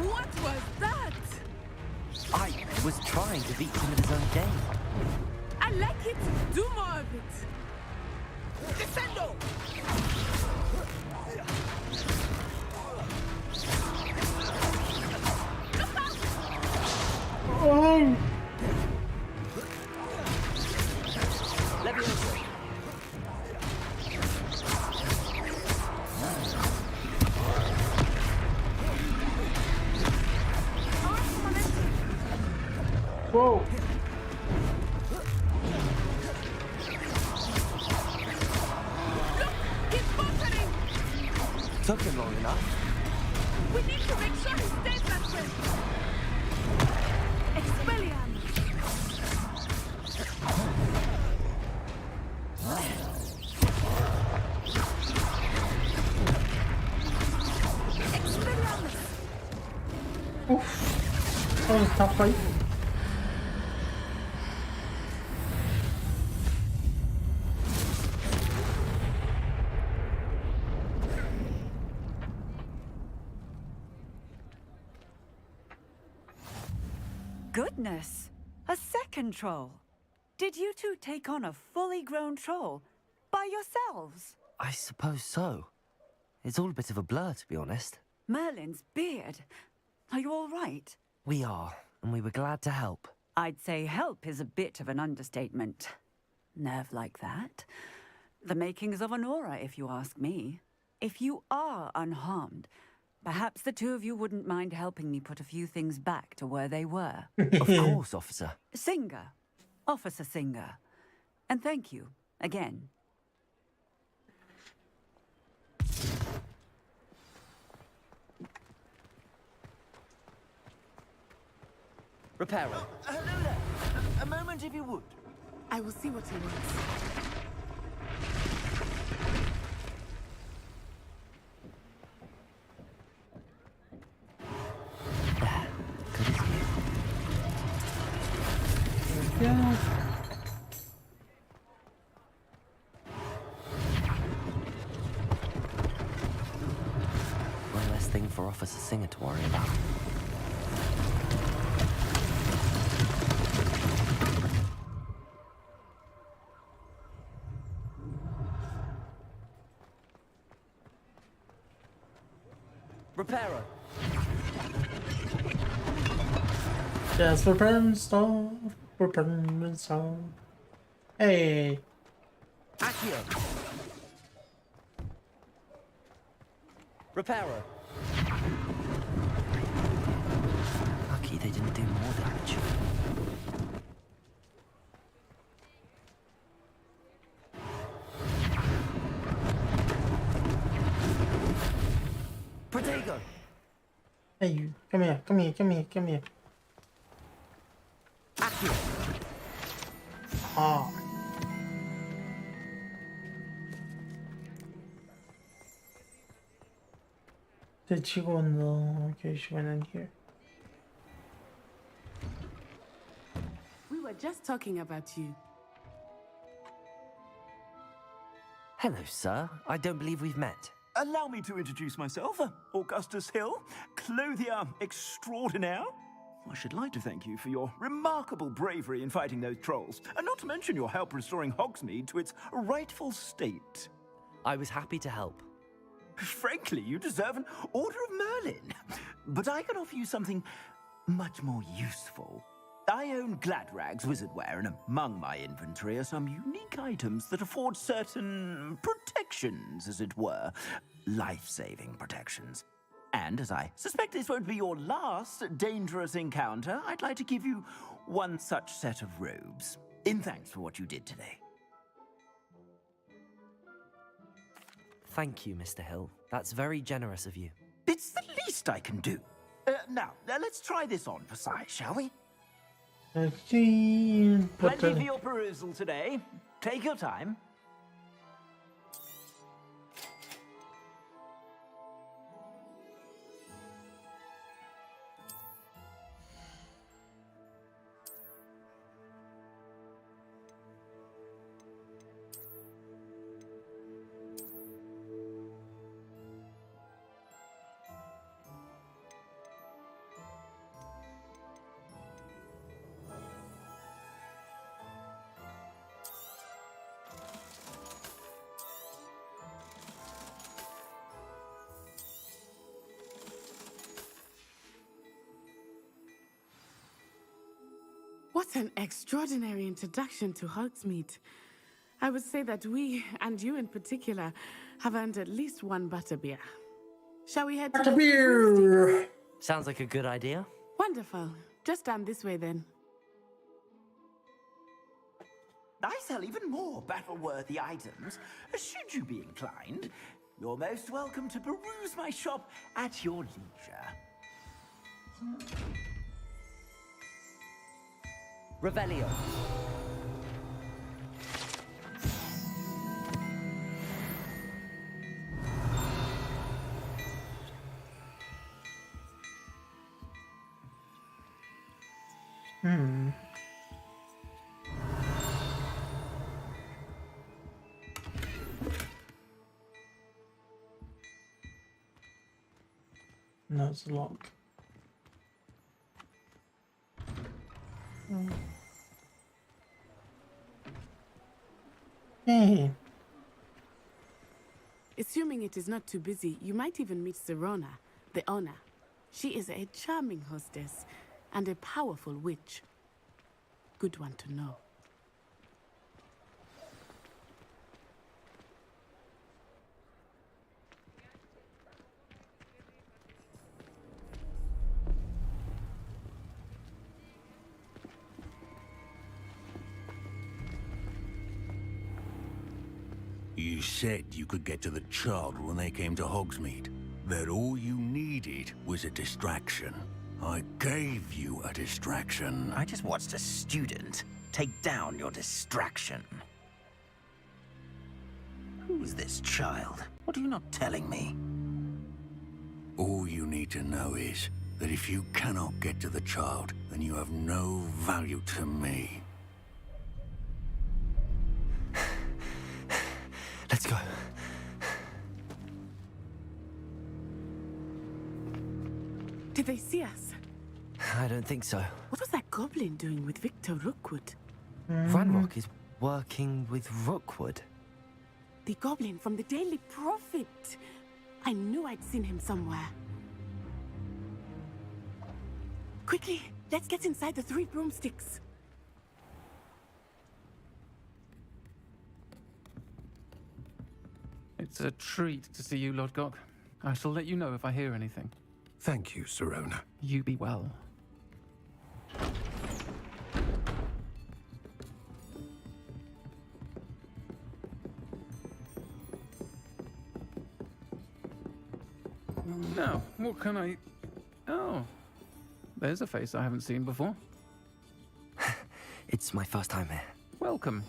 What was that? I was trying to beat him in his own game. I like it. Do more of it. Descendo! Oh! Leviosa. Whoa! Took him long enough. We need to make sure he stays that way. Expelliarmus. That was a tough fight. Goodness! A second troll! Did you two take on a fully grown troll by yourselves? I suppose so. It's all a bit of a blur, to be honest. Merlin's beard. Are you all right? We are, and we were glad to help. I'd say help is a bit of an understatement. Nerve like that. The makings of an aura, if you ask me. If you are unharmed, perhaps the two of you wouldn't mind helping me put a few things back to where they were. Of course, officer. Singer. Officer Singer. And thank you, again. Repairer. Hello there. A moment if you would. I will see what he wants. Yeah. One less thing for Officer Singer to worry about. Repairer. Yes, repairing stuff. Repairing stuff. Hey. Accio. Repairer. Lucky they didn't do more damage. Protego. Hey, you. Come here. Come here. Come here. Come here. Accio. Ah. Did she go in the... Okay, she went in here. We were just talking about you. Hello, sir. I don't believe we've met. Allow me to introduce myself, Augustus Hill, clothier extraordinaire. I should like to thank you for your remarkable bravery in fighting those trolls, and not to mention your help restoring Hogsmeade to its rightful state. I was happy to help. Frankly, you deserve an Order of Merlin. But I can offer you something much more useful. I own Gladrag's wizardware, and among my inventory are some unique items that afford certain protections, as it were. Life-saving protections. And as I suspect this won't be your last dangerous encounter, I'd like to give you one such set of robes, in thanks for what you did today. Thank you, Mr. Hill. That's very generous of you. It's the least I can do. Now, let's try this on for size, shall we? Plenty for your perusal today. Take your time. What an extraordinary introduction to Hogsmeade. I would say that we, and you in particular, have earned at least one butterbeer. Shall we head to Butterbeer! Sounds like a good idea. Wonderful. Just down this way then. I sell even more battle-worthy items. Should you be inclined, you're most welcome to peruse my shop at your leisure. Revelio. Hmm. No, it's a lock. Hey. Assuming it is not too busy, you might even meet Serona, the owner. She is a charming hostess and a powerful witch. Good one to know. You said you could get to the child when they came to Hogsmeade. That all you needed was a distraction. I gave you a distraction. I just watched a student take down your distraction. Who's this child? What are you not telling me? All you need to know is that if you cannot get to the child, then you have no value to me. Let's go. Did they see us? I don't think so. What was that goblin doing with Victor Rookwood? Ranrock is working with Rookwood. The goblin from the Daily Prophet. I knew I'd seen him somewhere. Quickly, let's get inside the 3 broomsticks. It's a treat to see you, Lodgok. I shall let you know if I hear anything. Thank you, Serona. You be well. Now, what can I... Oh, there's a face I haven't seen before. It's my first time here. Welcome.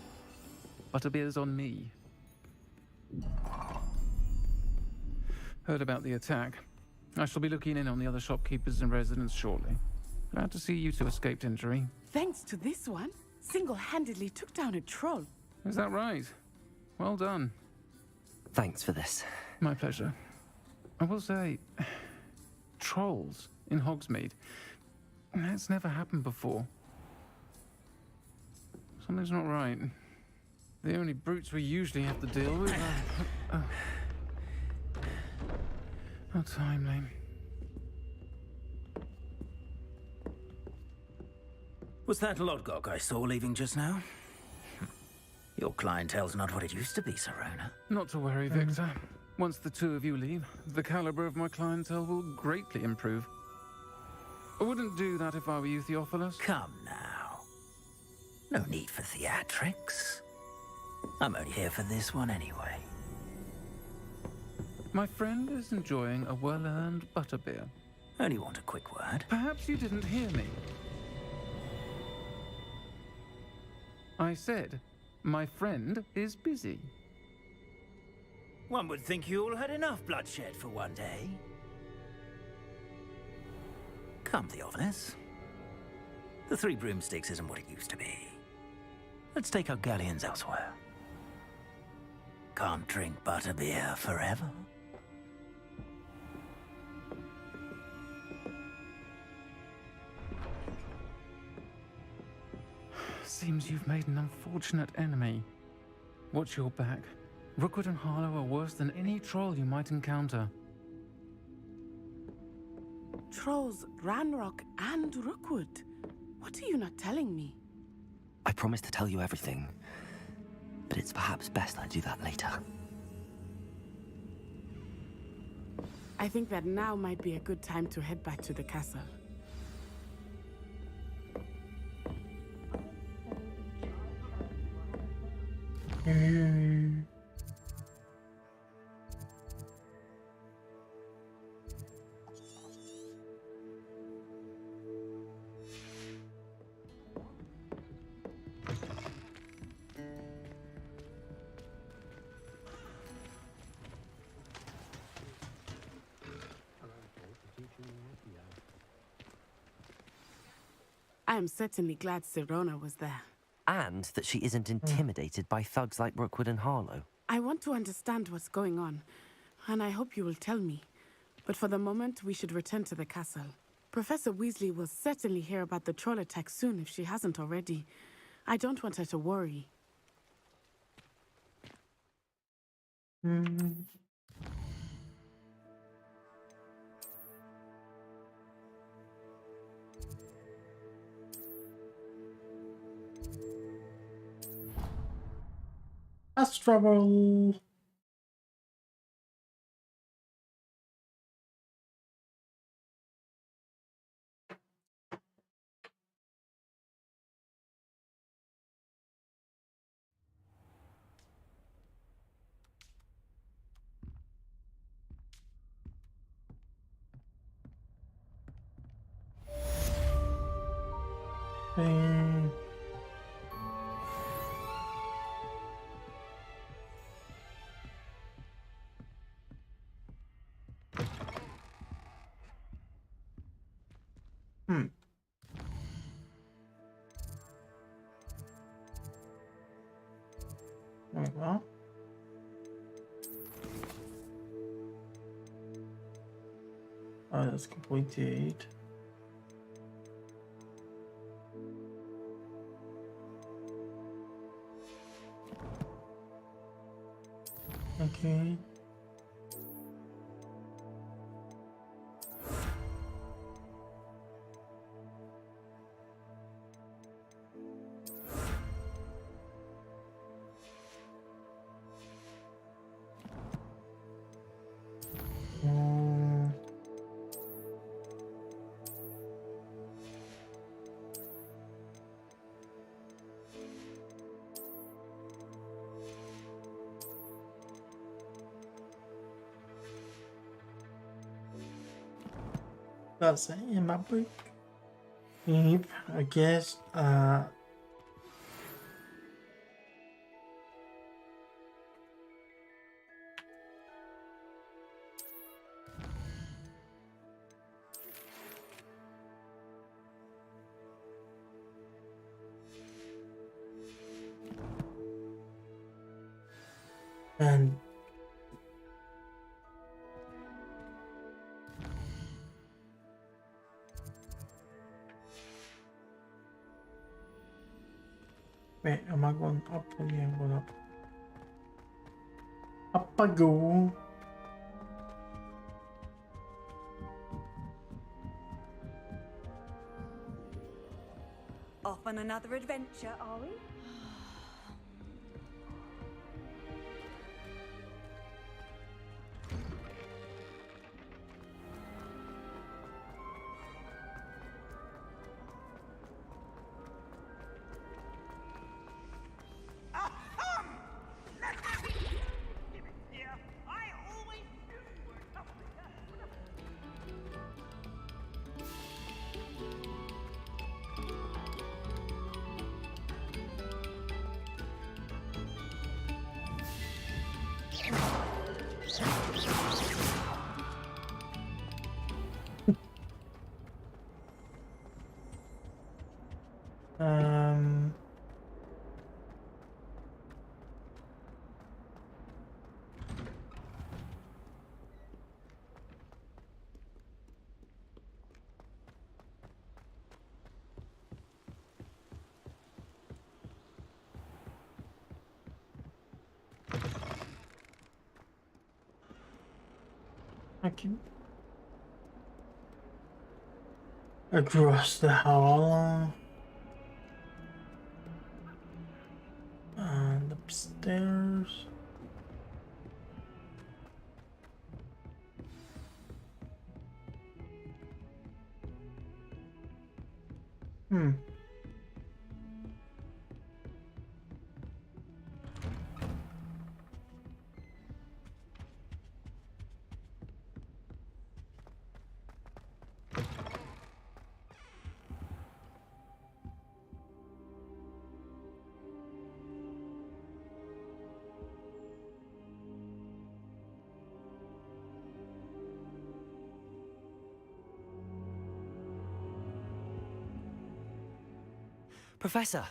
Butterbeer's on me. Heard about the attack. I shall be looking in on the other shopkeepers and residents shortly. Glad to see you two escaped injury. Thanks to this one, single-handedly took down a troll. Is that right? Well done. Thanks for this. My pleasure. I will say, trolls in Hogsmeade. That's never happened before. Something's not right. The only brutes we usually have to deal with are... How timely. Was that Lodgok I saw leaving just now? Your clientele's not what it used to be, Serona. Not to worry, Victor. Once the two of you leave, the caliber of my clientele will greatly improve. I wouldn't do that if I were you, Theophilus. Come now. No need for theatrics. I'm only here for this one anyway. My friend is enjoying a well-earned butterbeer. Only want a quick word. Perhaps you didn't hear me. I said, my friend is busy. One would think you all had enough bloodshed for one day. Come, Theophilus. The 3 broomsticks isn't what it used to be. Let's take our galleons elsewhere. Can't drink butterbeer forever. Seems you've made an unfortunate enemy. Watch your back. Rookwood and Harlow are worse than any troll you might encounter. Trolls, Ranrock, and Rookwood. What are you not telling me? I promised to tell you everything, but it's perhaps best I do that later. I think that now might be a good time to head back to the castle. I am certainly glad Sirona was there. And that she isn't intimidated by thugs like Rookwood and Harlow. I want to understand what's going on, and I hope you will tell me. But for the moment, we should return to the castle. Professor Weasley will certainly hear about the troll attack soon if she hasn't already. I don't want her to worry. That's trouble. Very well. Oh, that's completed. Okay. That's it in my book. Yep, I guess. And wait, am I going up? Oh, yeah, I'm going up. Up I go. Off on another adventure, are we? Okay. Across the hall and upstairs. Professor,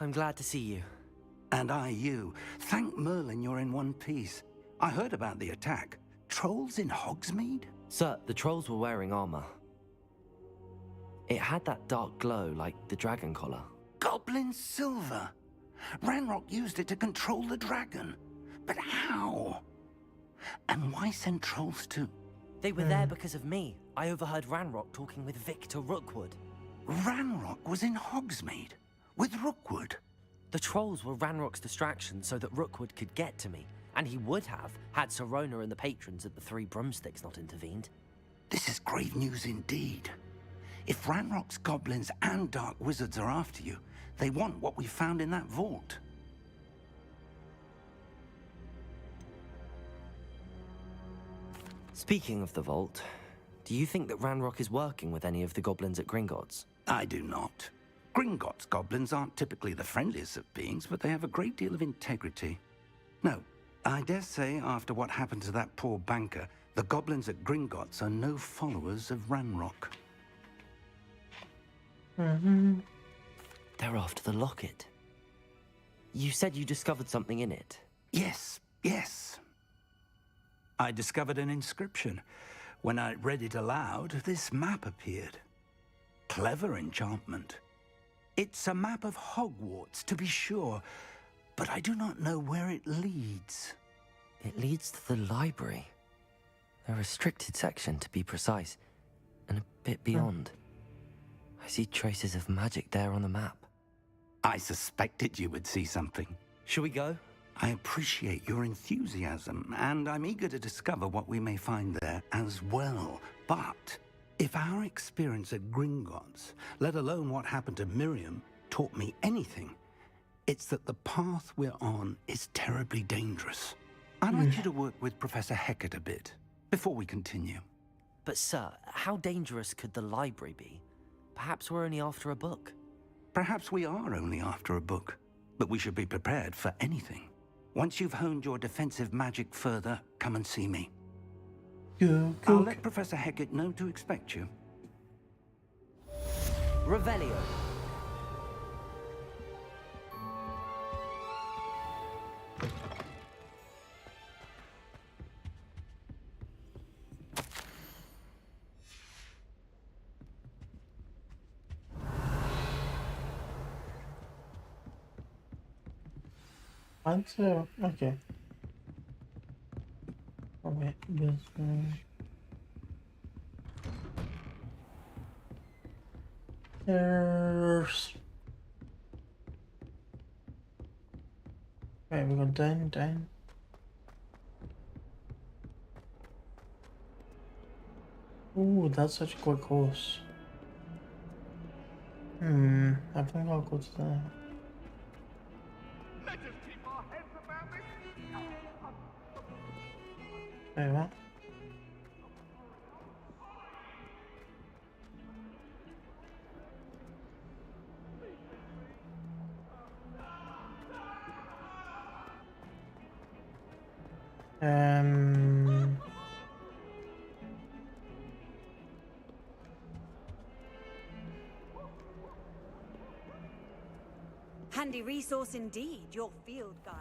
I'm glad to see you. And I you. Thank Merlin you're in one piece. I heard about the attack. Trolls in Hogsmeade? Sir, the trolls were wearing armor. It had that dark glow like the dragon collar. Goblin silver! Ranrock used it to control the dragon. But how? And why send trolls to... They were there because of me. I overheard Ranrock talking with Victor Rookwood. Ranrock was in Hogsmeade? With Rookwood? The trolls were Ranrock's distraction so that Rookwood could get to me. And he would have, had Sirona and the patrons at the Three Broomsticks not intervened. This is grave news indeed. If Ranrock's goblins and dark wizards are after you, they want what we found in that vault. Speaking of the vault, do you think that Ranrock is working with any of the goblins at Gringotts? I do not. Gringotts goblins aren't typically the friendliest of beings, but they have a great deal of integrity. No, I dare say after what happened to that poor banker, the goblins at Gringotts are no followers of Ranrock. They're after the locket. You said you discovered something in it. Yes, yes. I discovered an inscription. When I read it aloud, this map appeared. Clever enchantment. It's a map of Hogwarts, to be sure, but I do not know where it leads. It leads to the library. A restricted section, to be precise, and a bit beyond. I see traces of magic there on the map. I suspected you would see something. Shall we go? I appreciate your enthusiasm, and I'm eager to discover what we may find there as well. But if our experience at Gringotts, let alone what happened to Miriam, taught me anything, it's that the path we're on is terribly dangerous. I'd like you to work with Professor Hecat a bit before we continue. But sir, how dangerous could the library be? Perhaps we're only after a book. Perhaps we are only after a book, but we should be prepared for anything. Once you've honed your defensive magic further, come and see me. I'll let Professor Hecat know to expect you. Revelio. Okay. Oh wait, this there's... Right, we go down. Ooh, that's such a quick course. I think I'll go to that. Wait, what? Handy resource indeed, your field guide.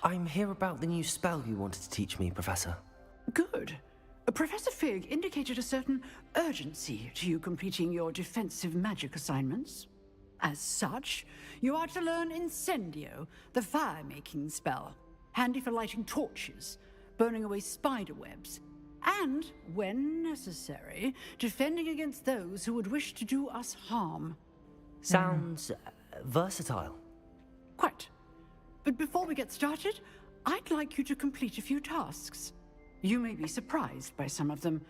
I'm here about the new spell you wanted to teach me, Professor. Good. Professor Fig indicated a certain urgency to you completing your defensive magic assignments. As such, you are to learn Incendio, the fire-making spell, handy for lighting torches, burning away spider webs, and, when necessary, defending against those who would wish to do us harm. Sounds versatile. Quite. But before we get started, I'd like you to complete a few tasks. You may be surprised by some of them.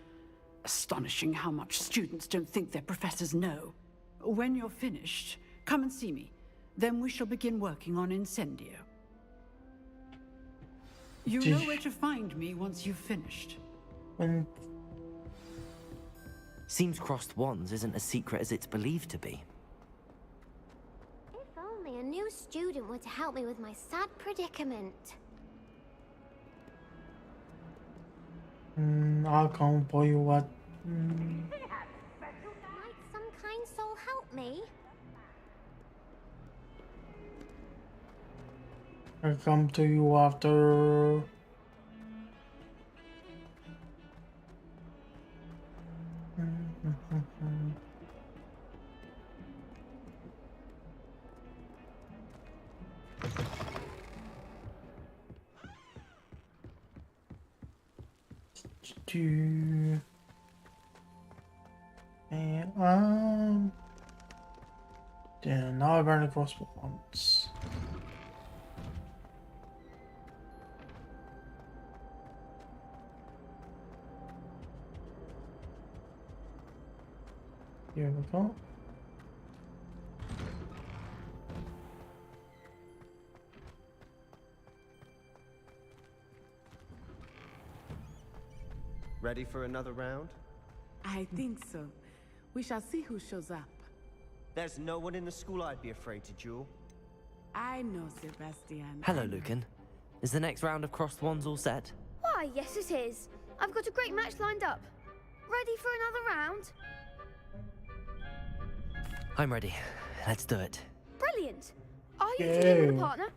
Astonishing how much students don't think their professors know. When you're finished, come and see me. Then we shall begin working on Incendio. You know where to find me once you've finished. Seems crossed wands isn't as secret as it's believed to be. If only a new student were to help me with my sad predicament. I can't buy you what Might some kind soul help me? I come to you after. Yeah, now I burn across once. Here we go. Ready for another round? I think so. We shall see who shows up. There's no one in the school I'd be afraid to duel. I know, Sebastian. Hello, Lucan. Is the next round of Crossed Wands all set? Why, yes it is. I've got a great match lined up. Ready for another round? I'm ready. Let's do it. Brilliant. Are you dealing with a Go. partner?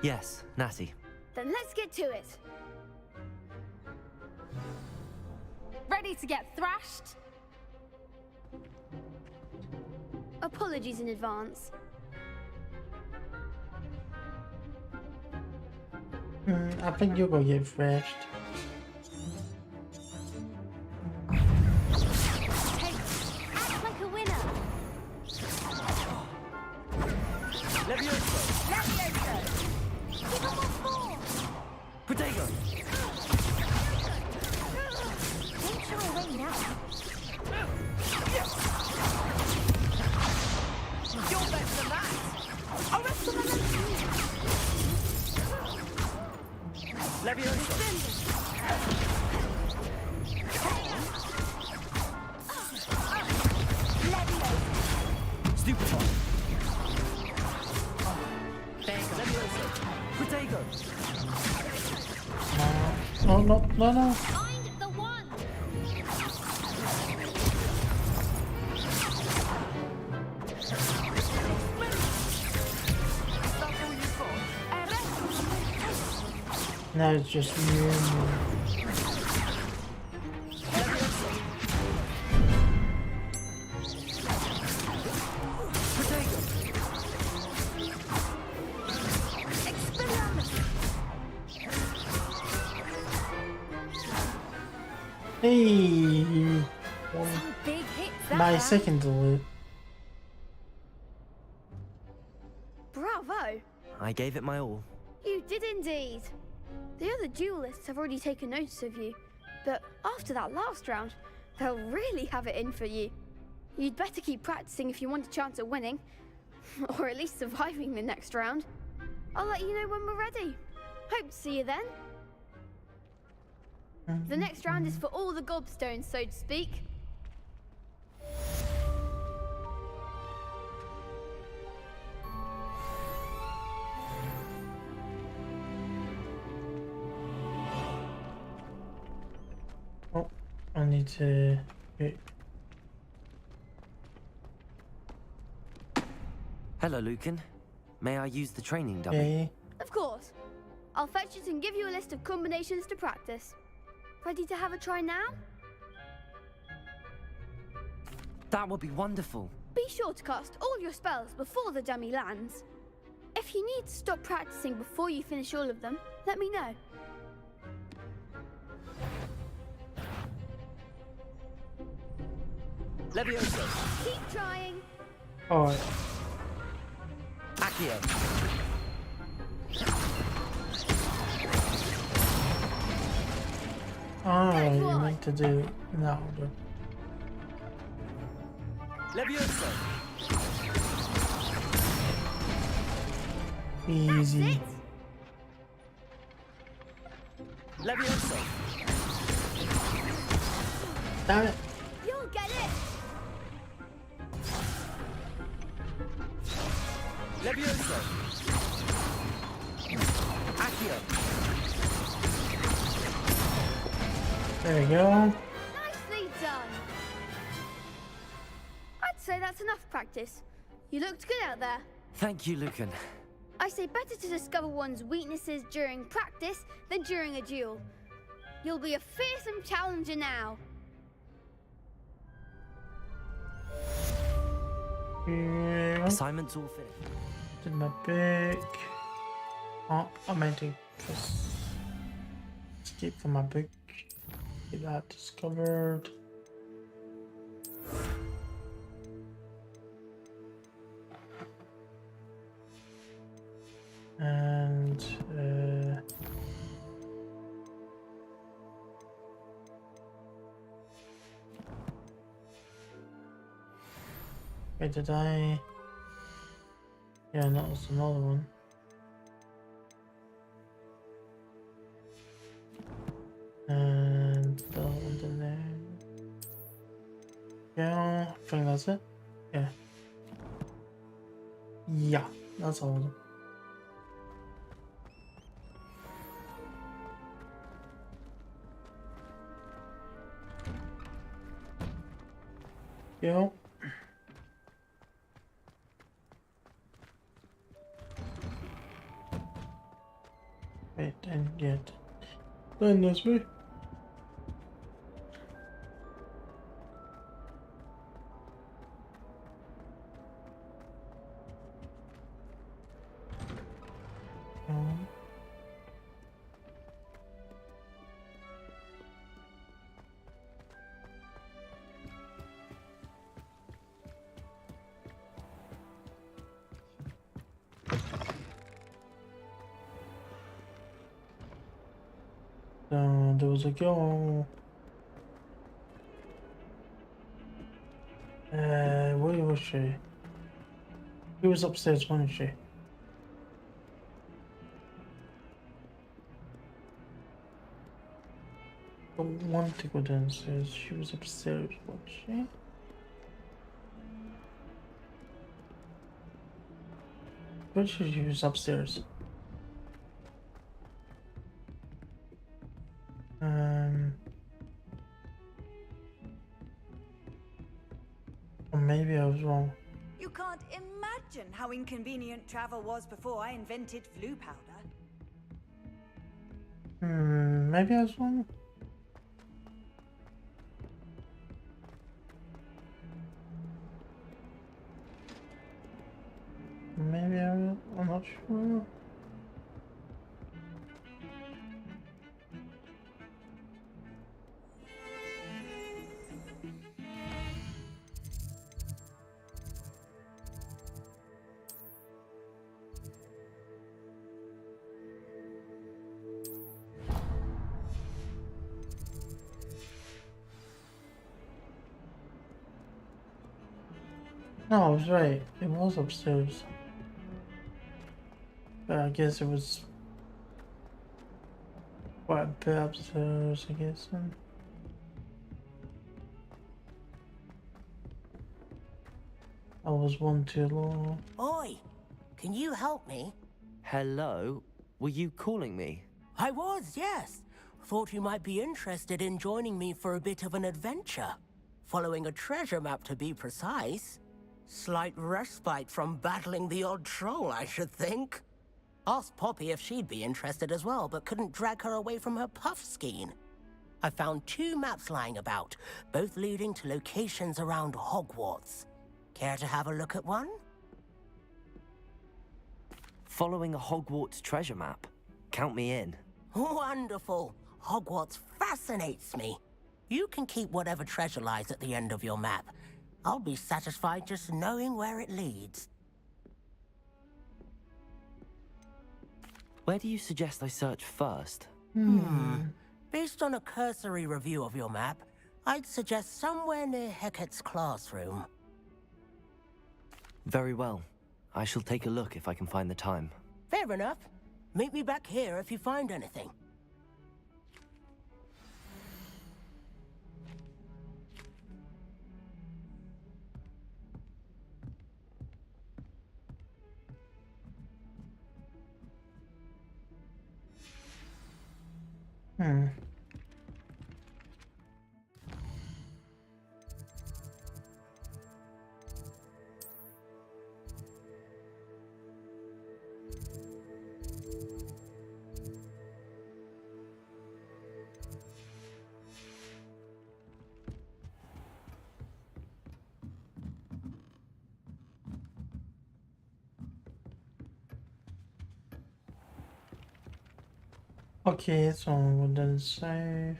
Yes, Natty. Then let's get to it. Ready to get thrashed? Apologies in advance. I think you're gonna get thrashed. Act like a winner. Levioso! Give him what's more. Protego! Don't shy away now. You're better than that. I'll rest on the Levioso! Stupefy! Levioso! Protego! No, no, no, no. Find the one. Now it's just you and me. Hey! Some big hits that My round. second delete. Bravo. I gave it my all. You did indeed. The other duelists have already taken notice of you, but after that last round, they'll really have it in for you. You'd better keep practicing if you want a chance at winning, or at least surviving the next round. I'll let you know when we're ready. Hope to see you then. The next round is for all the gobstones, so to speak. Oh, I need to. Okay. Hello, Lucan. May I use the training dummy? Okay. Of course. I'll fetch it and give you a list of combinations to practice. Ready to have a try now? That would be wonderful. Be sure to cast all your spells before the dummy lands. If you need to stop practicing before you finish all of them, let me know. Levioso! Keep trying. Alright. Accio! Alright, you need to do it now. Levioso! Easy. Levioso! Damn it. You'll get it. Levioso! Accio! There we go. Nicely done. I'd say that's enough practice. You looked good out there. Thank you, Lucan. I say better to discover one's weaknesses during practice than during a duel. You'll be a fearsome challenger now. Yeah. Assignments all finished. Did my book. Oh, I meant to just escape from my book. Get that discovered. And wait, did I? Yeah, that was another one. And that one in there. Yeah, I think that's it. Yeah. Yeah, that's all of them. Yeah. Wait, and yet. Then this way. There was a girl. Where was she? She was upstairs, wasn't she? I don't want to go downstairs. She was upstairs, wasn't she? Pretty sure she was upstairs. Or maybe I was wrong. You can't imagine how inconvenient travel was before I invented flu powder. Maybe I was wrong. Maybe I'm not sure. No, I was right. It was upstairs. But I guess it was quite a bit upstairs, I guess. I was one too long. Oi, can you help me? Hello? Were you calling me? I was, yes. Thought you might be interested in joining me for a bit of an adventure. Following a treasure map, to be precise. Slight respite from battling the odd troll, I should think. Asked Poppy if she'd be interested as well, but couldn't drag her away from her puff skein. I found 2 maps lying about, both leading to locations around Hogwarts. Care to have a look at one? Following a Hogwarts treasure map. Count me in. Wonderful. Hogwarts fascinates me. You can keep whatever treasure lies at the end of your map. I'll be satisfied just knowing where it leads. Where do you suggest I search first? Based on a cursory review of your map, I'd suggest somewhere near Hecat's classroom. Very well. I shall take a look if I can find the time. Fair enough. Meet me back here if you find anything. Okay, so we'll then save.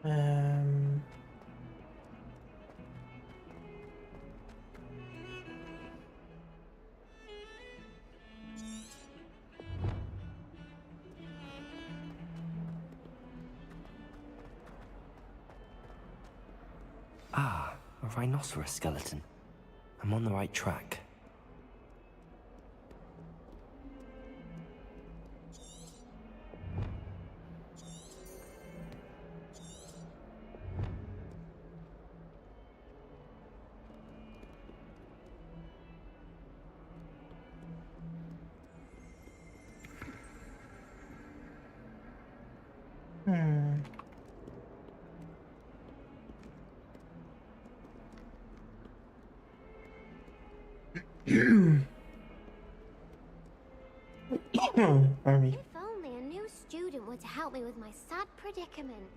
Um. Ah, a rhinoceros skeleton. I'm on the right track. Hmm. Pardon me. If only a new student were to help me with my sad predicament.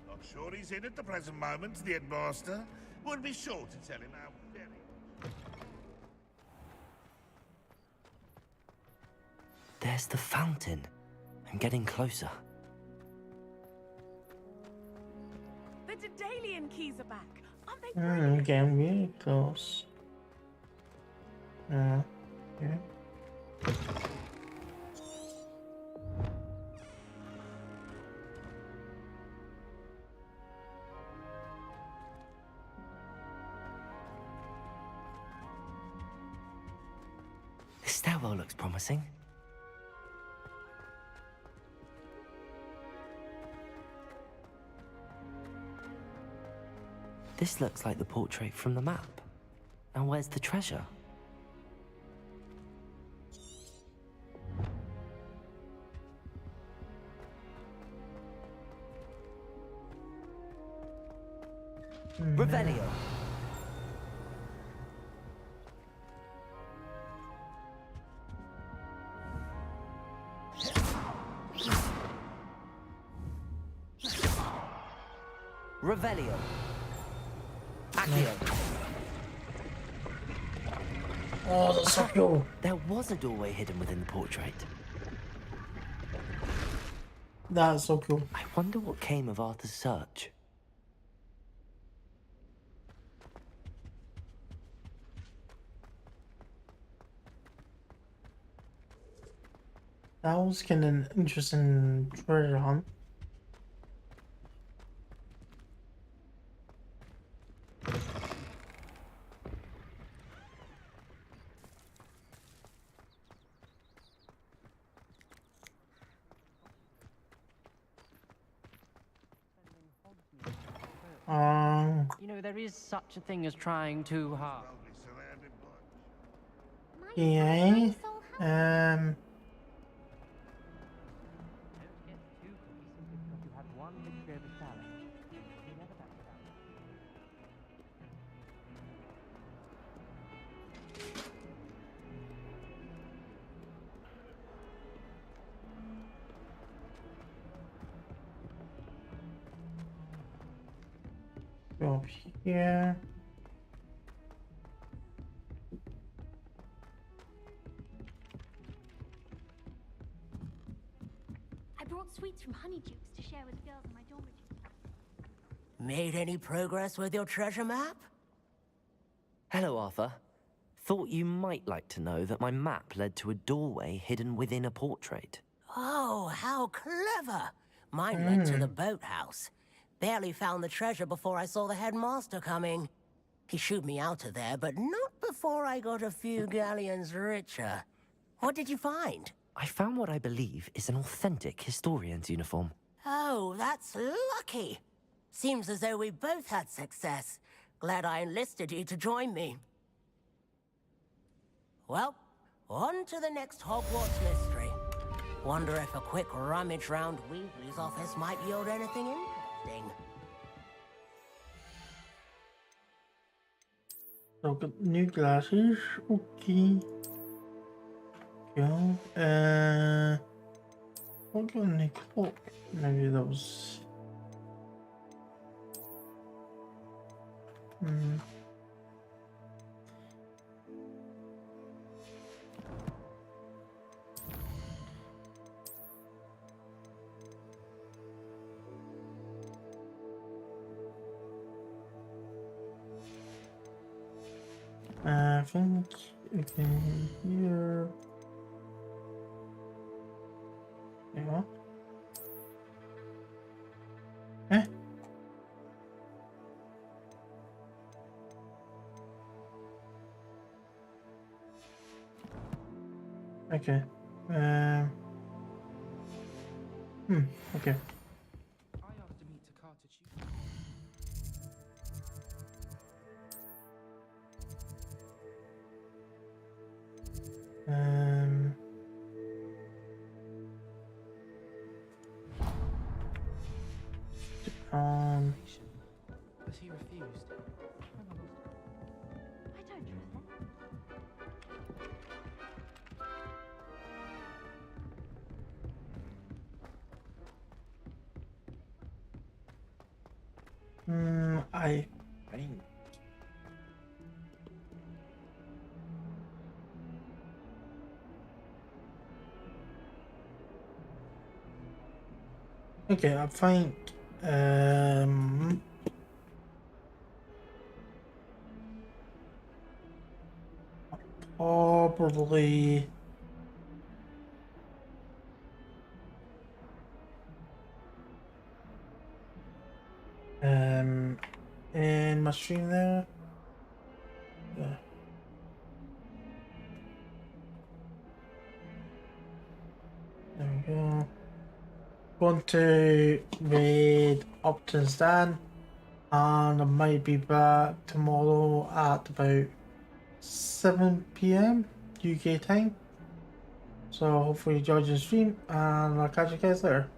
Not sure he's in at the present moment, the headmaster. We'll be sure to tell him how very... There's the fountain. I'm getting closer. The Daedalian keys are back. Aren't they? Getting really close. Yeah. This stairwell looks promising. This looks like the portrait from the map. Now where's the treasure? Revelio. Revelio. Accio. Oh, that's so cool. There was a doorway hidden within the portrait. That's so cool. I wonder what came of Arthur's search. That was kind of an interesting treasure hunt. You know, there is such a thing as trying too hard. Yeah. Go up here. I brought sweets from Honeydukes to share with the girls in my dormitory. Made any progress with your treasure map? Hello, Arthur. Thought you might like to know that my map led to a doorway hidden within a portrait. Oh, how clever! Mine led to the boathouse. Barely found the treasure before I saw the headmaster coming. He shooed me out of there, but not before I got a few galleons richer. What did you find? I found what I believe is an authentic historian's uniform. Oh, that's lucky. Seems as though we both had success. Glad I enlisted you to join me. Well, on to the next Hogwarts mystery. Wonder if a quick rummage round Weasley's office might yield anything interesting. So got new glasses. Okay. Go. What got a new clock? Maybe that was. Hmm. I think okay here. Yeah. Eh? Okay. Okay. Um. But he refused. I don't trust him. I think. Okay, I think. Probably. In my stream there. Yeah. There we go. Going to raid Upton's Dan, and I might be back tomorrow at about 7 PM UK time. So hopefully you enjoyed the stream, and I'll catch you guys later.